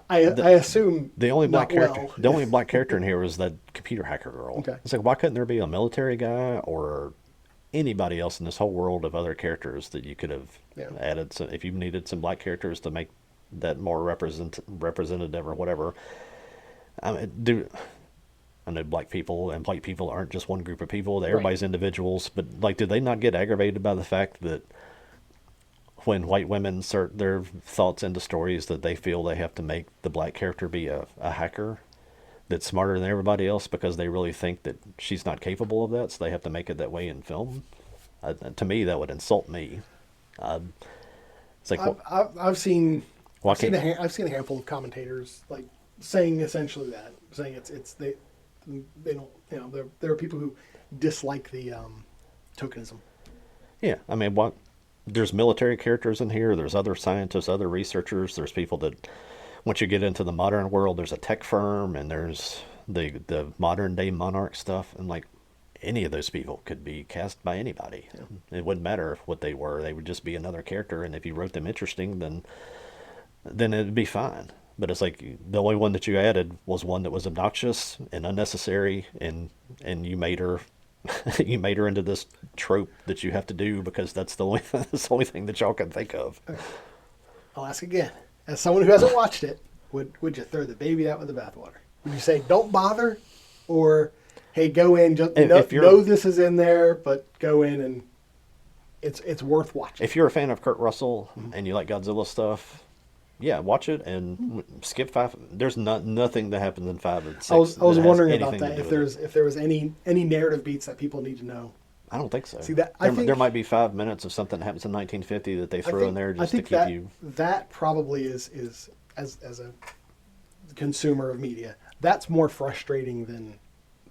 I assume the only black character, well. the only black character in here was that computer hacker girl. Okay. It's like, why couldn't there be a military guy or anybody else in this whole world of other characters that you could have added? So if you needed some black characters to make that more representative or whatever. I know black people and white people aren't just one group of people. Everybody's individuals. But like, do they not get aggravated by the fact that when white women insert their thoughts into stories that they feel they have to make the black character be a hacker that's smarter than everybody else because they really think that she's not capable of that, so they have to make it that way in film? To me, that would insult me. It's like I've seen a handful of commentators like saying essentially that, saying they don't, there are people who dislike the tokenism. Yeah, I mean, there's military characters in here. There's other scientists, other researchers. There's people that, once you get into the modern world, there's a tech firm, and there's the modern day Monarch stuff. And like, any of those people could be cast by anybody. Yeah. It wouldn't matter what they were. They would just be another character. And if you wrote them interesting, then it'd be fine. But it's like the only one that you added was one that was obnoxious and unnecessary, and you made her you made her into this trope that you have to do because that's the only that's the only thing that y'all can think of. I'll ask again. As someone who hasn't watched it, would you throw the baby out with the bathwater? Would you say don't bother, or hey, go in, just know this is in there, but go in and it's worth watching. If you're a fan of Kurt Russell and you like Godzilla stuff, yeah, watch it and skip 5. There's nothing that happens in 5 and 6. I was wondering about anything that. to do If there was any narrative beats that people need to know. I don't think so. See that there might be 5 minutes of something that happens in 1950 that they throw in there just to keep you. That probably is as a consumer of media, that's more frustrating than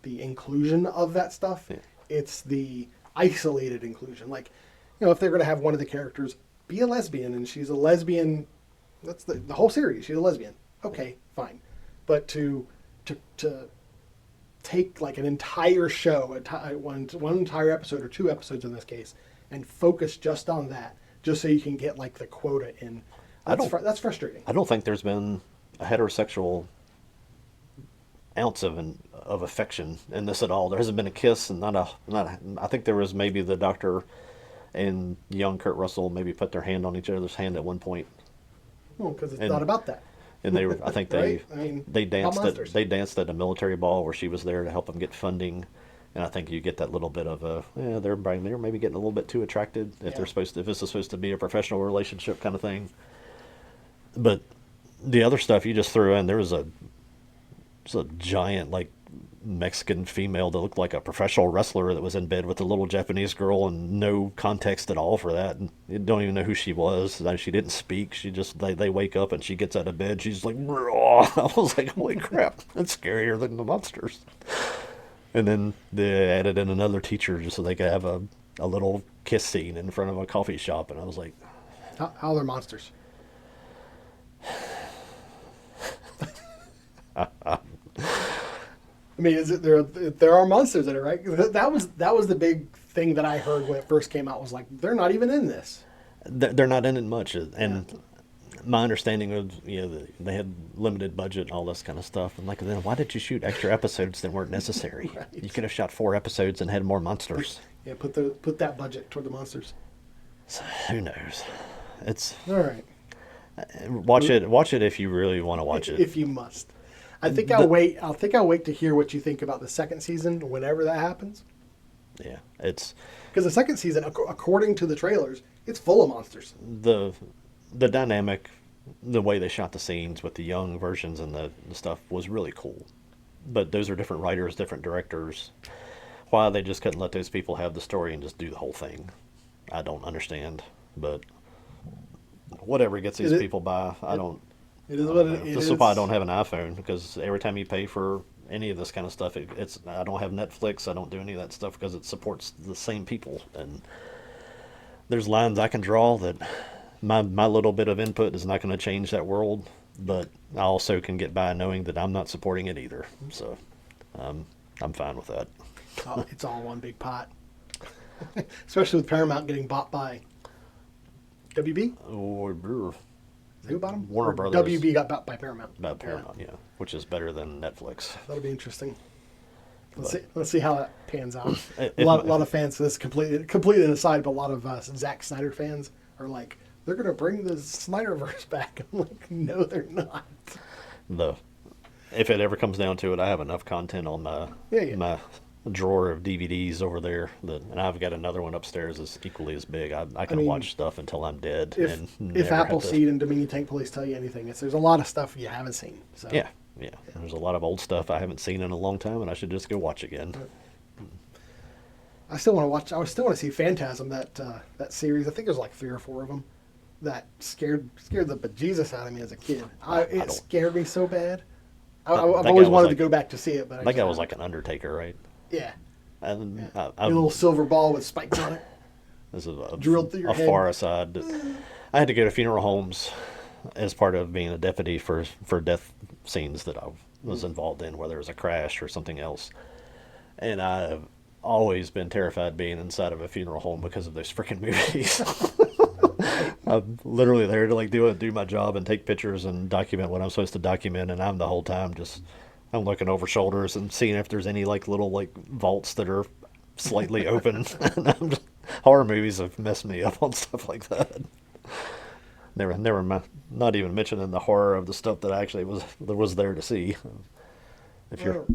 the inclusion of that stuff. Yeah. It's the isolated inclusion. Like, if they're going to have one of the characters be a lesbian and she's a lesbian, that's the whole series. She's a lesbian. Okay, fine. But to take like an entire show, one entire episode or 2 episodes in this case, and focus just on that, just so you can get like the quota in, that's frustrating. I don't think there's been a heterosexual ounce of affection in this at all. There hasn't been a kiss, and I think there was maybe the Doctor and young Kurt Russell maybe put their hand on each other's hand at one point. Well, because it's not about that. And I think right? they danced at a military ball where she was there to help them get funding, and I think you get that little bit of they're maybe getting a little bit too attracted if if this is supposed to be a professional relationship kind of thing. But the other stuff you just threw in, there was a giant like Mexican female that looked like a professional wrestler that was in bed with a little Japanese girl, and no context at all for that. And you don't even know who she was. She didn't speak. She just they wake up and she gets out of bed. She's like, raw. I was like, holy crap, that's scarier than the monsters. And then they added in another teacher just so they could have a little kiss scene in front of a coffee shop, and I was like, how are they monsters? I mean, there are monsters in it, right? That was the big thing that I heard when it first came out, was like, they're not even in this. They're not in it much, and my understanding of they had limited budget and all this kind of stuff. And like, then why did you shoot extra episodes that weren't necessary? Right. You could have shot 4 episodes and had more monsters. Yeah, put that budget toward the monsters. So, who knows? It's all right. Watch it if you really want to watch it. If you must. I think I'll wait. I think I'll wait to hear what you think about the second season whenever that happens. Yeah, it's because the second season, according to the trailers, it's full of monsters. The dynamic, the way they shot the scenes with the young versions and the stuff was really cool. But those are different writers, different directors. Why they just couldn't let those people have the story and just do the whole thing, I don't understand. But whatever gets these people by, I don't. It is what it is. This is why I don't have an iPhone, because every time you pay for any of this kind of stuff, I don't have Netflix. I don't do any of that stuff because it supports the same people, and there's lines I can draw that my little bit of input is not going to change that world, but I also can get by knowing that I'm not supporting it either. So I'm fine with that. It's all one big pot, especially with Paramount getting bought by WB. Who bought them? Warner Brothers. WB got bought by Paramount. By Paramount, yeah, which is better than Netflix. That'll be interesting. Let's see how that pans out. A lot of fans. This is completely an aside, but a lot of Zack Snyder fans are like, they're going to bring the Snyderverse back. I'm like, no, they're not. If it ever comes down to it, I have enough content on my drawer of DVDs over there, and I've got another one upstairs that's equally as big. I can watch stuff until I'm dead. If Appleseed and Dominion Tank Police tell you anything, there's a lot of stuff you haven't seen. So. Yeah. There's a lot of old stuff I haven't seen in a long time, and I should just go watch again. I still want to watch. I still want to see Phantasm, that series. I think there's like 3 or 4 of them. That scared the bejesus out of me as a kid. It scared me so bad. I've always wanted to go back to see it, but that guy was like an Undertaker, right? Yeah. And a little silver ball with spikes on it. This is drilled through your head. Far aside. I had to go to funeral homes as part of being a deputy for death scenes that I was involved in, whether it was a crash or something else. And I've always been terrified being inside of a funeral home because of those freaking movies. I'm literally there to like do my job and take pictures and document what I'm supposed to document, and I'm the whole time just I'm looking over shoulders and seeing if there's any like little like vaults that are slightly open. And horror movies have messed me up on stuff like that. Not even mentioning the horror of the stuff that I actually was there to see. If your Well,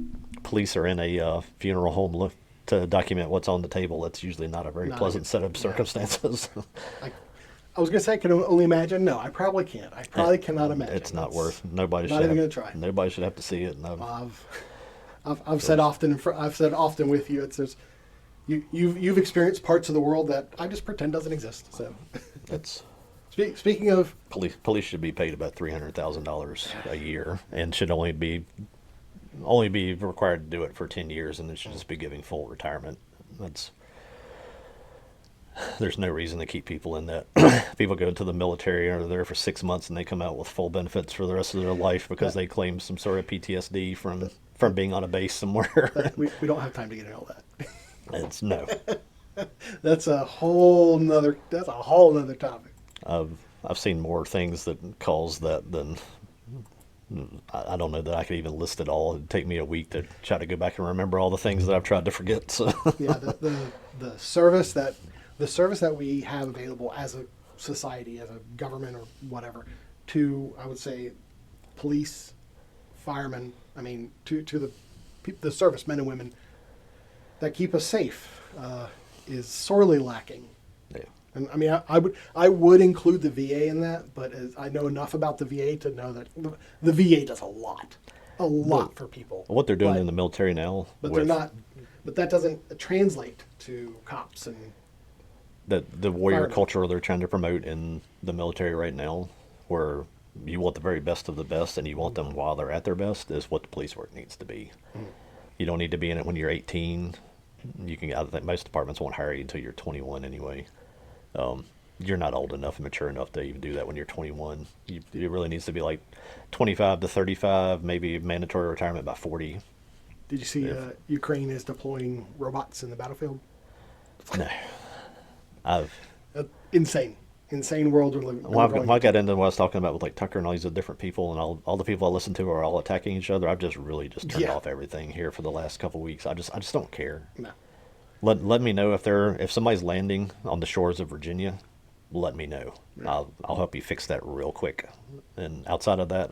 police are in a funeral home to document what's on the table, that's usually not a very Not a pleasant good- set of yeah. circumstances. I was gonna say I can only imagine. No, I probably can't. I probably cannot imagine. It's not It's worth. Nobody not should even have, gonna try. Nobody should have to see it. No, I've said often. I've said often with you. You've experienced parts of the world that I just pretend doesn't exist. So, it's speaking of, police should be paid about $300,000 a year, and should only be required to do it for 10 years, and it should just be giving full retirement. There's no reason to keep people in that. People go to the military and are there for 6 months, and they come out with full benefits for the rest of their life because they claim some sort of PTSD from being on a base somewhere. we don't have time to get into all that. It's no. That's a whole nother topic. I've seen more things that cause that than I don't know that I could even list it all. It'd take me a week to try to go back and remember all the things that I've tried to forget. So Yeah, the service that we have available as a society, as a government or whatever, to, I would say, police, firemen. I mean, to the servicemen and women that keep us safe is sorely lacking. yeah. And I mean, I would include the VA in that, but I know enough about the VA to know that the VA does a lot for people. What they're doing But- in the military now, but they're not. But that doesn't translate to cops and. the warrior Firemen. culture they're trying to promote in the military right now, where you want the very best of the best and you want them while they're at their best, is what the police work needs to be. You don't need to be in it when you're 18. I think most departments won't hire you until you're 21 anyway. You're not old enough and mature enough to even do that when you're 21. It really needs to be like 25 to 35, maybe mandatory retirement by 40. Did you see Ukraine is deploying robots in the battlefield? No. I've Insane world we're living. When I got into what I was talking about with like Tucker and all these different people, and all the people I listen to are all attacking each other. I've just really just turned Yeah. off everything here for the last couple of weeks. I just don't care. No. Let me know if somebody's landing on the shores of Virginia. Let me know. Yeah. I'll help you fix that real quick. And outside of that,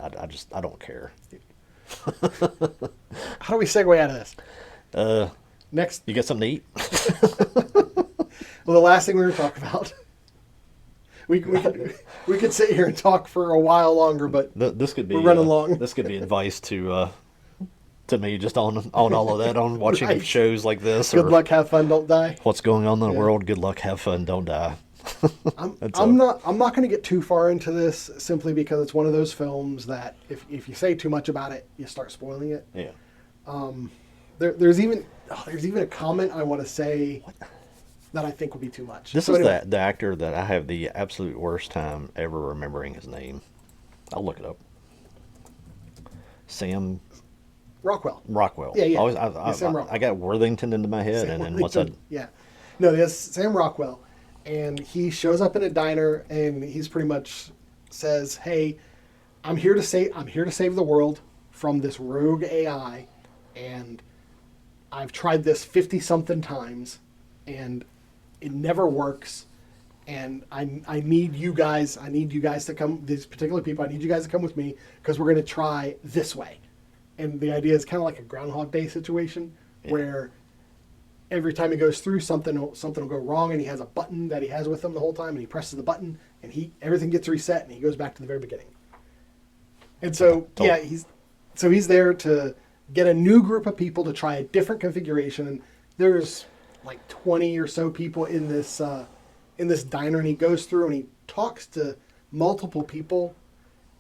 I don't care. How do we segue out of this? Next, You get something to eat? well, the last thing we were talking about. We could sit here and talk for a while longer, but This could be We're running long. This could be advice to me just on all of that, on watching Right. shows like this. good or luck, have fun, don't die. What's going on in the Yeah. world? Good luck, have fun, don't die. I'm not going to get too far into this simply because it's one of those films that if you say too much about it, you start spoiling it. Yeah. There's even a comment I want to say that I think would be too much. This So is anyway, the actor that I have the absolute worst time ever remembering his name. I'll look it up. Sam Rockwell. Rockwell. Yeah, yeah. Always, Yeah, Sam Rockwell. I got Worthington into my head, Sam and once I Worthington. Yeah. No, there's Sam Rockwell, and he shows up in a diner, and he's pretty much says, "Hey, I'm here to save the world from this rogue AI, and I've tried this 50 something times, and it never works. And I need you guys. I need you guys to come. These particular people. I need you guys to come with me because we're going to try this way." And the idea is kind of like a Groundhog Day situation where every time he goes through something will go wrong, and he has a button that he has with him the whole time, and he presses the button, and everything gets reset, and he goes back to the very beginning. And so yeah, he's there to get a new group of people to try a different configuration, and there's like 20 or so people in this diner, and he goes through and he talks to multiple people,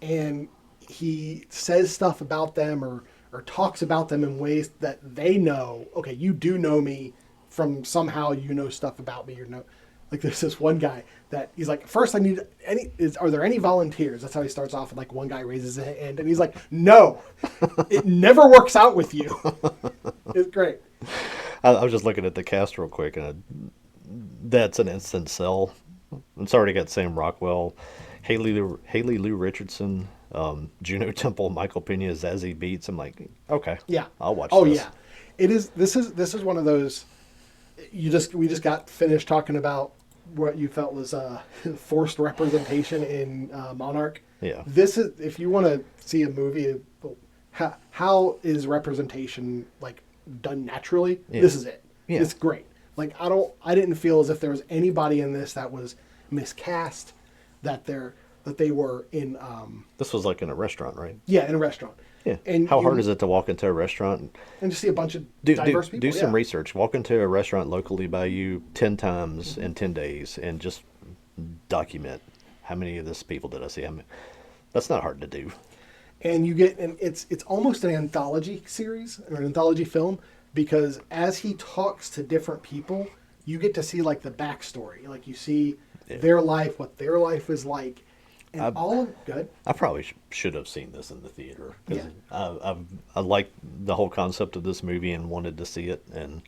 and he says stuff about them or talks about them in ways that they know, okay, you do know me from somehow, you know stuff about me, like there's this one guy that he's like, first I need are there any volunteers? That's how he starts off, and like one guy raises his hand and he's like, no, it never works out with you. It's great. I was just looking at the cast real quick, and that's an instant sell It's already got Sam Rockwell, Haley Lou Richardson, Juno Temple, Michael Pena, Zazie Beetz. I'm like, okay, Yeah. I'll watch Oh this. yeah. It is. This is one of those. We just got finished talking about what you felt was forced representation in Monarch. Yeah. This is, if you want to see a movie, how is representation like done naturally? Yeah. This is it. Yeah. It's great. Like I didn't feel as if there was anybody in this that was miscast, that they were in This was like in a restaurant, right? in a restaurant. Yeah. And How hard is it to walk into a restaurant? and just see a bunch of Do, diverse do, people? do some Yeah. research. Walk into a restaurant locally by you 10 times Mm-hmm. in 10 days and just document how many of these people did I see. I mean, that's not hard to do. And you get, and it's almost an anthology series or an anthology film, because as he talks to different people, you get to see like the backstory, like you see their life, what their life is like, and good. I probably should have seen this in the theater because Yeah. I liked the whole concept of this movie and wanted to see it. And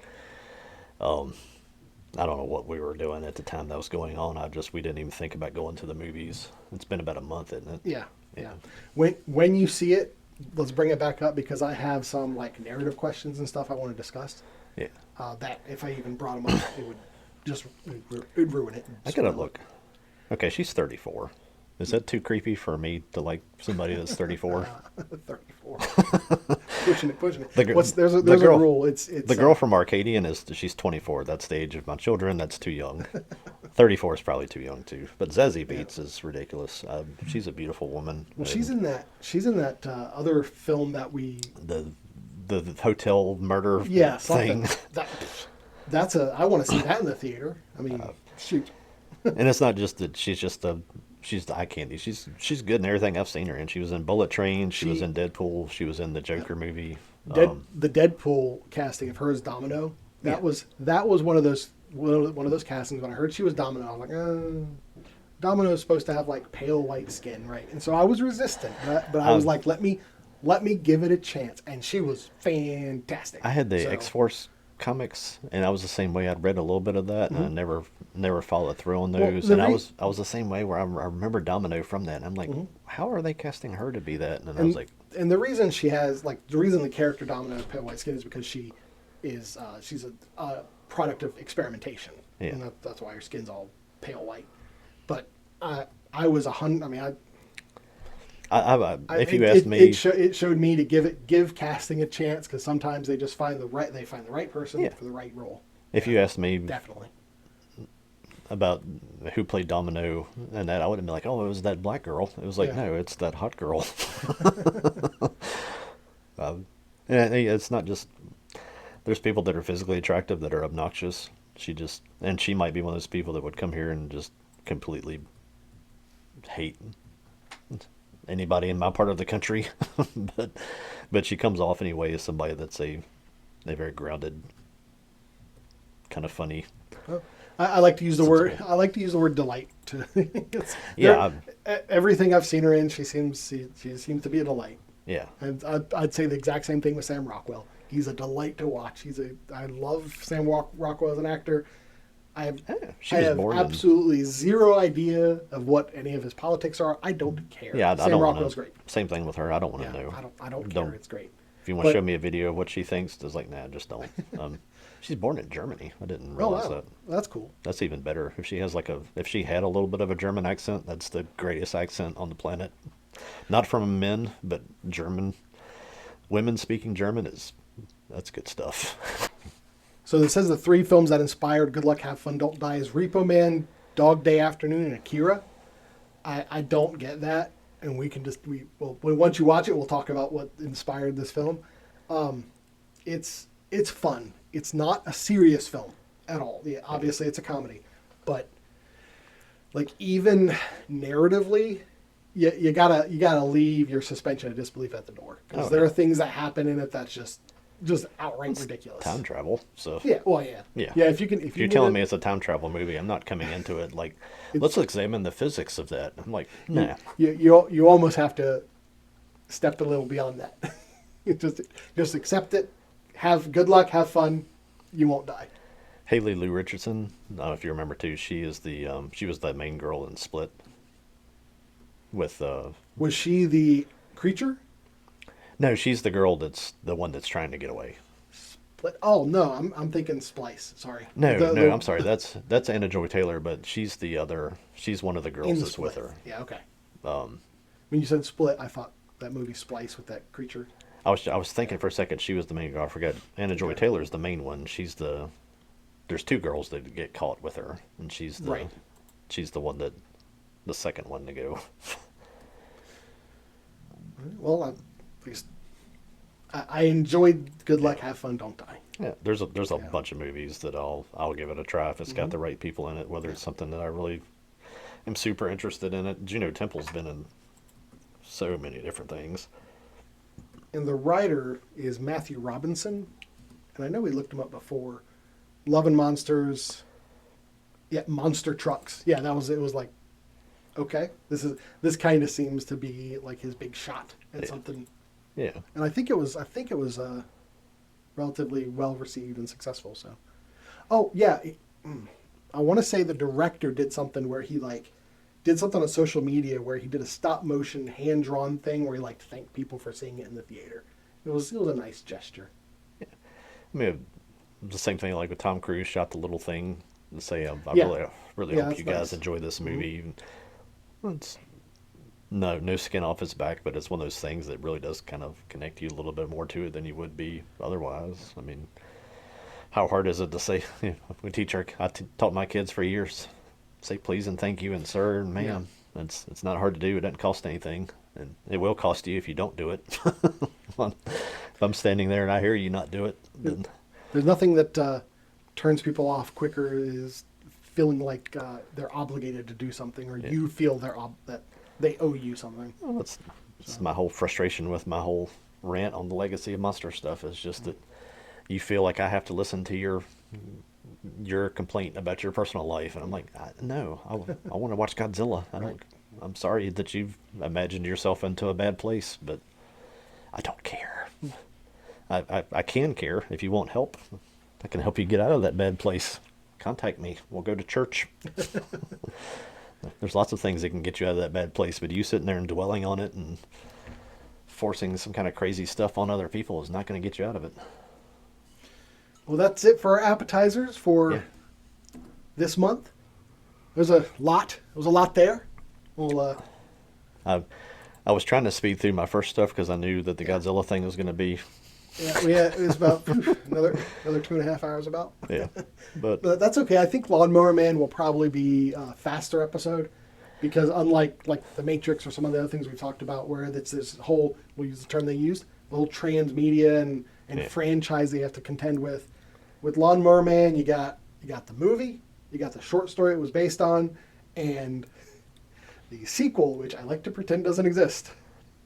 I don't know what we were doing at the time that was going on. We didn't even think about going to the movies. It's been about a month, isn't it? Yeah, yeah. When you see it, let's bring it back up, because I have some like narrative questions and stuff I want to discuss. Yeah. That if I even brought them up, it would ruin it. I gotta look. Okay, she's 34. Is that too creepy for me to like somebody that's 34? 34. pushing it. The gr- There's a the girl- rule. It's The girl from Arcadian she's 24. That's the age of my children. That's too young. 34 is probably too young too. But Zazie Beetz is ridiculous. She's a beautiful woman. Well, she's in that. She's in that other film that we. The hotel murder Yeah, thing. something. That's a. I want to see that in the theater. I mean, shoot. And it's not just that she's the eye candy. She's good in everything I've seen her in. She was in Bullet Train. She was in Deadpool. She was in the Joker movie. The Deadpool casting of her as Domino. That was one of those castings. When I heard she was Domino, I was like, Domino is supposed to have like pale white skin, right? And so I was resistant, but I was like, let me give it a chance, and she was fantastic. I had the X-Force comics, and I was the same way. I'd read a little bit of that, and I never followed through on those. Well, and I was the same way where I remember Domino from that. And I'm like, how are they casting her to be that? And I was like, and the reason she has the reason the character Domino has pale white skin is because she's a product of experimentation, Yeah. and that's why her skin's all pale white. But I was 100. I mean, if you asked me, it showed me to give casting a chance, because sometimes they just find the right person for the right role. if you asked me Definitely. about who played Domino and that, I would have been like, oh, it was that black girl. It was like, Yeah. no, it's that hot girl. And it's not just, there's people that are physically attractive that are obnoxious. She might be one of those people that would come here and just completely hate anybody in my part of the country. but she comes off anyway as somebody that's a very grounded, kind of funny. I like to use the word. I like to use the word delight. Everything I've seen her in, she seems to be a delight. Yeah. And I'd say the exact same thing with Sam Rockwell. He's a delight to watch. I love Sam Rockwell as an actor. I have absolutely zero idea of what any of his politics are. I don't care. Yeah, Sam Rockwell's great. Same thing with her. I don't want to know. I don't care. It's great. If you want to show me a video of what she thinks, it's like, nah, just don't. She's born in Germany. I didn't realize that. That's cool. That's even better. If she had a little bit of a German accent, that's the greatest accent on the planet. Not from men, but German. Women speaking German that's good stuff. So this says the 3 films that inspired Good Luck, Have Fun, Don't Die is Repo Man, Dog Day Afternoon, and Akira. I don't get that, and we can once you watch it, we'll talk about what inspired this film. It's fun. It's not a serious film at all. Yeah, obviously it's a comedy, but like even narratively, you gotta leave your suspension of disbelief at the door, because there are things that happen in it that's just outright ridiculous. Time travel, so yeah. If you're telling me it's a time travel movie, I'm not coming into it like, let's examine the physics of that. I'm like, nah. You almost have to step a little beyond that. Just accept it. Have good luck. Have fun. You won't die. Haley Lou Richardson. I don't know if you remember too. She is the she was the main girl in Split. With Was she the creature? no, she's the girl that's the one that's trying to get away. Oh no, I'm thinking Splice. Sorry. No, The I'm sorry. That's Anna Joy Taylor, but she's the other. She's one of the girls in that's Split. with her. Yeah. Okay. When you said Split, I thought that movie Splice with that creature. I was thinking for a second she was the main girl. I forgot. Anna Joy Okay. Taylor is the main one. She's the. There's two girls that get caught with her, and Right. she's the one that, the second one to go. Well, at least I enjoyed Good Luck, Have Fun, Don't Die. Yeah, there's a Yeah. bunch of movies that I'll give it a try if it's got the right people in it. Whether it's something that I really am super interested in it. Juno Temple's been in so many different things. And the writer is Matthew Robinson, and I know we looked him up before. Love and Monsters. Yeah, Monster Trucks. Yeah, that was it. Was like, okay, this kind of seems to be like his big shot at Yeah. something. Yeah, And I think it was relatively well received and successful. So, oh yeah, I want to say the director did something where he like did something on social media where he did a stop motion hand drawn thing where he like thanked people for seeing it in the theater. It was a nice gesture. I mean, the same thing like with Tom Cruise shot the little thing and say, I Yeah. really Yeah, hope that's you guys nice. enjoy this movie. It's no skin off his back, but it's one of those things that really does kind of connect you a little bit more to it than you would be otherwise. I mean, how hard is it to say? We taught my kids for years, say please and thank you and sir and ma'am. It's not hard to do. It doesn't cost anything, and it will cost you if you don't do it. If I'm standing there and I hear you not do it, then There's nothing that turns people off quicker is feeling like they're obligated to do something, or you feel that they owe you something. well, it's my whole frustration with my whole rant on the Legacy of Monster stuff is just that you feel like I have to listen to your complaint about your personal life, and I'm like, no, I want to watch Godzilla. I'm sorry that you've imagined yourself into a bad place, but I don't care. I can care if you want help. I can help you get out of that bad place. Contact me. We'll go to church. There's lots of things that can get you out of that bad place, but you sitting there and dwelling on it and forcing some kind of crazy stuff on other people is not going to get you out of it. Well, that's it for our appetizers for Yeah. this month. There's a lot. There was a lot there. Well, I was trying to speed through my first stuff because I knew that the Godzilla thing was going to be, yeah, it was about another 2.5 hours about. yeah. But But that's okay. I think Lawnmower Man will probably be a faster episode because unlike like The Matrix or some of the other things we've talked about where it's this whole, we'll use the term they used, the whole transmedia and Yeah. franchise they have to contend with. With Lawnmower Man, you got the movie, you got the short story it was based on, and the sequel, which I like to pretend doesn't exist.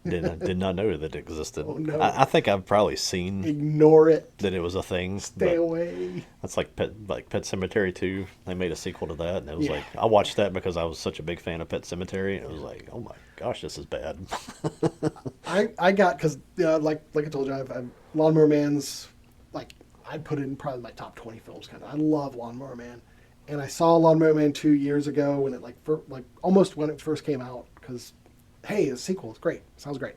did not know that it existed. Oh, no. I think I've probably seen Ignore it. that it was a thing. Stay but away. That's like Pet Cemetery 2. They made a sequel to that, and it was Yeah. like I watched that because I was such a big fan of Pet Cemetery, and it was like, oh my gosh, this is bad. I got because like I told you, I've Lawnmower Man's like I'd put it in probably my top 20 films. Kind of, I love Lawnmower Man, and I saw Lawnmower Man 2 years ago when it almost when it first came out because hey, a sequel, it's great, sounds great.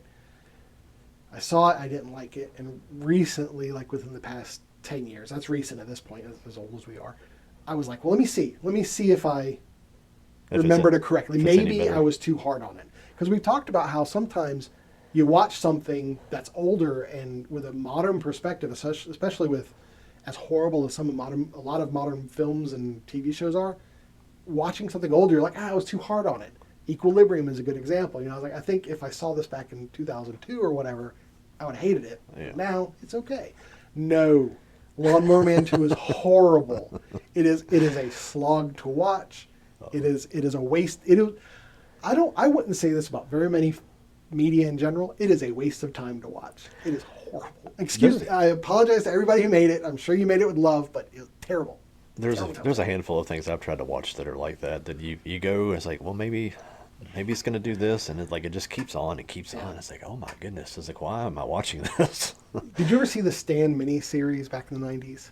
I saw it, I didn't like it, and recently, like within the past 10 years, that's recent at this point, as old as we are, I was like, well, let me see if I remembered it correctly. if it's any Maybe better. I was too hard on it because we've talked about how sometimes you watch something that's older and with a modern perspective, especially with as horrible as a lot of modern films and TV shows are. Watching something older, you're like, I was too hard on it. Equilibrium is a good example. I was like, I think if I saw this back in 2002 or whatever, I would have hated it. Yeah. Now it's okay. No, Lawnmower Man 2 is horrible. It is a slog to watch. It is a waste. I wouldn't say this about very many media in general. It is a waste of time to watch. It is horrible. Excuse me. I apologize to everybody who made it. I'm sure you made it with love, but it's terrible. There's a handful of things I've tried to watch that are like that. That you go, it's like, well, maybe it's gonna do this, and it just keeps on and keeps on. It's like, oh my goodness, it's like, why am I watching this? Did you ever see the Stan miniseries back in the 90s?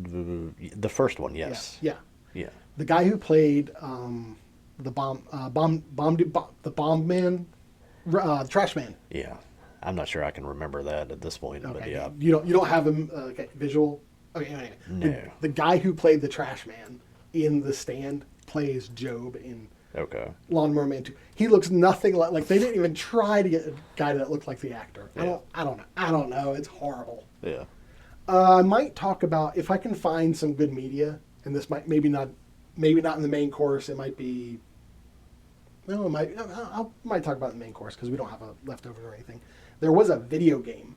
The first one, yes. Yeah. Yeah. The guy who played the bomb man, trash man. Yeah. I'm not sure I can remember that at this point, but Okay. yeah. You don't have him visual. Okay. Anyway, No. the guy who played the trash man in The Stand plays Job in Okay. Lawnmower Man 2. He looks nothing like they didn't even try to get a guy that looked like the actor. Yeah. I don't know. It's horrible. Yeah. I might talk about if I can find some good media, and this might maybe not in the main course. It might be. Well, I might talk about it in the main course because we don't have a leftover or anything. There was a video game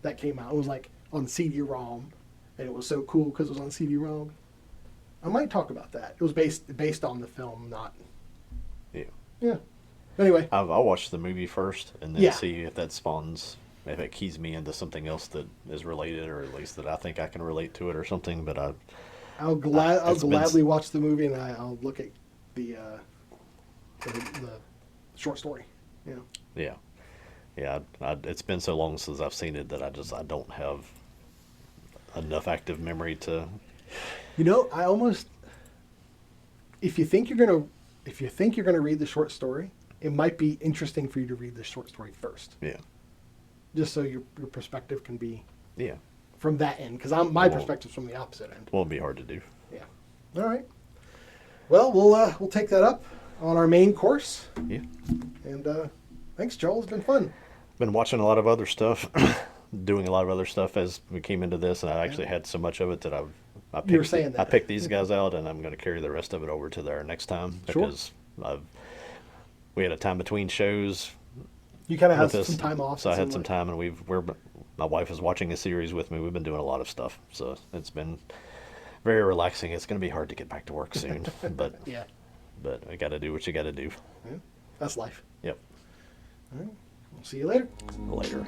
that came out. It was like on CD-ROM, and it was so cool because it was on CD-ROM. I might talk about that. It was based on the film, not. Yeah. Yeah. Anyway. I'll watch the movie first and then Yeah. see if that spawns, if it keys me into something else that is related, or at least that I think I can relate to it or something. But I'll it's been gladly watch the movie, and I'll look at the short story. You know. yeah, yeah. It's been so long since I've seen it that I don't have enough active memory to. You know, I almost. If you think you're gonna read the short story, it might be interesting for you to read the short story first, Yeah. just so your perspective can be Yeah. from that end. Because my Well- perspective's from the opposite end. Won't be hard to do. Yeah. All right. Well, we'll take that up on our main course. Yeah. And thanks, Joel. It's been fun. Been watching a lot of other stuff, doing a lot of other stuff as we came into this, and I actually had so much of it that I You were saying that. I picked these guys out, and I'm going to carry the rest of it over to there next time Sure. because we had a time between shows. You kind of had with some this, time off. so I it had seemed some like. time, and my wife is watching a series with me. We've been doing a lot of stuff, so it's been very relaxing. It's going to be hard to get back to work soon, but Yeah. I got to do what you got to do. Yeah. That's life. Yep. All right. We'll see you later. Later.